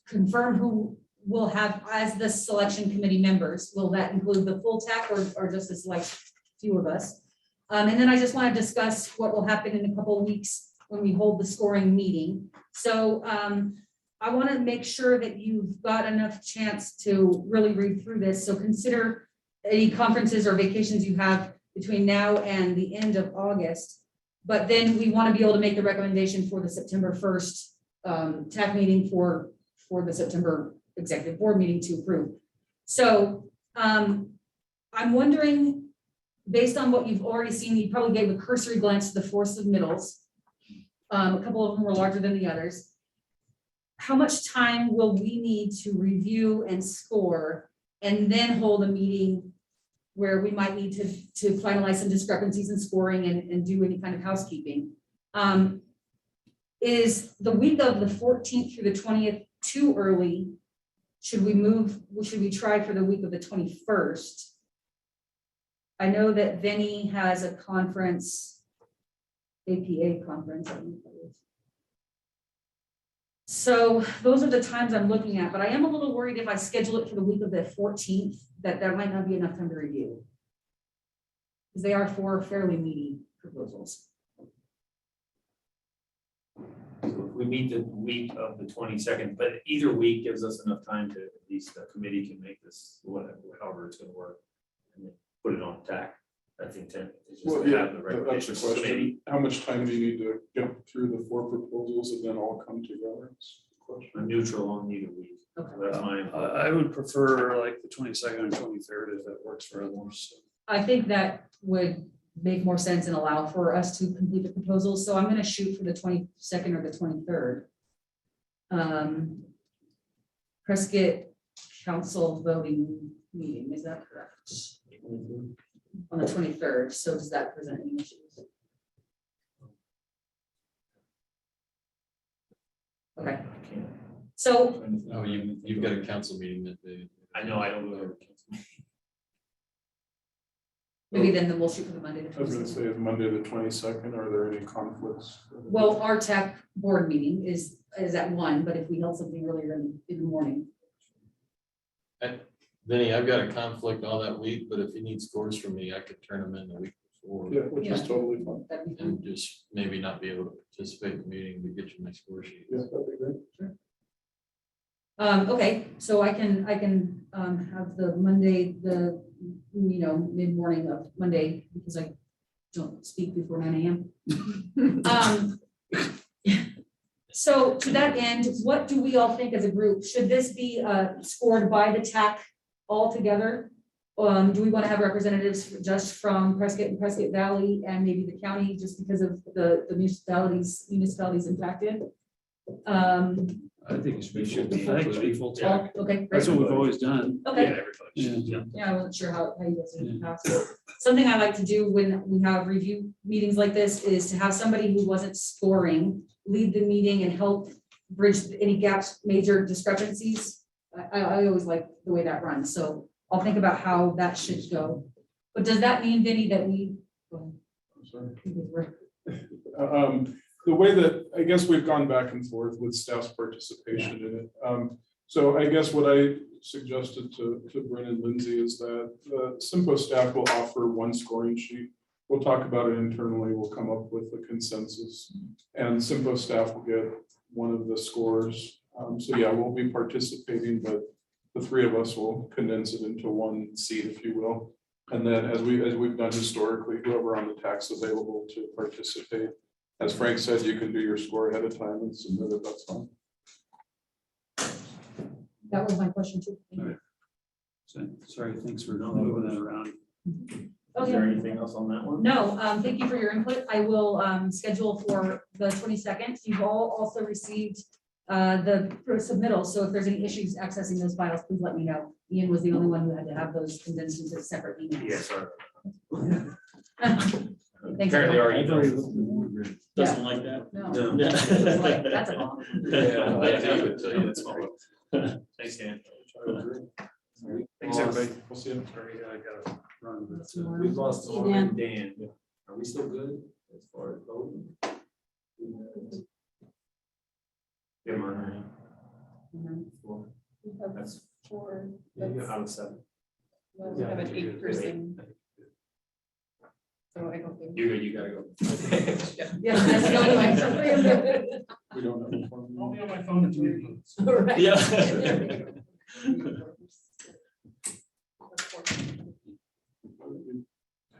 confirm who will have as the selection committee members. Will that include the full TAC or just a select few of us? And then I just want to discuss what will happen in a couple of weeks when we hold the scoring meeting. So I want to make sure that you've got enough chance to really read through this. So consider any conferences or vacations you have between now and the end of August. But then we want to be able to make the recommendation for the September 1st TAC meeting for the September executive board meeting to approve. So I'm wondering, based on what you've already seen, you probably gave a cursory glance to the four submittals. A couple of them were larger than the others. How much time will we need to review and score and then hold a meeting where we might need to finalize some discrepancies in scoring and do any kind of housekeeping? Is the week of the 14th through the 20th too early? Should we try for the week of the 21st? I know that Vinny has a conference, APA conference. I don't know what it is. So those are the times I'm looking at, but I am a little worried if I schedule it for the week of the 14th, that there might not be enough time to review. Because they are four fairly meaty proposals. So if we meet the week of the 22nd, but either week gives us enough time to, at least the committee can make this, whatever, however it's gonna work. And then put it on TAC I think that. it's just Well, to yeah, have the that's the recommendations question. committee. How much time do you need to get through the 4 proposals and then all come together? That's the question. I'm neutral on either week. Okay. That's mine. I would prefer like the 22nd and 23rd if that works for others. I think that would make more sense and allow for us to complete the proposals. So I'm gonna shoot for the 22nd or the 23rd. Prescott Council voting meeting, is that correct? On the 23rd, so does that present any issues? Okay, so Oh, you've got a council meeting that day. I know, I don't go to. maybe then we'll shoot for the Monday. The I was gonna 22nd. say, is Monday the 22nd, are there any conflicts? Well, our TAC board meeting is at 1, but if we held something earlier in the morning. Vinny, I've got a conflict all that week, but if you need scores from me, I could turn them in the week before. Yeah, which is Yeah. totally fine. That'd be fine. And just maybe not be able to participate in the meeting to get you my score sheet. Yeah, that'd be great. Okay, so I can have the Monday, mid-morning of Monday, because I don't speak before 9 AM. So to that end, what do we all think as a group? Should this be scored by the TAC altogether? Do we want to have representatives just from Prescott and Prescott Valley and maybe the county, just because of the municipalities impacted? I think it should be. I think it should be full TAC. Okay, That's great. what we've always done. Okay. Yeah. Yeah, I wasn't sure how you guys did it in the past. Something I like to do when we have review meetings like this is to have somebody who wasn't scoring lead the meeting and help bridge any gaps, major discrepancies. I always like the way that runs, so I'll think about how that should go. But does that mean, Vinny, that we? I'm sorry. The way that, I guess we've gone back and forth with staff's participation in it. So I guess what I suggested to Brent and Lindsay is that the CYMPO staff will offer one scoring sheet. We'll talk about it internally. We'll come up with a consensus, and CYMPO staff will get one of the scores. So yeah, we'll be participating, but the 3 of us will condense it into one seat, if you will. And then as we've done historically, whoever on the TAC's available to participate. As Frank said, you can do your score ahead of time and submit it, that's fine. That was my question too. All right. So, sorry, thanks for moving that around. Oh, Is there anything else on that one? No, thank you for your input. I will schedule for the 22nd. You've all also received the submittal, so if there's any issues accessing those files, please let me know. Ian was the only one who had to have those condensed into separate emails. Yes, sir. Thanks. Apparently everyone. already. Doesn't like that. No. Yeah. It's like, that's a bomb. Yeah, I would tell you that's all. Thanks, Dan. Thanks, everybody. We'll see you. Sorry, I gotta run. But, We've lost See you, Lauren and Dan. Are we still good as far as voting? Yeah, Martin. Four. That's 4. out of 7. We have an 8-person. So I don't think. You gotta go. Yeah, that's the only way. We don't have. a form. I'll be on my phone in 2 minutes. Right. Yeah.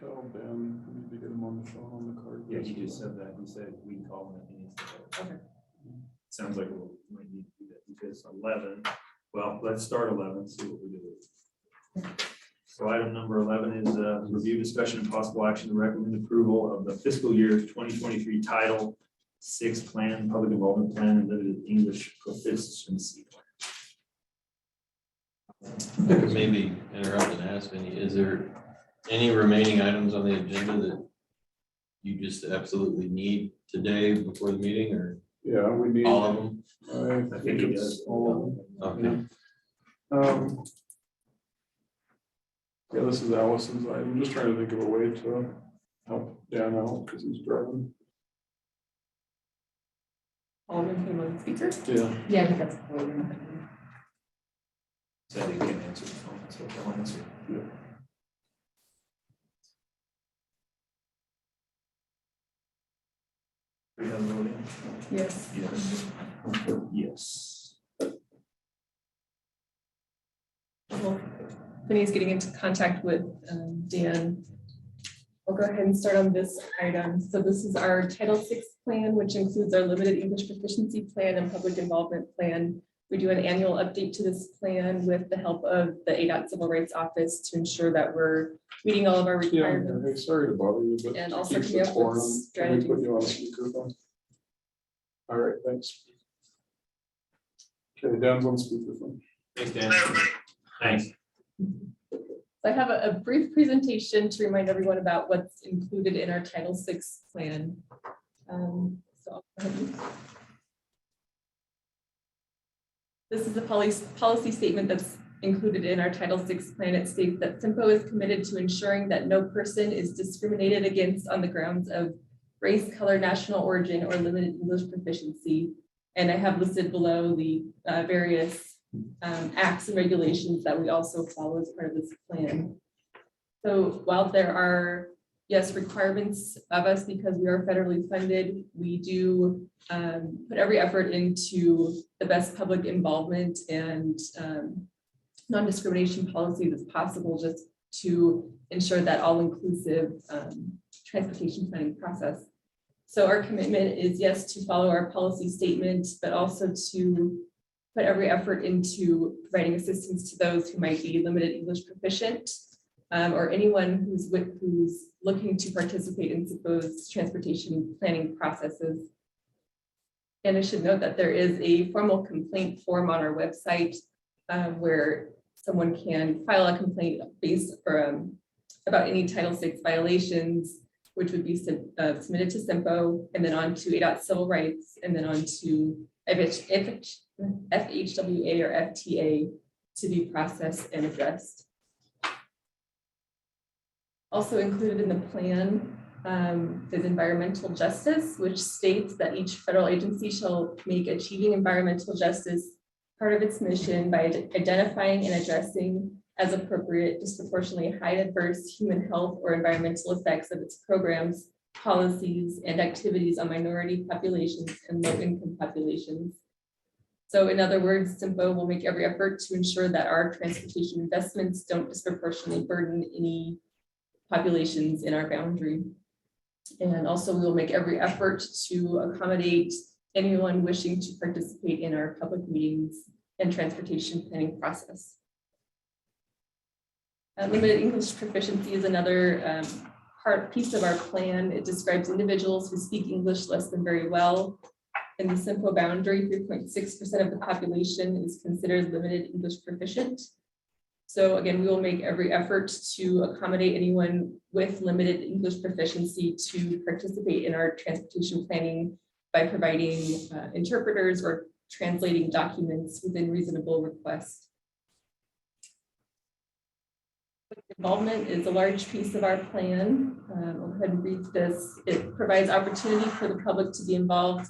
Tell Ben, we need to get him on the phone on the card. Yeah, he just said that. He said we can call him if he needs to. Okay. Sounds like we might need to do that because 11, well, let's start 11, see what we do. So item number 11 is review, discussion, and possible action to recommend approval of the fiscal year 2023 Title VI Plan, Public Involvement Plan, and Limited English Proficiency Plan. I could maybe interrupt and ask, Vinny, is there any remaining items on the agenda that you just absolutely need today before the meeting, or Yeah, we need. all of them? I think it's all of them. Okay. Yeah, this is Allison's item. I'm just trying to think of a way to help Dan out because he's driving. Alderman came on speaker. Yeah. Yeah, I think that's. the way we're gonna do it. So they can answer the phone, that's what they'll answer. Yeah. We have voting? Yes. Yes. Yes. Well, Vinny's getting into contact with Dan I'll go ahead and start on this item. So this is our Title VI plan, which includes our limited English proficiency plan and public involvement plan. We do an annual update to this plan with the help of the ADOT Civil Rights Office to ensure that we're meeting all of our Yeah, requirements. hey, sorry to bother you, but. And to also keep coming the up with quorum, Can we strategies. put you on speakerphone? All right, thanks. Okay, Dan's on speakerphone. Thanks, Dan. Thanks. I have a brief presentation to remind everyone about what's included in our Title VI plan. So I'll go ahead. This is the policy statement that's included in our Title VI plan. It states that CYMPO is committed to ensuring that no person is discriminated against on the grounds of race, color, national origin, or limited English proficiency. And I have listed below the various acts and regulations that we also follow as part of this plan. So while there are, yes, requirements of us because we are federally funded, we do put every effort into the best public involvement and non-discrimination policies as possible, just to ensure that all-inclusive transportation planning process. So our commitment is, yes, to follow our policy statement, but also to put every effort into providing assistance to those who might be limited English proficient or anyone who's looking to participate in CYMPO's transportation planning processes. And I should note that there is a formal complaint form on our website where someone can file a complaint based about any Title VI violations, which would be submitted to CYMPO and then on to ADOT Civil Rights and then on to FHWA or FTA to be processed and addressed. Also included in the plan is environmental justice, which states that each federal agency shall make achieving environmental justice part of its mission by identifying and addressing as appropriate disproportionately high adverse human health or environmental effects of its programs, policies, and activities on minority populations and low-income populations. So in other words, CYMPO will make every effort to ensure that our transportation investments don't disproportionately burden any populations in our boundary. And also we will make every effort to accommodate anyone wishing to participate in our public meetings and transportation planning process. Limited English proficiency is another piece of our plan. It describes individuals who speak English less than very well. In the CYMPO boundary, 3.6% of the population is considered limited English proficient. So again, we will make every effort to accommodate anyone with limited English proficiency to participate in our transportation planning by providing interpreters or translating documents within reasonable request. Involvement is a large piece of our plan. I'll go ahead and read this. It provides opportunity for the public to be involved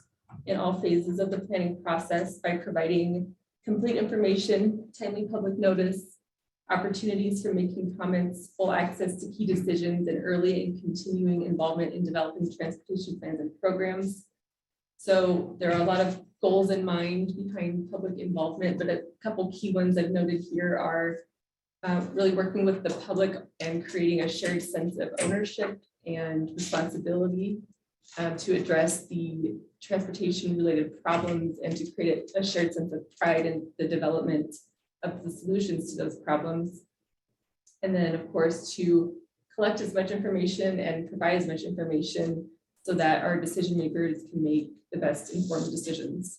in all phases of the planning process by providing complete information, timely public notice, opportunities for making comments, full access to key decisions, and early and continuing involvement in developing transportation plans and programs. So there are a lot of goals in mind behind public involvement, but a couple key ones I've noted here are really working with the public and creating a shared sense of ownership and responsibility to address the transportation related problems and to create a shared sense of pride in the development of the solutions to those problems. And then of course, to collect as much information and provide as much information so that our decision makers can make the best informed decisions.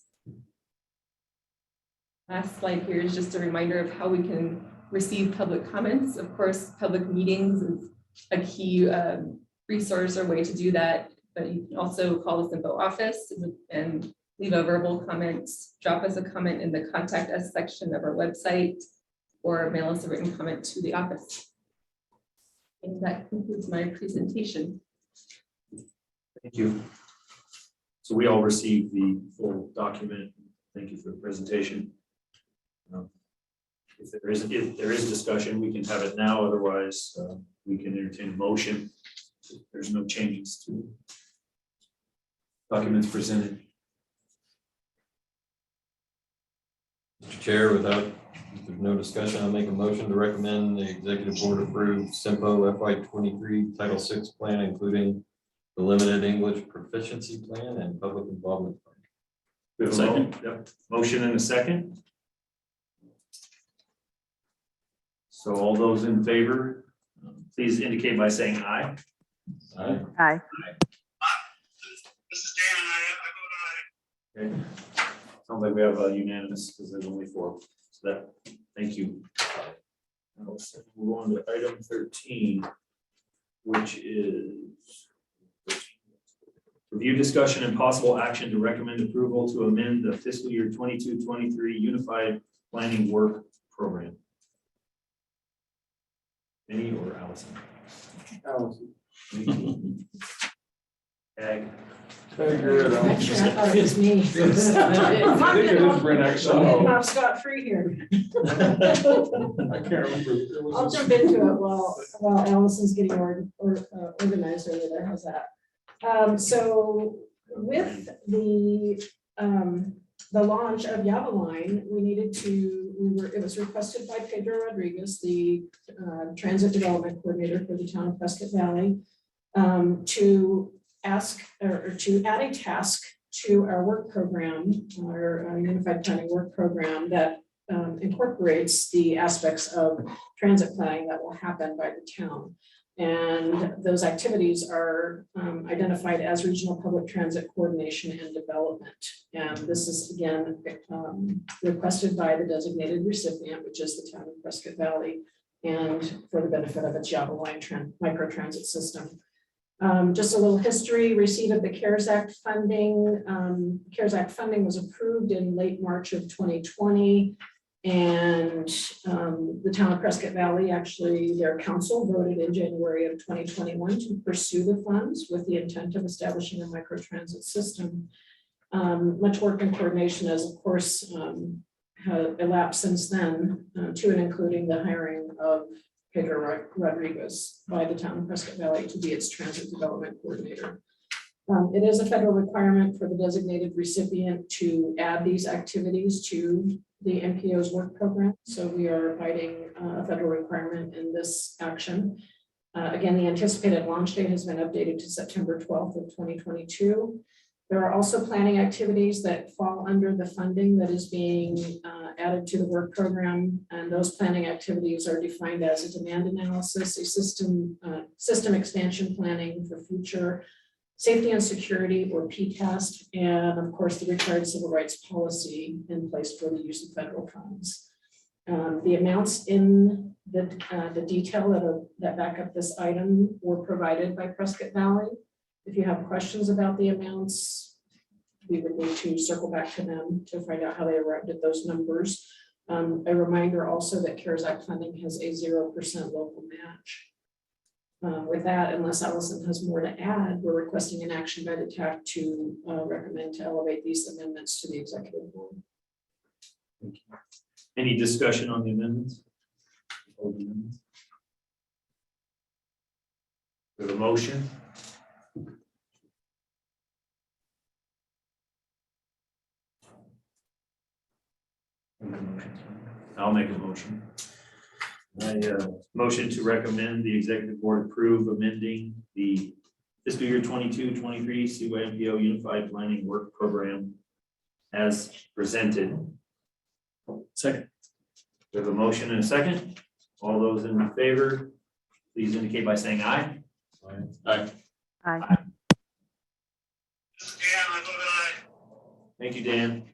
Last slide here is just a reminder of how we can receive public comments. Of course, public meetings is a key resource or way to do that, but you can also call the CYMPO office and leave a verbal comment, drop us a comment in the contact us section of our website, or mail us a written comment to the office. And that concludes my presentation. Thank you. So we all received the full document. Thank you for the presentation. If there is discussion, we can have it now. Otherwise, we can entertain a motion. If there's no changes to documents presented. Mr. Chair, without If there's no discussion, I'll make a motion to recommend the executive board approve CYMPO FY23 Title VI plan, including the limited English proficiency plan and public involvement plan. We have a Second. Yep. Motion and a second. So all those in favor, please indicate by saying aye. Aye. Aye. Okay. Sounds like we have a unanimous, because there's only 4. So that, thank you. Now let's move on to item 13, which is review, discussion, and possible action to recommend approval to amend the fiscal year 22-23 Unified Planning Work Program. Any or Allison? Allison. Ag. Actually, I thought it was me. I think it is Brent, actually. I'm scot-free here. I can't remember. It was I'll jump into it while Allison's getting organized over there. How's that? So with the launch of Yavaline, it was requested by Pedro Rodriguez, the Transit Development Coordinator for the town of Prescott Valley, to ask or to add a task to our work program, our Unified Planning Work Program that incorporates the aspects of transit planning that will happen by the town. And those activities are identified as regional public transit coordination and development. And this is again requested by the designated recipient, which is the town of Prescott Valley, and for the benefit of its Yavaline microtransit system. Just a little history, receipt of the CARES Act funding. CARES Act funding was approved in late March of 2020. And the town of Prescott Valley, actually, their council voted in January of 2021 to pursue the funds with the intent of establishing a microtransit system. Much work and coordination has, of course, have elapsed since then, to and including the hiring of Pedro Rodriguez by the town of Prescott Valley to be its transit development coordinator. It is a federal requirement for the designated recipient to add these activities to the MPO's work program. So we are abiding a federal requirement in this action. Again, the anticipated launch date has been updated to September 12th of 2022. There are also planning activities that fall under the funding that is being added to the work program. And those planning activities are defined as a demand analysis, a system expansion planning for future safety and security, or PTAST, and of course, the required civil rights policy in place for the use of federal funds. The amounts in the detail that back up this item were provided by Prescott Valley. If you have questions about the amounts, we would need to circle back to them to find out how they arrived at those numbers. A reminder also that CARES Act funding has a 0% local match. With that, unless Allison has more to add, we're requesting an action by the TAC to recommend to elevate these amendments to the executive board. Any discussion on the amendments? We have a motion. I'll make a motion. Motion to recommend the executive board approve amending the fiscal year 22-23 CYMPO Unified Planning Work Program as presented. Second. We have a motion and a second. All those in favor, please indicate by saying aye. Aye. Aye. Thank you, Dan.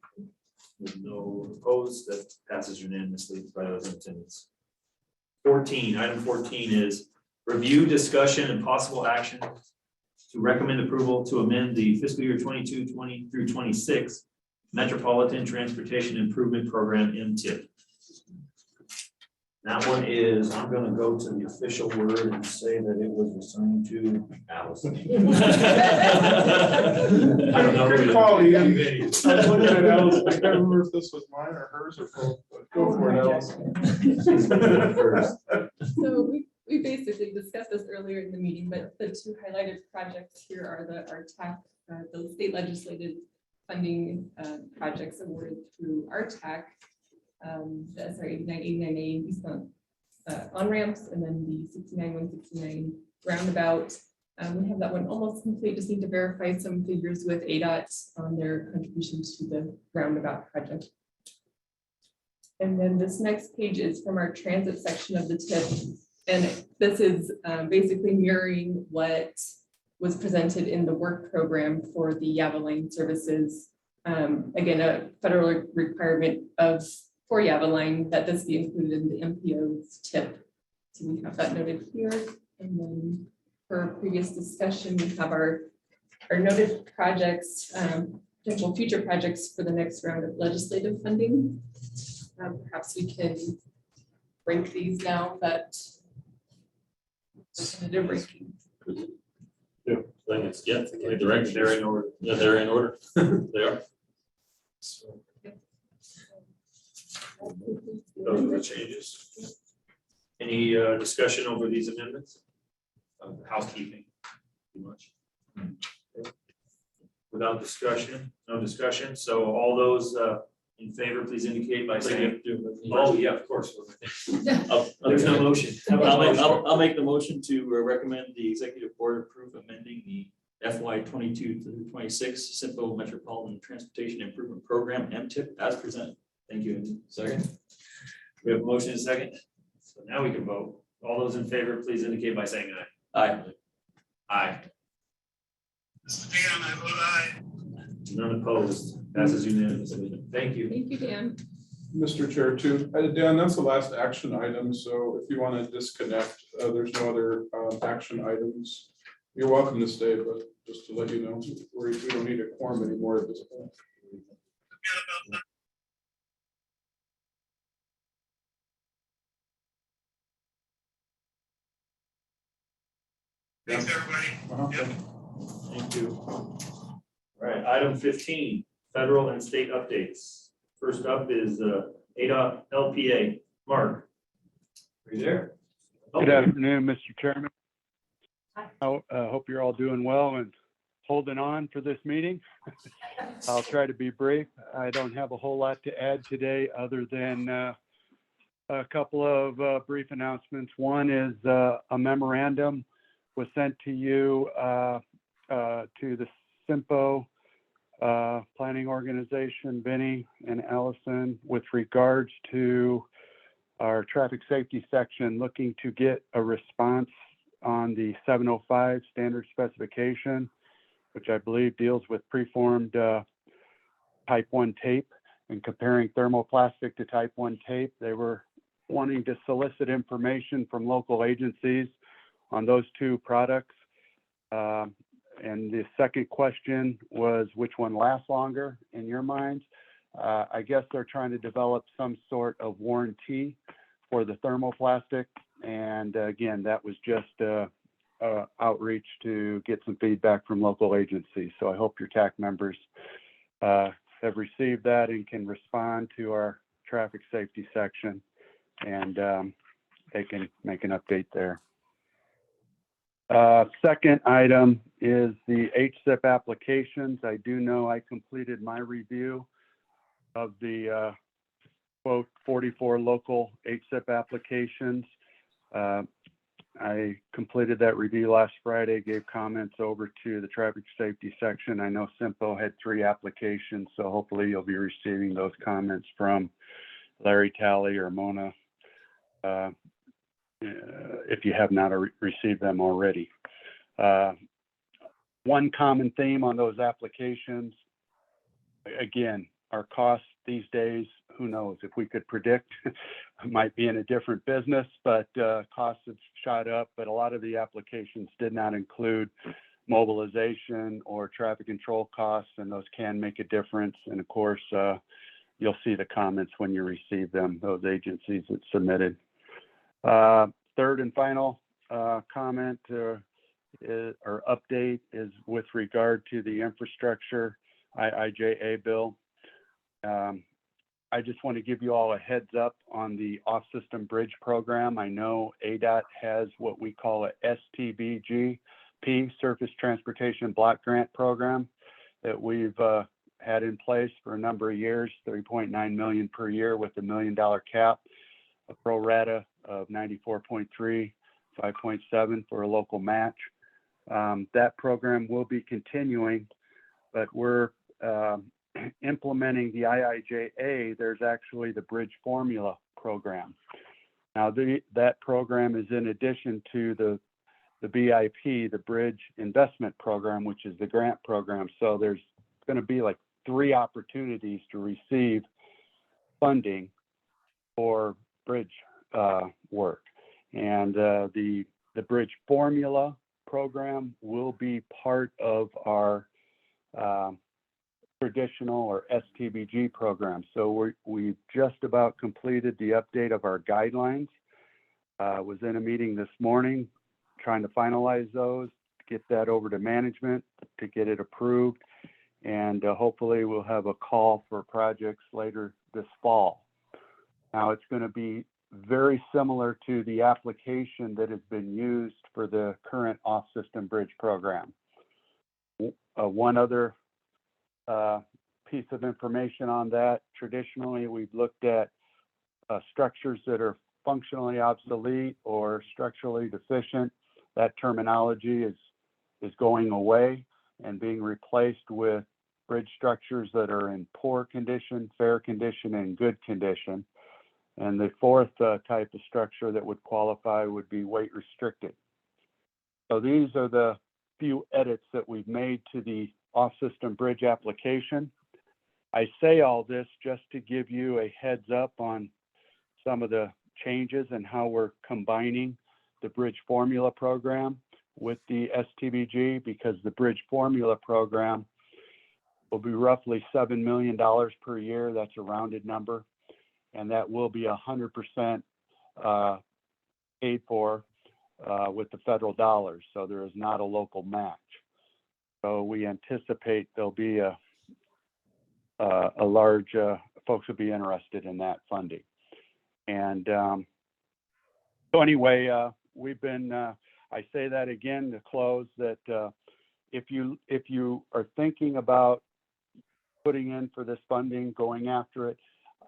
With no opposed, that passes unanimously by those in attendance. 14, item 14 is review, discussion, and possible action to recommend approval to amend the fiscal year 22-20 through 26 Metropolitan Transportation Improvement Program MTIP. That one is, I'm going to go to the official word and say that it was assigned to Allison. I don't know. Good call, Ian. I was looking at Allison. I can't remember if this was mine or hers or both, but go for it, Allison. So we basically discussed this earlier in the meeting, but the two highlighted projects here are our TAC, the state legislated funding projects awarded through our TAC. sorry, 89A eastbound on ramps, and then the 69-169 roundabout. We have that one almost complete, just need to verify some figures with ADOT on their contribution to the roundabout project. And then this next page is from our transit section of the TIP. And this is basically mirroring what was presented in the work program for the Yavaline services. Again, a federal requirement for Yavaline that this be included in the MPO's TIP. So we have that noted here. And then for previous discussion, we have our noted projects, potential future projects for the next round of legislative funding. Perhaps we can rank these now that definitive ranking. Yeah, I think it's, yeah, like direction, they're in order. Yeah, they're in order. They are. Those are the changes. Any discussion over these amendments? Housekeeping. Too much. Okay. Without discussion, no discussion. So all those in favor, please indicate by saying. Oh, yeah, of course. There's no motion. I'll make the motion to recommend the executive board approve amending the FY 22 through 26 CYMPO Metropolitan Transportation Improvement Program MTIP as presented. Thank you. Second. We have a motion and a second. So now we can vote. All those in favor, please indicate by saying aye. Aye. Aye. Mr. Dan, I vote aye. None opposed. Passes unanimously. Thank you. Thank you, Dan. Mr. Chair, too. Dan, that's the last action item, so if you want to disconnect, there's no other action items. You're welcome to stay, but just to let you know, we don't need a quorum anymore at this point. Thanks, everybody. Thank you. All right, item 15, federal and state updates. First up is ADOT LPA. Mark, are you there? Good afternoon, Mr. Chairman. I hope you're all doing well and holding on for this meeting. I'll try to be brief. I don't have a whole lot to add today other than a couple of brief announcements. One is a memorandum was sent to you to the CYMPO planning organization, Vinny and Allison, with regards to our traffic safety section, looking to get a response on the 705 standard specification, which I believe deals with preformed type 1 tape and comparing thermoplastic to type 1 tape. They were wanting to solicit information from local agencies on those two products. And the second question was which one lasts longer in your minds? I guess they're trying to develop some sort of warranty for the thermoplastic. And again, that was just outreach to get some feedback from local agencies. So I hope your TAC members have received that and can respond to our traffic safety section, and they can make an update there. Second item is the HSIP applications. I do know I completed my review of the quote 44 local HSIP applications. I completed that review last Friday, gave comments over to the traffic safety section. I know CYMPO had 3 applications, so hopefully you'll be receiving those comments from Larry Talley or Mona if you have not received them already. One common theme on those applications, again, our costs these days, who knows, if we could predict, might be in a different business, but costs have shot up, but a lot of the applications did not include mobilization or traffic control costs, and those can make a difference. And of course, you'll see the comments when you receive them, those agencies that submitted. Third and final comment or update is with regard to the infrastructure IIJA bill. I just want to give you all a heads up on the off-system bridge program. I know ADOT has what we call a STBGP, Surface Transportation Block Grant Program, that we've had in place for a number of years, 3.9 million per year with a $1 million cap, a pro rata of 94.3, 5.7 for a local match. That program will be continuing, but we're implementing the IIJA. There's actually the Bridge Formula program. Now, that program is in addition to the BIP, the Bridge Investment Program, which is the grant program. So there's going to be like 3 opportunities to receive funding for bridge work. And the Bridge Formula program will be part of our traditional or STBG program. So we've just about completed the update of our guidelines. Was in a meeting this morning trying to finalize those, get that over to management to get it approved. And hopefully we'll have a call for projects later this fall. Now it's going to be very similar to the application that has been used for the current off-system bridge program. One other piece of information on that, traditionally we've looked at structures that are functionally obsolete or structurally deficient. That terminology is going away and being replaced with bridge structures that are in poor condition, fair condition, and good condition. And the fourth type of structure that would qualify would be weight restricted. So these are the few edits that we've made to the off-system bridge application. I say all this just to give you a heads up on some of the changes and how we're combining the Bridge Formula program with the STBG, because the Bridge Formula program will be roughly $7 million per year. That's a rounded number. And that will be 100% paid for with the federal dollars. So there is not a local match. So we anticipate there'll be a large, folks will be interested in that funding. And so anyway, we've been, I say that again to close, that if you are thinking about putting in for this funding, going after it,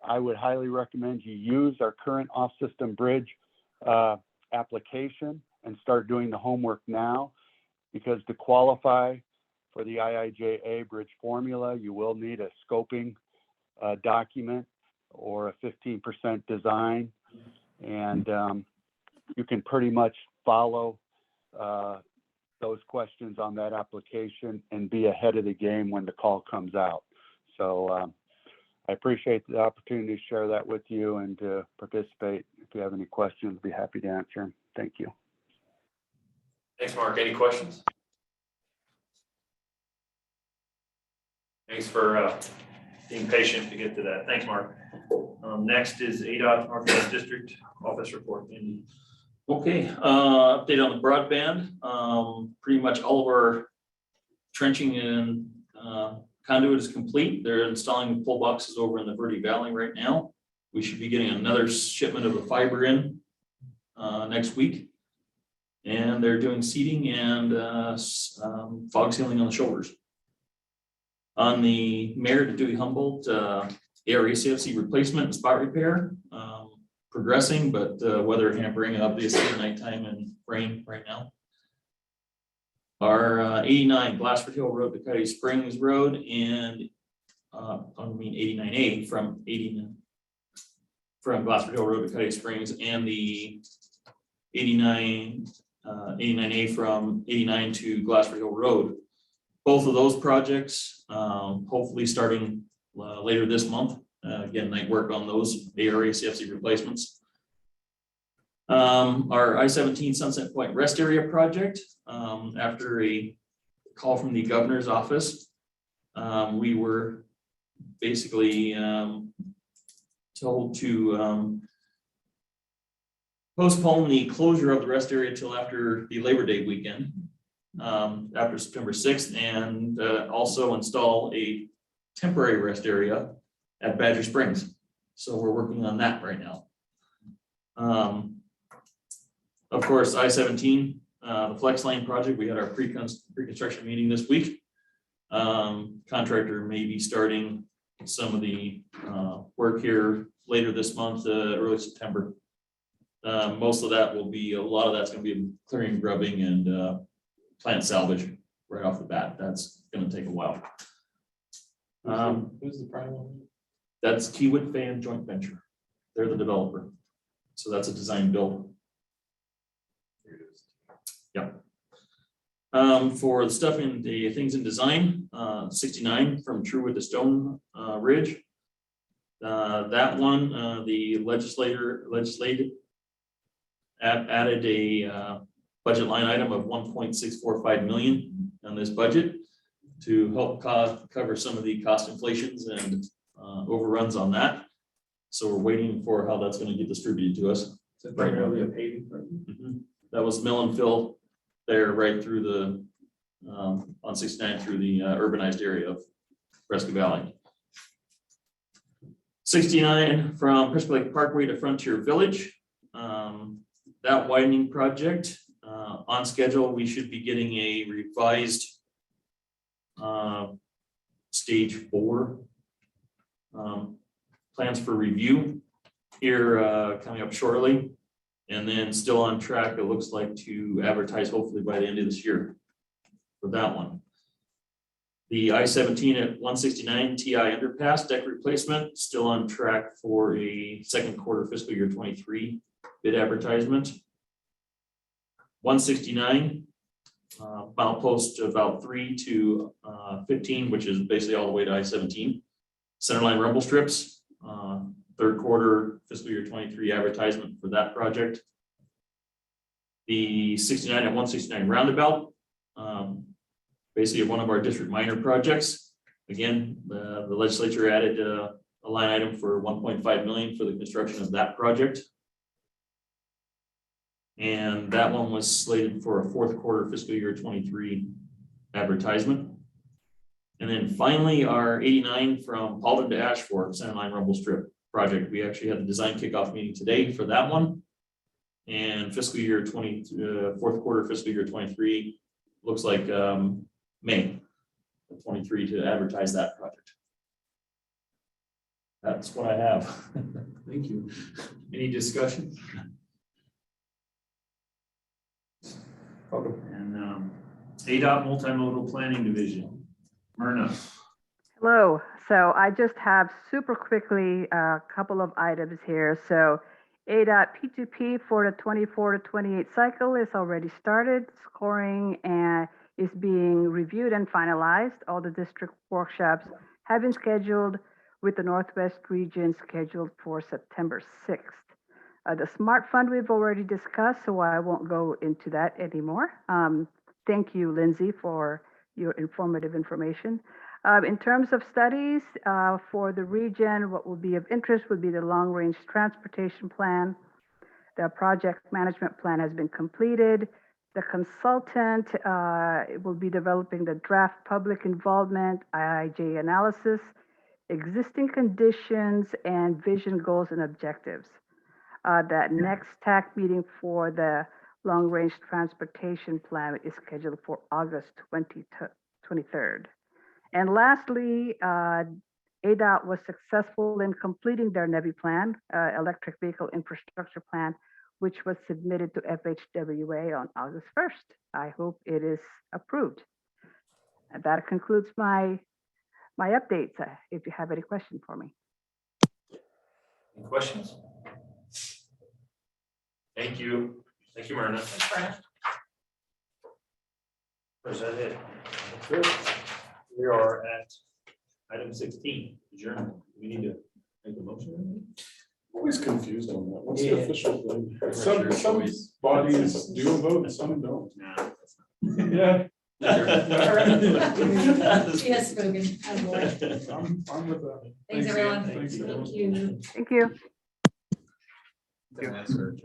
I would highly recommend you use our current off-system bridge application and start doing the homework now, because to qualify for the IIJA Bridge Formula, you will need a scoping document or a 15% design. And you can pretty much follow those questions on that application and be ahead of the game when the call comes out. So I appreciate the opportunity to share that with you and to participate. If you have any questions, I'd be happy to answer them. Thank you. Thanks, Mark. Any questions? Thanks for being patient to get to that. Thanks, Mark. Next is ADOT Northwest District Office Report. Andy. Okay, update on the broadband. Pretty much all of our trenching and conduit is complete. They're installing pole boxes over in the Verde Valley right now. We should be getting another shipment of the fiber in next week. And they're doing seeding and fog sealing on the shoulders. On the Mayor to Dewey Humboldt area CFC replacement and spot repair, progressing, but weather hampering obviously nighttime and rain right now. Our 89 Glassford Hill Road to Cuddy Springs Road and 89A from Glassford Hill Road to Cuddy Springs, and the 89A from 89 to Glassford Hill Road. Both of those projects hopefully starting later this month. Again, night work on those area CFC replacements. Our I-17 Sunset Point Rest Area project, after a call from the governor's office, we were basically told to postpone the closure of the rest area till after the Labor Day weekend, after September 6th, and also install a temporary rest area at Badger Springs. So we're working on that right now. Of course, I-17, the Flex Lane project, we had our pre-construction meeting this week. Contractor may be starting some of the work here later this month, early September. Most of that will be, a lot of that's gonna be clearing, grubbing, and plant salvage right off the bat. That's gonna take a while. Who's the prime one? That's Kiewit Fan Joint Venture. They're the developer. So that's a design build. Yep. For the stuff in the things in design, 69 from Truewood to Stone Ridge. That one, the legislative added a budget line item of 1.645 million on this budget to help cover some of the cost inflations and overruns on that. So we're waiting for how that's going to get distributed to us. Primarily a paving project. That was mill and fill there right through the on 69 through the urbanized area of Prescott Valley. 69 from Prescott Lake Parkway to Frontier Village. That widening project on schedule. We should be getting a revised stage 4 plans for review here coming up shortly, and then still on track, it looks like, to advertise hopefully by the end of this year for that one. The I-17 at 169 TI underpass deck replacement, still on track for a second quarter fiscal year 23 bid advertisement. 169 milepost about 3 to 15, which is basically all the way to I-17. Centerline rumble strips, third quarter fiscal year 23 advertisement for that project. The 69 at 169 roundabout, basically one of our district minor projects. Again, the legislature added a line item for 1.5 million for the construction of that project. And that one was slated for a fourth quarter fiscal year 23 advertisement. And then finally, our 89 from Paulden to Ashford Centerline rumble strip project. We actually had the design kickoff meeting today for that one. And fiscal year 20, fourth quarter fiscal year 23 looks like May of 23 to advertise that project. That's what I have. Thank you. Any discussion? And ADOT Multimodal Planning Division, Myrna. Hello. So I just have super quickly a couple of items here. So ADOT P2P for the 24 to 28 cycle is already started. Scoring and is being reviewed and finalized. All the district workshops have been scheduled, with the Northwest region scheduled for September 6th. The SMART Fund we've already discussed, so I won't go into that anymore. Thank you, Lindsay, for your informative information. In terms of studies for the region, what will be of interest would be the long-range transportation plan. The project management plan has been completed. The consultant will be developing the draft public involvement, IIJ analysis, existing conditions, and vision goals and objectives. That next TAC meeting for the long-range transportation plan is scheduled for August 23rd. And lastly, ADOT was successful in completing their NEVI plan, electric vehicle infrastructure plan, which was submitted to FHWA on August 1st. I hope it is approved. And that concludes my updates. If you have any question for me. Any questions? Thank you. Thank you, Myrna. Is that it? Good. We are at item 16, adjournment. We need to make a motion. Always confused on that. What's Yeah. the official thing? Sure, Some choice. bodies do a vote and some don't. Nah, that's Yeah. She has spoken. Attaboy. I'm with that. Thanks, everyone. Thanks, everyone. Thank you. Thank you.